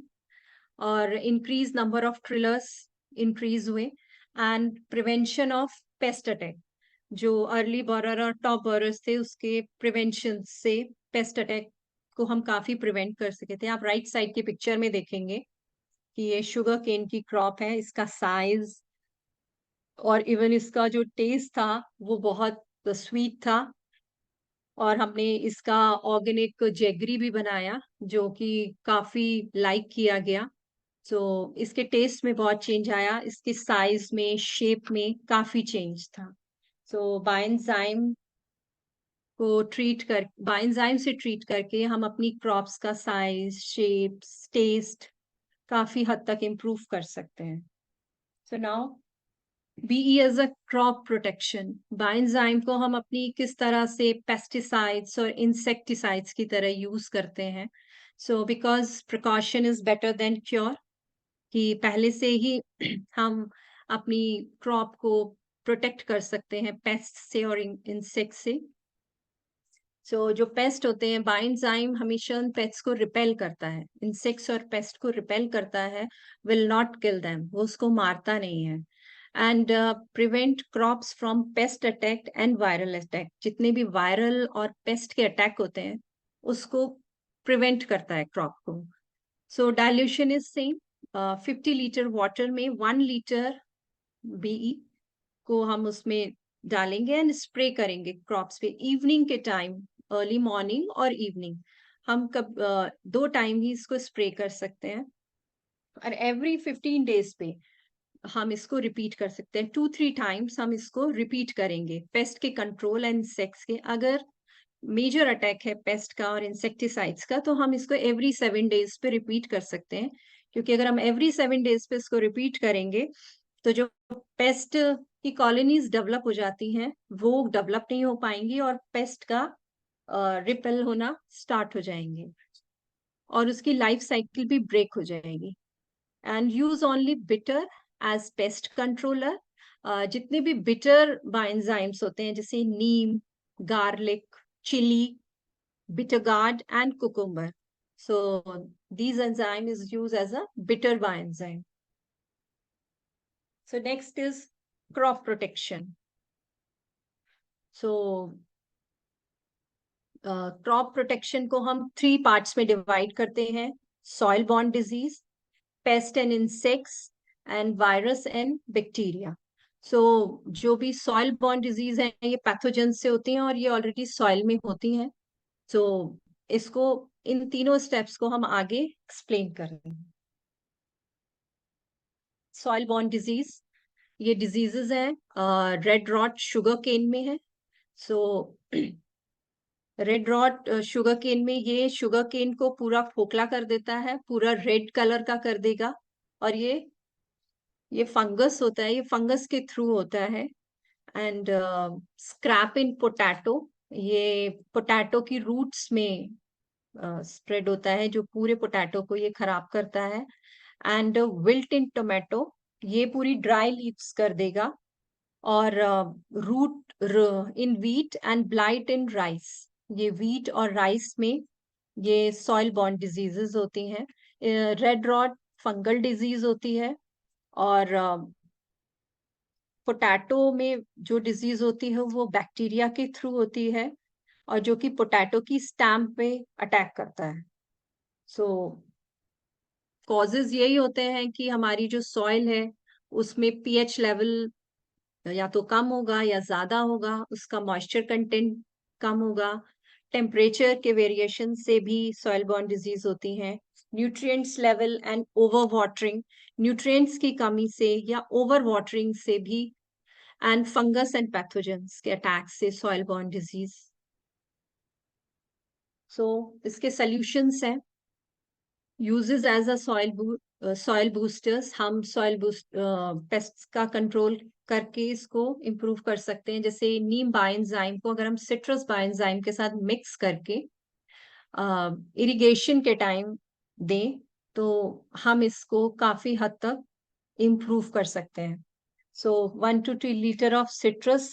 और इंक्रीज नंबर ऑफ ट्रिलर्स इंक्रीज हुए, and prevention of paste attack, जो अर्ली बोरर और टॉप बोरर्स थे उसके प्रिवेंशन से पेस्ट अटैक को हम काफी प्रिवेंट कर सके थे. आप राइट साइड की पिक्चर में देखेंगे कि ये शुगर केन की क्रॉप है. इसका साइज और इवन इसका जो टेस्ट था वो बहुत स्वीट था, और हमने इसका ऑर्गेनिक जेगरी भी बनाया जो कि काफी लाइक किया गया. सो इसके टेस्ट में बहुत चेंज आया, इसके साइज में, शेप में काफी चेंज था. सो बायोएंजाइम से ट्रीट करके हम अपनी क्रॉप्स का साइज, शेप, टेस्ट काफी हद तक इम्प्रूव कर सकते हैं. So now BE as a crop protection, bioenzyme को हम अपनी किस तरह से पेस्टिसाइड्स और इंसेक्टिसाइड्स की तरह यूज करते हैं. So because precaution is better than cure, कि पहले से ही हम अपनी क्रॉप को प्रोटेक्ट कर सकते हैं पेस्ट से और इंसेक्ट से. जो पेस्ट होते हैं, बायोएंजाइम हमेशा उन पेस्ट को रिपेल करता है, इंसेक्ट्स और पेस्ट को रिपेल करता है, विल नॉट किल देम, वो उसको मारता नहीं है। And prevent crops from paste attack and viral attack, जितने भी वायरल और पेस्ट के अटैक होते हैं उसको प्रिवेंट करता है क्रॉप को। So dilution is same, 50 litre water में 1 लीटर बीई को हम उसमें डालेंगे एंड स्प्रे करेंगे क्रॉप्स पे इवनिंग के टाइम, अर्ली मॉर्निंग और इवनिंग। हम कब 2 टाइम ही इसको स्प्रे कर सकते हैं और एवरी 15 डेज पे हम इसको रिपीट कर सकते हैं। 2-3 टाइम्स हम इसको रिपीट करेंगे पेस्ट के कंट्रोल एंड इंसेक्ट्स के। अगर मेजर अटैक है पेस्ट का और इंसेक्टिसाइड्स का तो हम इसको एवरी 7 डेज पे रिपीट कर सकते हैं, क्योंकि अगर हम एवरी 7 डेज पे इसको रिपीट करेंगे तो जो पेस्ट की कॉलोनीज डेवलप हो जाती हैं वो डेवलप नहीं हो पाएंगी और पेस्ट का रिपेल होना स्टार्ट हो जाएंगे और उसकी लाइफ साइकिल भी ब्रेक हो जाएगी। And use only bitter as pest controller. जितने भी बिटर बायोएंजाइम्स होते हैं जैसे नीम, garlic, chili, bitter gourd, and cucumber. So these enzyme is used as a bitter bioenzyme. So next is crop protection. So crop protection को हम 3 parts में divide करते हैं: soil borne disease, pest and insects, and virus and bacteria. So जो भी soil borne disease है ये pathogens से होती हैं और ये already soil में होती हैं। तो इसको इन तीनों स्टेप्स को हम आगे एक्सप्लेन करेंगे। सॉइल बॉर्न डिजीज, ये डिजीजेस हैं, रेड रॉट शुगर केन में है। सो रेड रॉट शुगर केन में ये शुगर केन को पूरा खोखला कर देता है, पूरा रेड कलर का कर देगा और ये फंगस होता है, ये फंगस के थ्रू होता है। एंड स्क्रैप इन पोटैटो, ये पोटैटो की रूट्स में स्प्रेड होता है जो पूरे पोटैटो को ये खराब करता है। एंड विल्ट इन टोमेटो, ये पूरी ड्राई लीव्स कर देगा। और root in wheat and blight in rice, ये व्हीट और राइस में ये सॉइल बॉर्न डिजीजेस होती हैं। रेड रॉट फंगल डिजीज होती है और पोटैटो में जो डिजीज होती है वो बैक्टीरिया के थ्रू होती है और जो कि पोटैटो की स्टैम्प पे अटैक करता है। सो कॉजेज यही होते हैं कि हमारी जो सॉइल है उसमें पीएच लेवल या तो कम होगा या ज्यादा होगा, उसका मॉइस्चर कंटेंट कम होगा। टेम्परेचर के वेरिएशन से भी सॉइल बॉर्न डिजीज होती हैं। Nutrients level and over watering, nutrients की कमी से या ओवर वाटरिंग से भी। एंड फंगस एंड पैथोजेंस के अटैक से सॉइल बॉर्न डिजीज। सो इसके सॉल्यूशंस हैं, uses as a soil boosters, हम सॉइल पेस्ट्स का कंट्रोल करके इसको इम्प्रूव कर सकते हैं। जैसे नीम बायोएंजाइम को अगर हम सिट्रस बायोएंजाइम के साथ मिक्स करके इरिगेशन के टाइम दें तो हम इसको काफी हद तक इम्प्रूव कर सकते हैं। सो 1 to 2 liter of citrus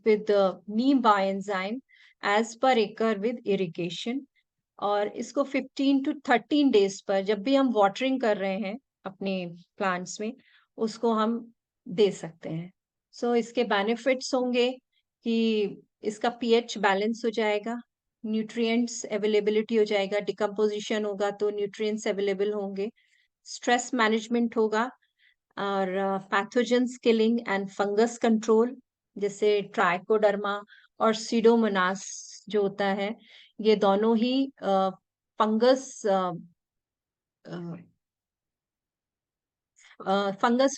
with neem bioenzyme as per acre with irrigation। और इसको 15 to 13 डेज पर जब भी हम वाटरिंग कर रहे हैं अपने प्लांट्स में उसको हम दे सकते हैं। सो इसके बेनिफिट्स होंगे कि इसका पीएच बैलेंस हो जाएगा, न्यूट्रिएंट्स अवेलेबिलिटी हो जाएगा, डिकम्पोजिशन होगा तो न्यूट्रिएंट्स अवेलेबल होंगे, स्ट्रेस मैनेजमेंट होगा और pathogens killing and fungus control जैसे ट्राइकोडर्मा और सीडोमोनास जो होता है, ये दोनों ही फंगस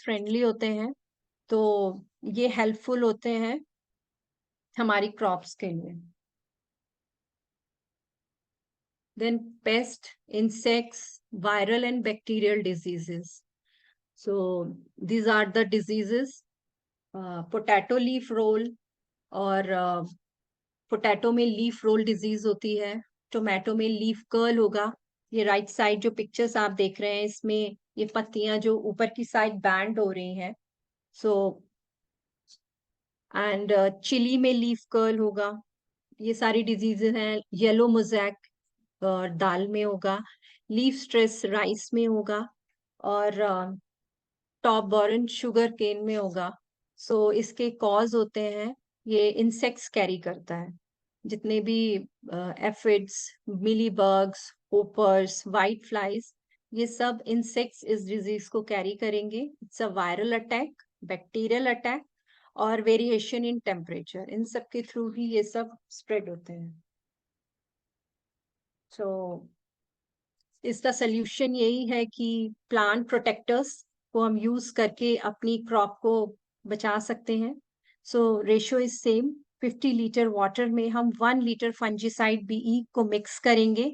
फ्रेंडली होते हैं, तो ये हेल्पफुल होते हैं हमारी क्रॉप्स के लिए। Then pest, insects, viral and bacterial diseases. So these are the diseases, potato leaf roll और पोटैटो में लीफ रोल डिजीज होती है, टोमेटो में लीफ कर्ल होगा। ये राइट साइड जो पिक्चर्स आप देख रहे हैं इसमें ये पत्तियां जो ऊपर की साइड बैंड हो रही हैं। सो एंड चिली में लीफ कर्ल होगा, ये सारी डिजीजेज हैं। येलो मोजैक दाल में होगा, लीफ स्ट्रेस राइस में होगा, और टॉप बॉरन शुगर केन में होगा। सो इसके कॉज होते हैं, ये इंसेक्ट्स कैरी करता है, जितने भी एफिड्स, मिली बग्स, होपर्स, वाइट फ्लाइज, ये सब इंसेक्ट्स इस डिजीज को कैरी करेंगे। It's a viral attack, bacterial attack और वेरिएशन इन टेम्परेचर, इन सब के थ्रू ही ये सब स्प्रेड होते हैं। सो इसका सोल्यूशन यही है कि प्लांट प्रोटेक्टर्स को हम यूज करके अपनी क्रॉप को बचा सकते हैं। So ratio is same, 50 litre water में हम 1 लीटर फंजीसाइड बीई को मिक्स करेंगे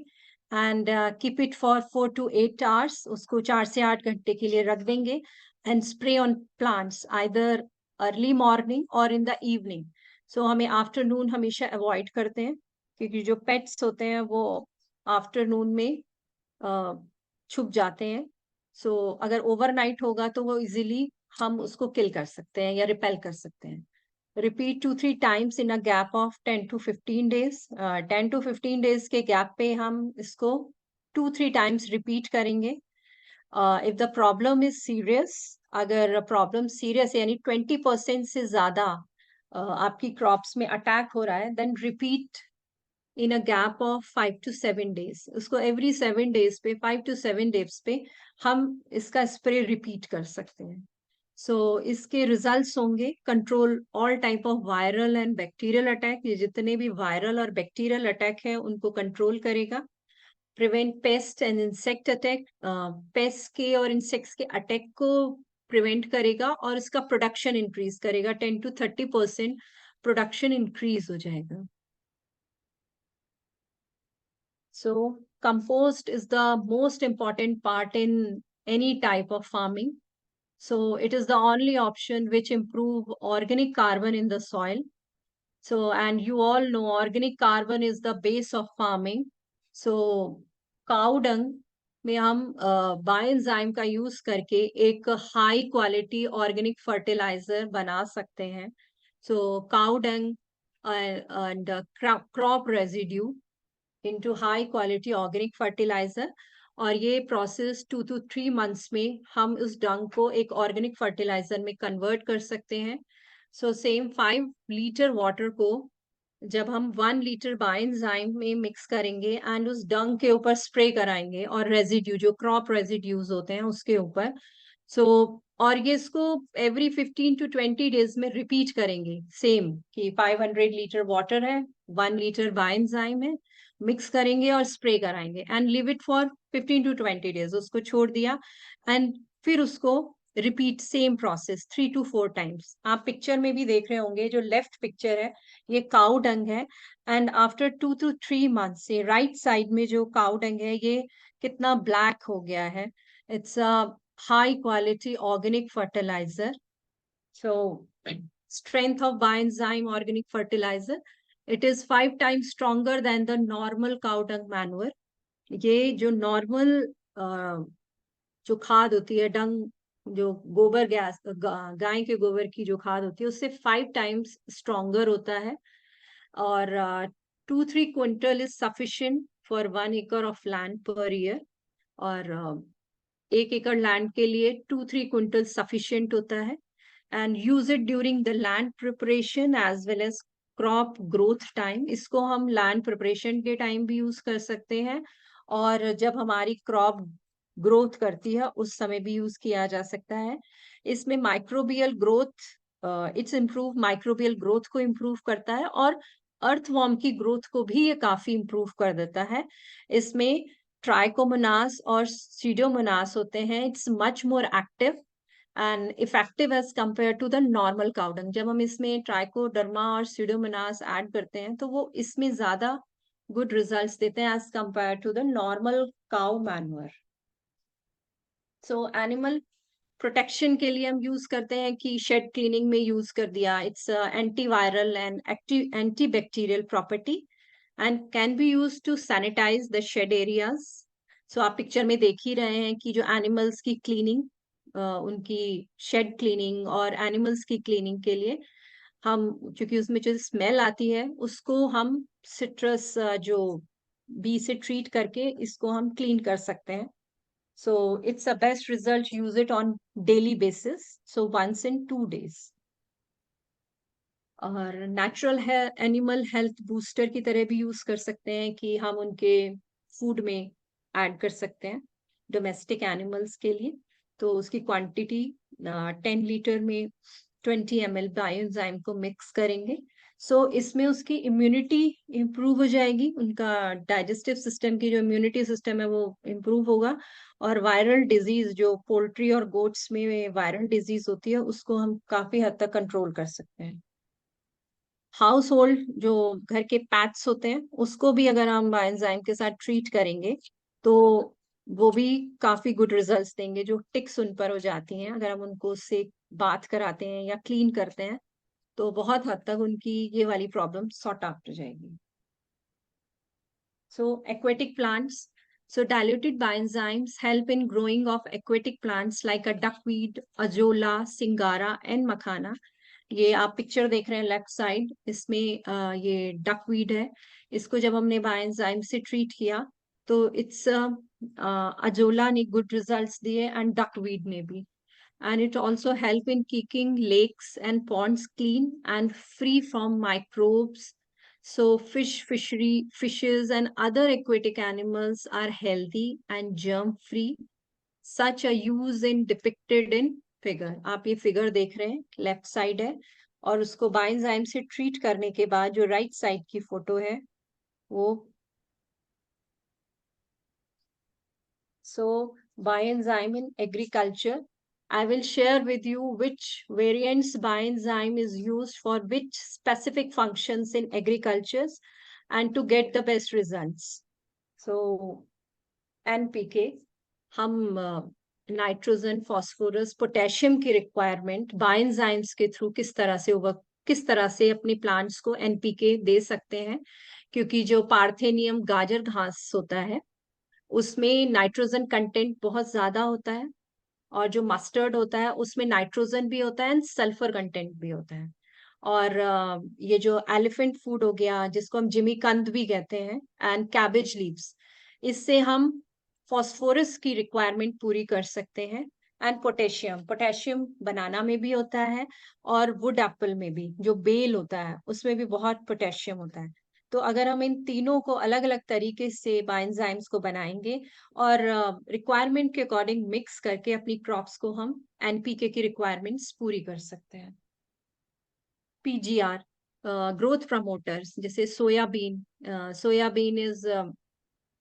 and keep it for 4 to 8 hours, उसको 4 से 8 घंटे के लिए रख देंगे and spray on plants either early morning और इन द इवनिंग। सो हमें आफ्टरनून हमेशा अवॉइड करते हैं, क्योंकि जो पेट्स होते हैं वो आफ्टरनून में छुप जाते हैं। सो अगर ओवरनाइट होगा तो वो इजीली हम उसको किल कर सकते हैं या रिपेल कर सकते हैं। Repeat 2-3 times in a gap of 10 to 15 days. 10 to 15 days के गैप पे हम इसको 2-3 टाइम्स रिपीट करेंगे। If the problem is serious, अगर प्रॉब्लम सीरियस यानी 20% से ज्यादा आपकी क्रॉप्स में अटैक हो रहा है, then repeat in a gap of 5 to 7 days. उसको एवरी 7 डेज पे, 5 to 7 डेज पे हम इसका स्प्रे रिपीट कर सकते हैं। सो इसके रिजल्ट्स होंगे control all type of viral and bacterial attack. ये जितने भी वायरल और बैक्टीरियल अटैक है उनको कंट्रोल करेगा। Prevent paste and insect attack, paste के और इंसेक्ट्स के अटैक को प्रिवेंट करेगा और इसका प्रोडक्शन इंक्रीज करेगा। 10 to 30% प्रोडक्शन इंक्रीज हो जाएगा। So compost is the most important part in any type of farming. So it is the only option which improve organic carbon in the soil. So, and you all know organic carbon is the base of farming. So cow dung में हम bioenzyme का use करके एक high quality organic fertiliser बना सकते हैं। So cow dung and crop residue into high quality organic fertilizer, और ये प्रोसेस 2 to 3 months में हम उस डंग को एक ऑर्गेनिक फर्टिलाइजर में कन्वर्ट कर सकते हैं। सो सेम 5 लीटर वाटर को जब हम 1 लीटर बायोएंजाइम में मिक्स करेंगे एंड उस डंग के ऊपर स्प्रे कराएंगे, और रेजिड्यू जो क्रॉप रेजिड्यूज होते हैं उसके ऊपर। सो और ये इसको एवरी 15 to 20 डेज में रिपीट करेंगे सेम, कि 500 लीटर वाटर है, 1 लीटर बायोएंजाइम है, मिक्स करेंगे और स्प्रे कराएंगे and live it for 15 to 20 days, उसको छोड़ दिया एंड फिर उसको repeat same process 3 to 4 times. आप पिक्चर में भी देख रहे होंगे, जो लेफ्ट पिक्चर है ये काउ डंग है एंड आफ्टर 2 to 3 मंथ्स से राइट साइड में जो काउ डंग है ये कितना ब्लैक हो गया है। It's a high quality organic fertiliser. So strength of Bioenzyme organic fertilizer, it is 5 times stronger than the normal cow dung manure. ये जो नॉर्मल जो खाद होती है डंग, जो गोबर गैस गाय के गोबर की जो खाद होती है उससे 5 times स्ट्रोंगर होता है। और 2-3 quintal is sufficient for 1 acre of land per year, और 1 एकड़ लैंड के लिए 2-3 क्विंटल सफिशिएंट होता है। And use it during the land preparation as well as crop growth time. इसको हम लैंड प्रिपरेशन के टाइम भी यूज कर सकते हैं, और जब हमारी क्रॉप ग्रोथ करती है उस समय भी यूज किया जा सकता है। इसमें microbial growth, it's improve microbial growth को इम्प्रूव करता है, और अर्थवॉर्म की ग्रोथ को भी ये काफी इम्प्रूव कर देता है। इसमें ट्राइकोमोनास और सीडोमोनास होते हैं। It's much more active and effective as compare to the normal cow dung. जब हम इसमें ट्राइकोडर्मा और सीडोमोनास ऐड करते हैं तो वो इसमें ज्यादा गुड रिजल्ट्स देते हैं as compare to the normal cow manure. So animal protection के लिए हम यूज करते हैं कि शेड क्लीनिंग में यूज कर दिया। It's antiviral and antibacterial property and can be use to sanitise the shed areas. So आप पिक्चर में देख ही रहे हैं कि जो एनिमल्स की क्लीनिंग, उनकी शेड क्लीनिंग और एनिमल्स की क्लीनिंग के लिए हम क्योंकि उसमें जो स्मेल आती है उसको हम सिट्रस जो बी से ट्रीट करके इसको हम क्लीन कर सकते हैं. So it's a best result, use it on daily basis. So once in 2 days. और नेचुरल है एनिमल हेल्थ बूस्टर की तरह भी यूज कर सकते हैं कि हम उनके फूड में ऐड कर सकते हैं डोमेस्टिक एनिमल्स के लिए. तो उसकी क्वांटिटी 10 लीटर में 20 ml बायोएंजाइम को मिक्स करेंगे. सो इसमें उसकी इम्यूनिटी इम्प्रूव हो जाएगी, उनका डाइजेस्टिव सिस्टम की जो इम्यूनिटी सिस्टम है वो इम्प्रूव होगा. और वायरल डिजीज जो पोल्ट्री और गोट्स में वायरल डिजीज होती है उसको हम काफी हद तक कंट्रोल कर सकते हैं. हाउस होल्ड जो घर के पैट्स होते हैं उसको भी अगर हम बायोएंजाइम के साथ ट्रीट करेंगे तो वो भी काफी गुड रिजल्ट्स देंगे. जो टिक्स उन पर हो जाती हैं अगर हम उनको उससे बात कराते हैं या क्लीन करते हैं तो बहुत हद तक उनकी ये वाली प्रॉब्लम सॉर्ट आउट हो जाएगी. So aquatic plants. So diluted bioenzymes help in growing of aquatic plants like a duckweed, azolla, singara and makhana. ये आप पिक्चर देख रहे हैं लेफ्ट साइड, इसमें ये डकवीड है. इसको जब हमने बायोएंजाइम से ट्रीट किया तो इट्स अजोला ने गुड रिजल्ट्स दिए एंड डकवीड ने भी. And it also help in keeping lakes and ponds clean and free from microbes. So fishes and other aquatic animals are healthy and germ free. Such a use in depicted in figure. आप ये figure देख रहे हैं, left side है और उसको bioenzyme से treat करने के बाद जो राइट साइड की फोटो है वो. So bioenzyme in agriculture. I will share with you which variants bioenzyme is used for which specific functions in agriculture and to get the best results. So NPK, हम nitrogen, phosphorus, potassium की requirement बायोएंजाइम्स के through किस तरह से अपने plants को NPK दे सकते हैं. क्योंकि जो पार्थेनियम गाजर घास होता है उसमें नाइट्रोजन कंटेंट बहुत ज्यादा होता है और जो मस्टर्ड होता है उसमें नाइट्रोजन भी होता है एंड सल्फर कंटेंट भी होता है. और ये जो एलिफेंट फूड हो गया जिसको हम जिमीकंद भी कहते हैं एंड कैबेज लीव्स, इससे हम फॉस्फोरस की रिक्वायरमेंट पूरी कर सकते हैं. एंड पोटेशियम बनाना में भी होता है और वुड एप्पल में भी जो बेल होता है उसमें भी बहुत पोटेशियम होता है. तो अगर हम इन तीनों को अलग अलग तरीके से बायोएंजाइम्स को बनाएंगे और रिक्वायरमेंट के अकॉर्डिंग मिक्स करके अपनी क्रॉप्स को हम एनपीके की रिक्वायरमेंट्स पूरी कर सकते हैं. पीजीआर ग्रोथ प्रमोटर्स जैसे soybean is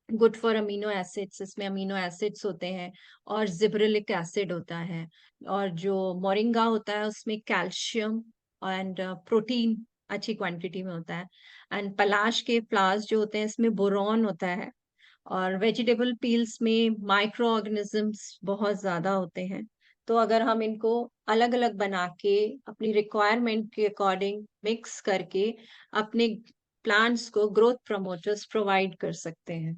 good for amino acids, इसमें अमीनो एसिड्स होते हैं और जिब्रेलिक एसिड होता है. और जो मोरिंगा होता है उसमें कैल्शियम एंड प्रोटीन अच्छी क्वांटिटी में होता है. एंड पलाश के फ्लावर्स जो होते हैं इसमें बोरॉन होता है. और वेजिटेबल पील्स में माइक्रो ऑर्गेनिजम्स बहुत ज्यादा होते हैं. तो अगर हम इनको अलग अलग बना के अपनी रिक्वायरमेंट के अकॉर्डिंग मिक्स करके अपने प्लांट्स को ग्रोथ प्रमोटर्स प्रोवाइड कर सकते हैं.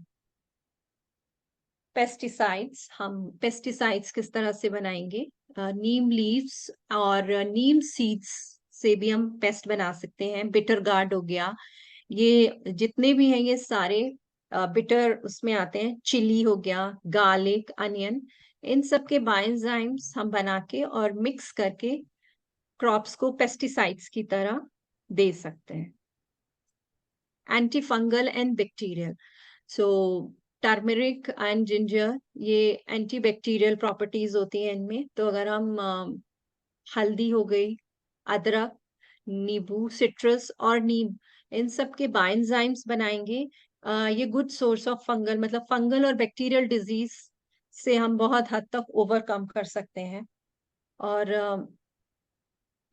पेस्टिसाइड्स, हम पेस्टिसाइड्स किस तरह से बनाएंगे? नीम लीव्स और नीम सीड्स से भी हम पेस्ट बना सकते हैं. बिटर गार्ड हो गया, ये जितने भी हैं ये सारे बिटर उसमें आते हैं. चिली हो गया, गार्लिक, अनियन, इन सब के बायोएंजाइम्स हम बना के और मिक्स करके क्रॉप्स को पेस्टिसाइड्स की तरह दे सकते हैं. Anti fungal and bacterial, so turmeric and ginger, ये एंटी बैक्टीरियल प्रॉपर्टीज होती हैं इनमें. तो अगर हम हल्दी हो गई, अदरक, नींबू, सिट्रस और नीम, इन सब के बायोएंजाइम्स बनाएंगे. ये गुड सोर्स ऑफ फंगल, मतलब फंगल और बैक्टीरियल डिजीज से हम बहुत हद तक ओवरकम कर सकते हैं. और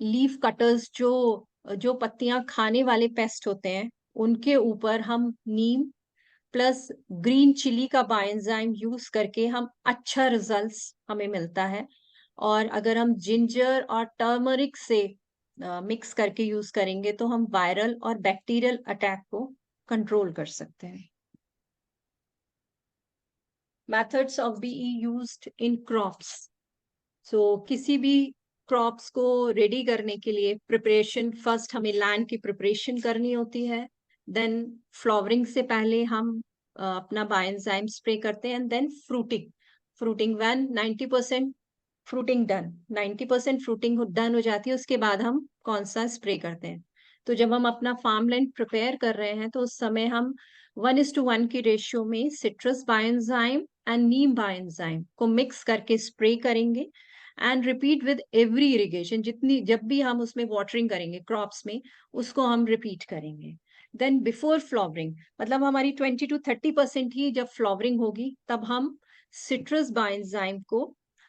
लीफ कटर्स जो पत्तियां खाने वाले पेस्ट होते हैं उनके ऊपर हम नीम प्लस ग्रीन चिली का बायोएंजाइम यूज करके हम अच्छा रिजल्ट्स हमें मिलता है. और अगर हम जिंजर और टर्मरिक से मिक्स करके यूज करेंगे तो हम वायरल और बैक्टीरियल अटैक को कंट्रोल कर सकते हैं. Methods of BE used in crops. So किसी भी क्रॉप्स को रेडी करने के लिए प्रिपरेशन, फर्स्ट हमें लैंड की प्रिपरेशन करनी होती है, देन फ्लावरिंग से पहले हम अपना बायोएंजाइम स्प्रे करते हैं, and then fruiting when 90% fruiting done, 90% fruiting done हो जाती है, उसके बाद हम कौन सा स्प्रे करते हैं। तो जब हम अपना फार्म लैंड प्रिपेयर कर रहे हैं तो उस समय हम 1:1 की रेशियो में citrus bioenzyme and Neem bioenzyme को मिक्स करके स्प्रे करेंगे and repeat with every irrigation, जितनी जब भी हम उसमें वाटरिंग करेंगे क्रॉप्स में, उसको हम रिपीट करेंगे। देन बिफोर फ्लावरिंग, मतलब हमारी 20 to 30% ही जब फ्लावरिंग होगी तब हम सिट्रस बायोएंजाइम को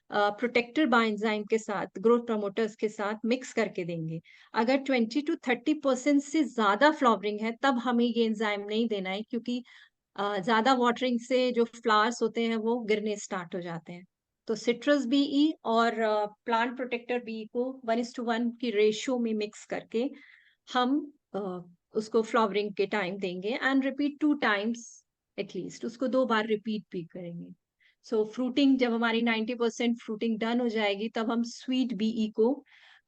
प्रोटेक्टर बायोएंजाइम के साथ, ग्रोथ प्रमोटर्स के साथ मिक्स करके देंगे। अगर 20 to 30% से ज्यादा फ्लावरिंग है तब हमें ये एंजाइम नहीं देना है, क्योंकि ज्यादा वाटरिंग से जो फ्लावर्स होते हैं वो गिरने स्टार्ट हो जाते हैं। तो सिट्रस बीई और प्लांट प्रोटेक्टर बीई को 1:1 की रेशियो में मिक्स करके हम उसको फ्लावरिंग के टाइम देंगे एंड रिपीट 2 टाइम्स एटलीस्ट, उसको 2 बार रिपीट भी करेंगे। सो फ्रूटिंग जब हमारी 90% फ्रूटिंग डन हो जाएगी तब हम स्वीट बीई को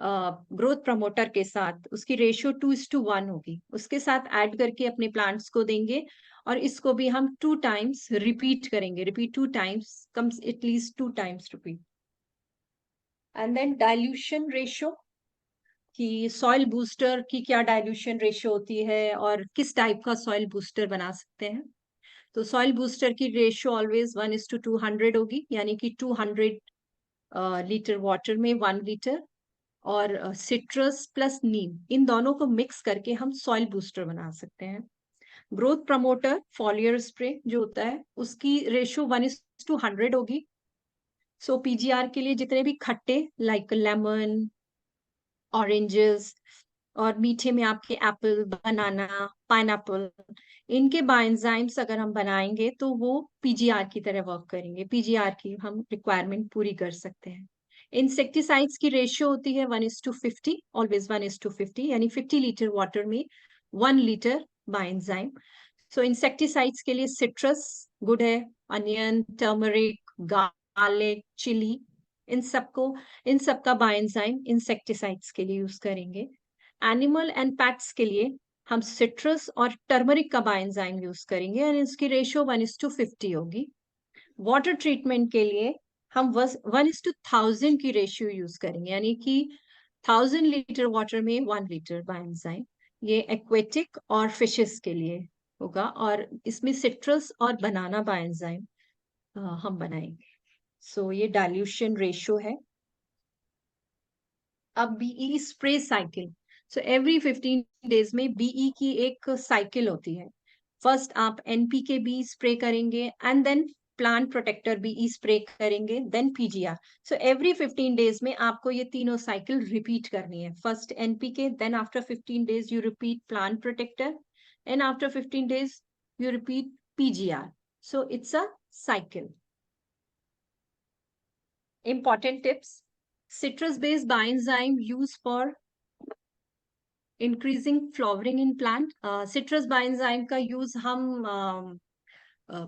ग्रोथ प्रमोटर के साथ, उसकी रेशियो 2:1 होगी, उसके साथ ऐड करके अपने प्लांट्स को देंगे और इसको भी हम 2 टाइम्स रिपीट करेंगे, repeat 2 times, comes at least 2 times repeat. And then dilution ratio, कि सॉइल बूस्टर की क्या डाइल्यूशन रेशियो होती है और किस टाइप का सॉइल बूस्टर बना सकते हैं। तो सॉइल बूस्टर की रेशियो ऑलवेज 1:200 होगी, यानी कि 200 लीटर वाटर में 1 लीटर, और सिट्रस प्लस नीम, इन दोनों को मिक्स करके हम सॉइल बूस्टर बना सकते हैं। ग्रोथ प्रमोटर फॉलियर स्प्रे जो होता है उसकी रेशियो 1:100 होगी। सो पीजीआर के लिए जितने भी खट्टे लाइक लेमन, ऑरेंजेस, और मीठे में आपके एप्पल, बनाना, पाइनएप्पल, इनके बायोएंजाइम्स अगर हम बनाएंगे तो वो पीजीआर की तरह वर्क करेंगे, पीजीआर की हम रिक्वायरमेंट पूरी कर सकते हैं। इंसेक्टिसाइड्स की रेशियो होती है 1:50, ऑलवेज 1:50, यानी 50 लीटर वाटर में 1 लीटर बायोएंजाइम। सो इंसेक्टिसाइड्स के लिए सिट्रस गुड है, अनियन, टर्मरिक, गार्लिक, चिली, इन सबका बायोएंजाइम इंसेक्टिसाइड्स के लिए यूज करेंगे। एनिमल एंड पेट्स के लिए हम सिट्रस और टर्मरिक का बायोएंजाइम यूज करेंगे और इसकी रेशियो 1:50 होगी। वाटर ट्रीटमेंट के लिए हम 1:1000 की रेशियो यूज करेंगे, यानी कि 1000 लीटर वाटर में 1 लीटर बायोएंजाइम। ये एक्वेटिक और फिशेस के लिए होगा, और इसमें सिट्रस और बनाना बायोएंजाइम हम बनाएंगे। सो ये डाइल्यूशन रेशियो है। अब BE spray cycle, so every 15 days में बीई की एक साइकिल होती है। फर्स्ट आप एनपीके बी स्प्रे करेंगे and then plant protector BE spray करेंगे, then PGR. So every 15 days में आपको ये तीनों साइकिल रिपीट करनी है। First NPK, then after 15 days you repeat plant protector, and after 15 days you repeat PGR. So it's a cycle. Important tips: citrus-based bioenzyme used for increasing flowering in plant. Citrus bioenzyme का use हम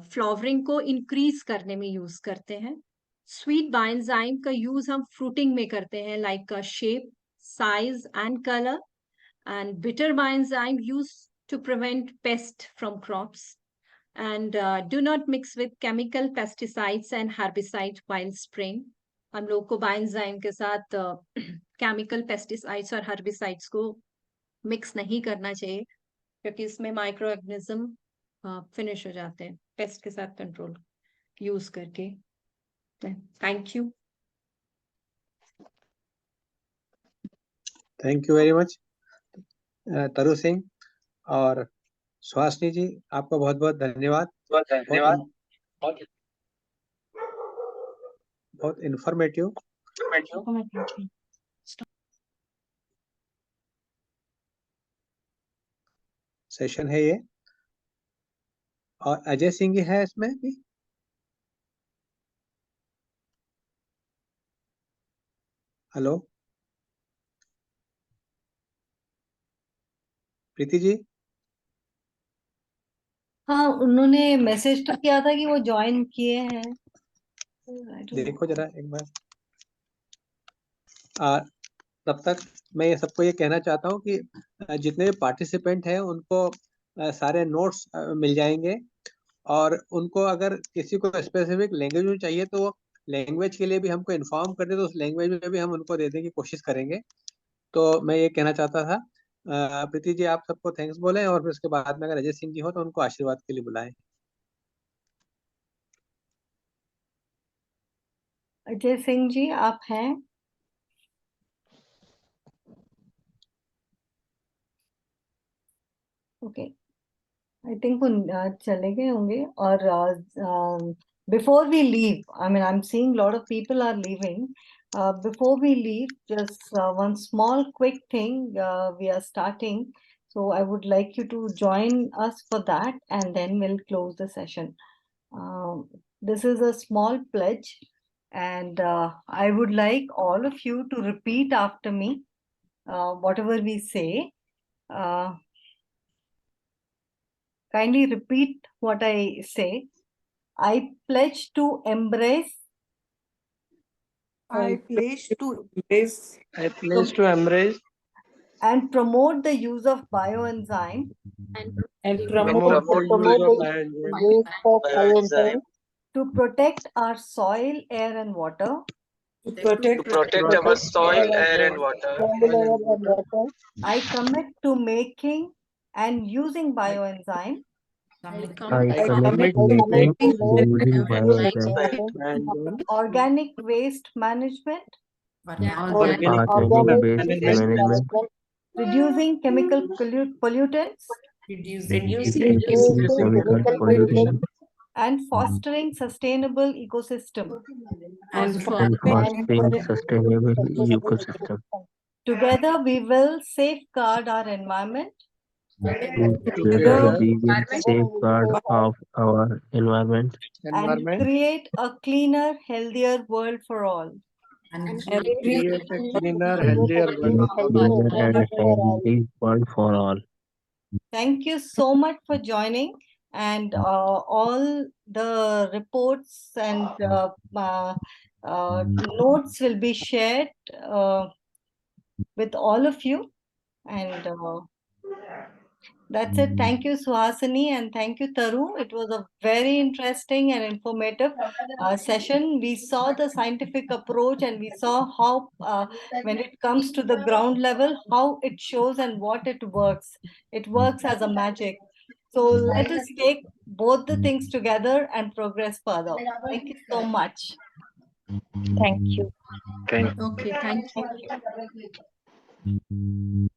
flowering को increase करने में use करते हैं. Sweet bioenzyme का use हम fruiting में करते हैं, like shape, size and color. And bitter bioenzyme used to prevent pest from crops. And do not mix with chemical pesticides and herbicides while spraying. हम लोग को बायोएंजाइम के साथ केमिकल पेस्टिसाइड्स और हर्बिसाइड्स को मिक्स नहीं करना चाहिए, क्योंकि इसमें माइक्रो ऑर्गेनिज्म फिनिश हो जाते हैं पेस्ट के साथ कंट्रोल यूज करके। Thank you. Thank you very much तरु सिंह और सुहासिनी जी, आपका बहुत बहुत धन्यवाद। बहुत इंफॉर्मेटिव सेशन है ये। और अजय सिंह जी है इसमें भी? हेलो प्रीति जी? हाँ, उन्होंने मैसेज तो किया था कि वो ज्वाइन किए हैं। देखो जरा एक बार। तब तक मैं ये सबको ये कहना चाहता हूँ कि जितने भी पार्टिसिपेंट हैं उनको सारे नोट्स मिल जाएंगे, और उनको अगर किसी को स्पेसिफिक लैंग्वेज में चाहिए तो लैंग्वेज के लिए भी हमको इन्फॉर्म कर दे, तो उस लैंग्वेज में भी हम उनको देने की कोशिश करेंगे। तो मैं ये कहना चाहता था। प्रीति जी, आप सबको थैंक्स बोलें, और फिर उसके बाद में अगर अजय सिंह जी हो तो उनको आशीर्वाद के लिए बुलाएं। अजय सिंह जी, आप हैं? ओके, आई थिंक वो चले गए होंगे। और before we leave, I mean I am seeing lot of people are leaving. Before we leave, just one small quick thing. We are starting, so I would like you to join us for that, and then we'll close the session. This is a small pledge, and I would like all of you to repeat after me, whatever we say. Kindly repeat what I say. I pledge to embrace I pledge to embrace and promote the use of bioenzyme and promote the use of bioenzyme to protect our soil, air, and water. to protect our soil, air, and water. I commit to making and using bioenzyme I commit to making organic waste management, organic waste management, reducing chemical pollutants, reducing chemical pollution, and fostering sustainable ecosystem. and fostering sustainable ecosystem. Together, we will safeguard our environment Together, we will safeguard of our environment and create a cleaner, healthier world for all. and create a cleaner, healthier world for all. Thank you so much for joining, and all the reports and notes will be shared with all of you, and that's it. Thank you, Suhasini, and thank you, Taru. It was a very interesting and informative session. We saw the scientific approach, and we saw how when it comes to the ground level, how it shows and what it works. It works as a magic. So let us take both the things together and progress further. Thank you so much. Thank you. Okay, thank you. Thank you.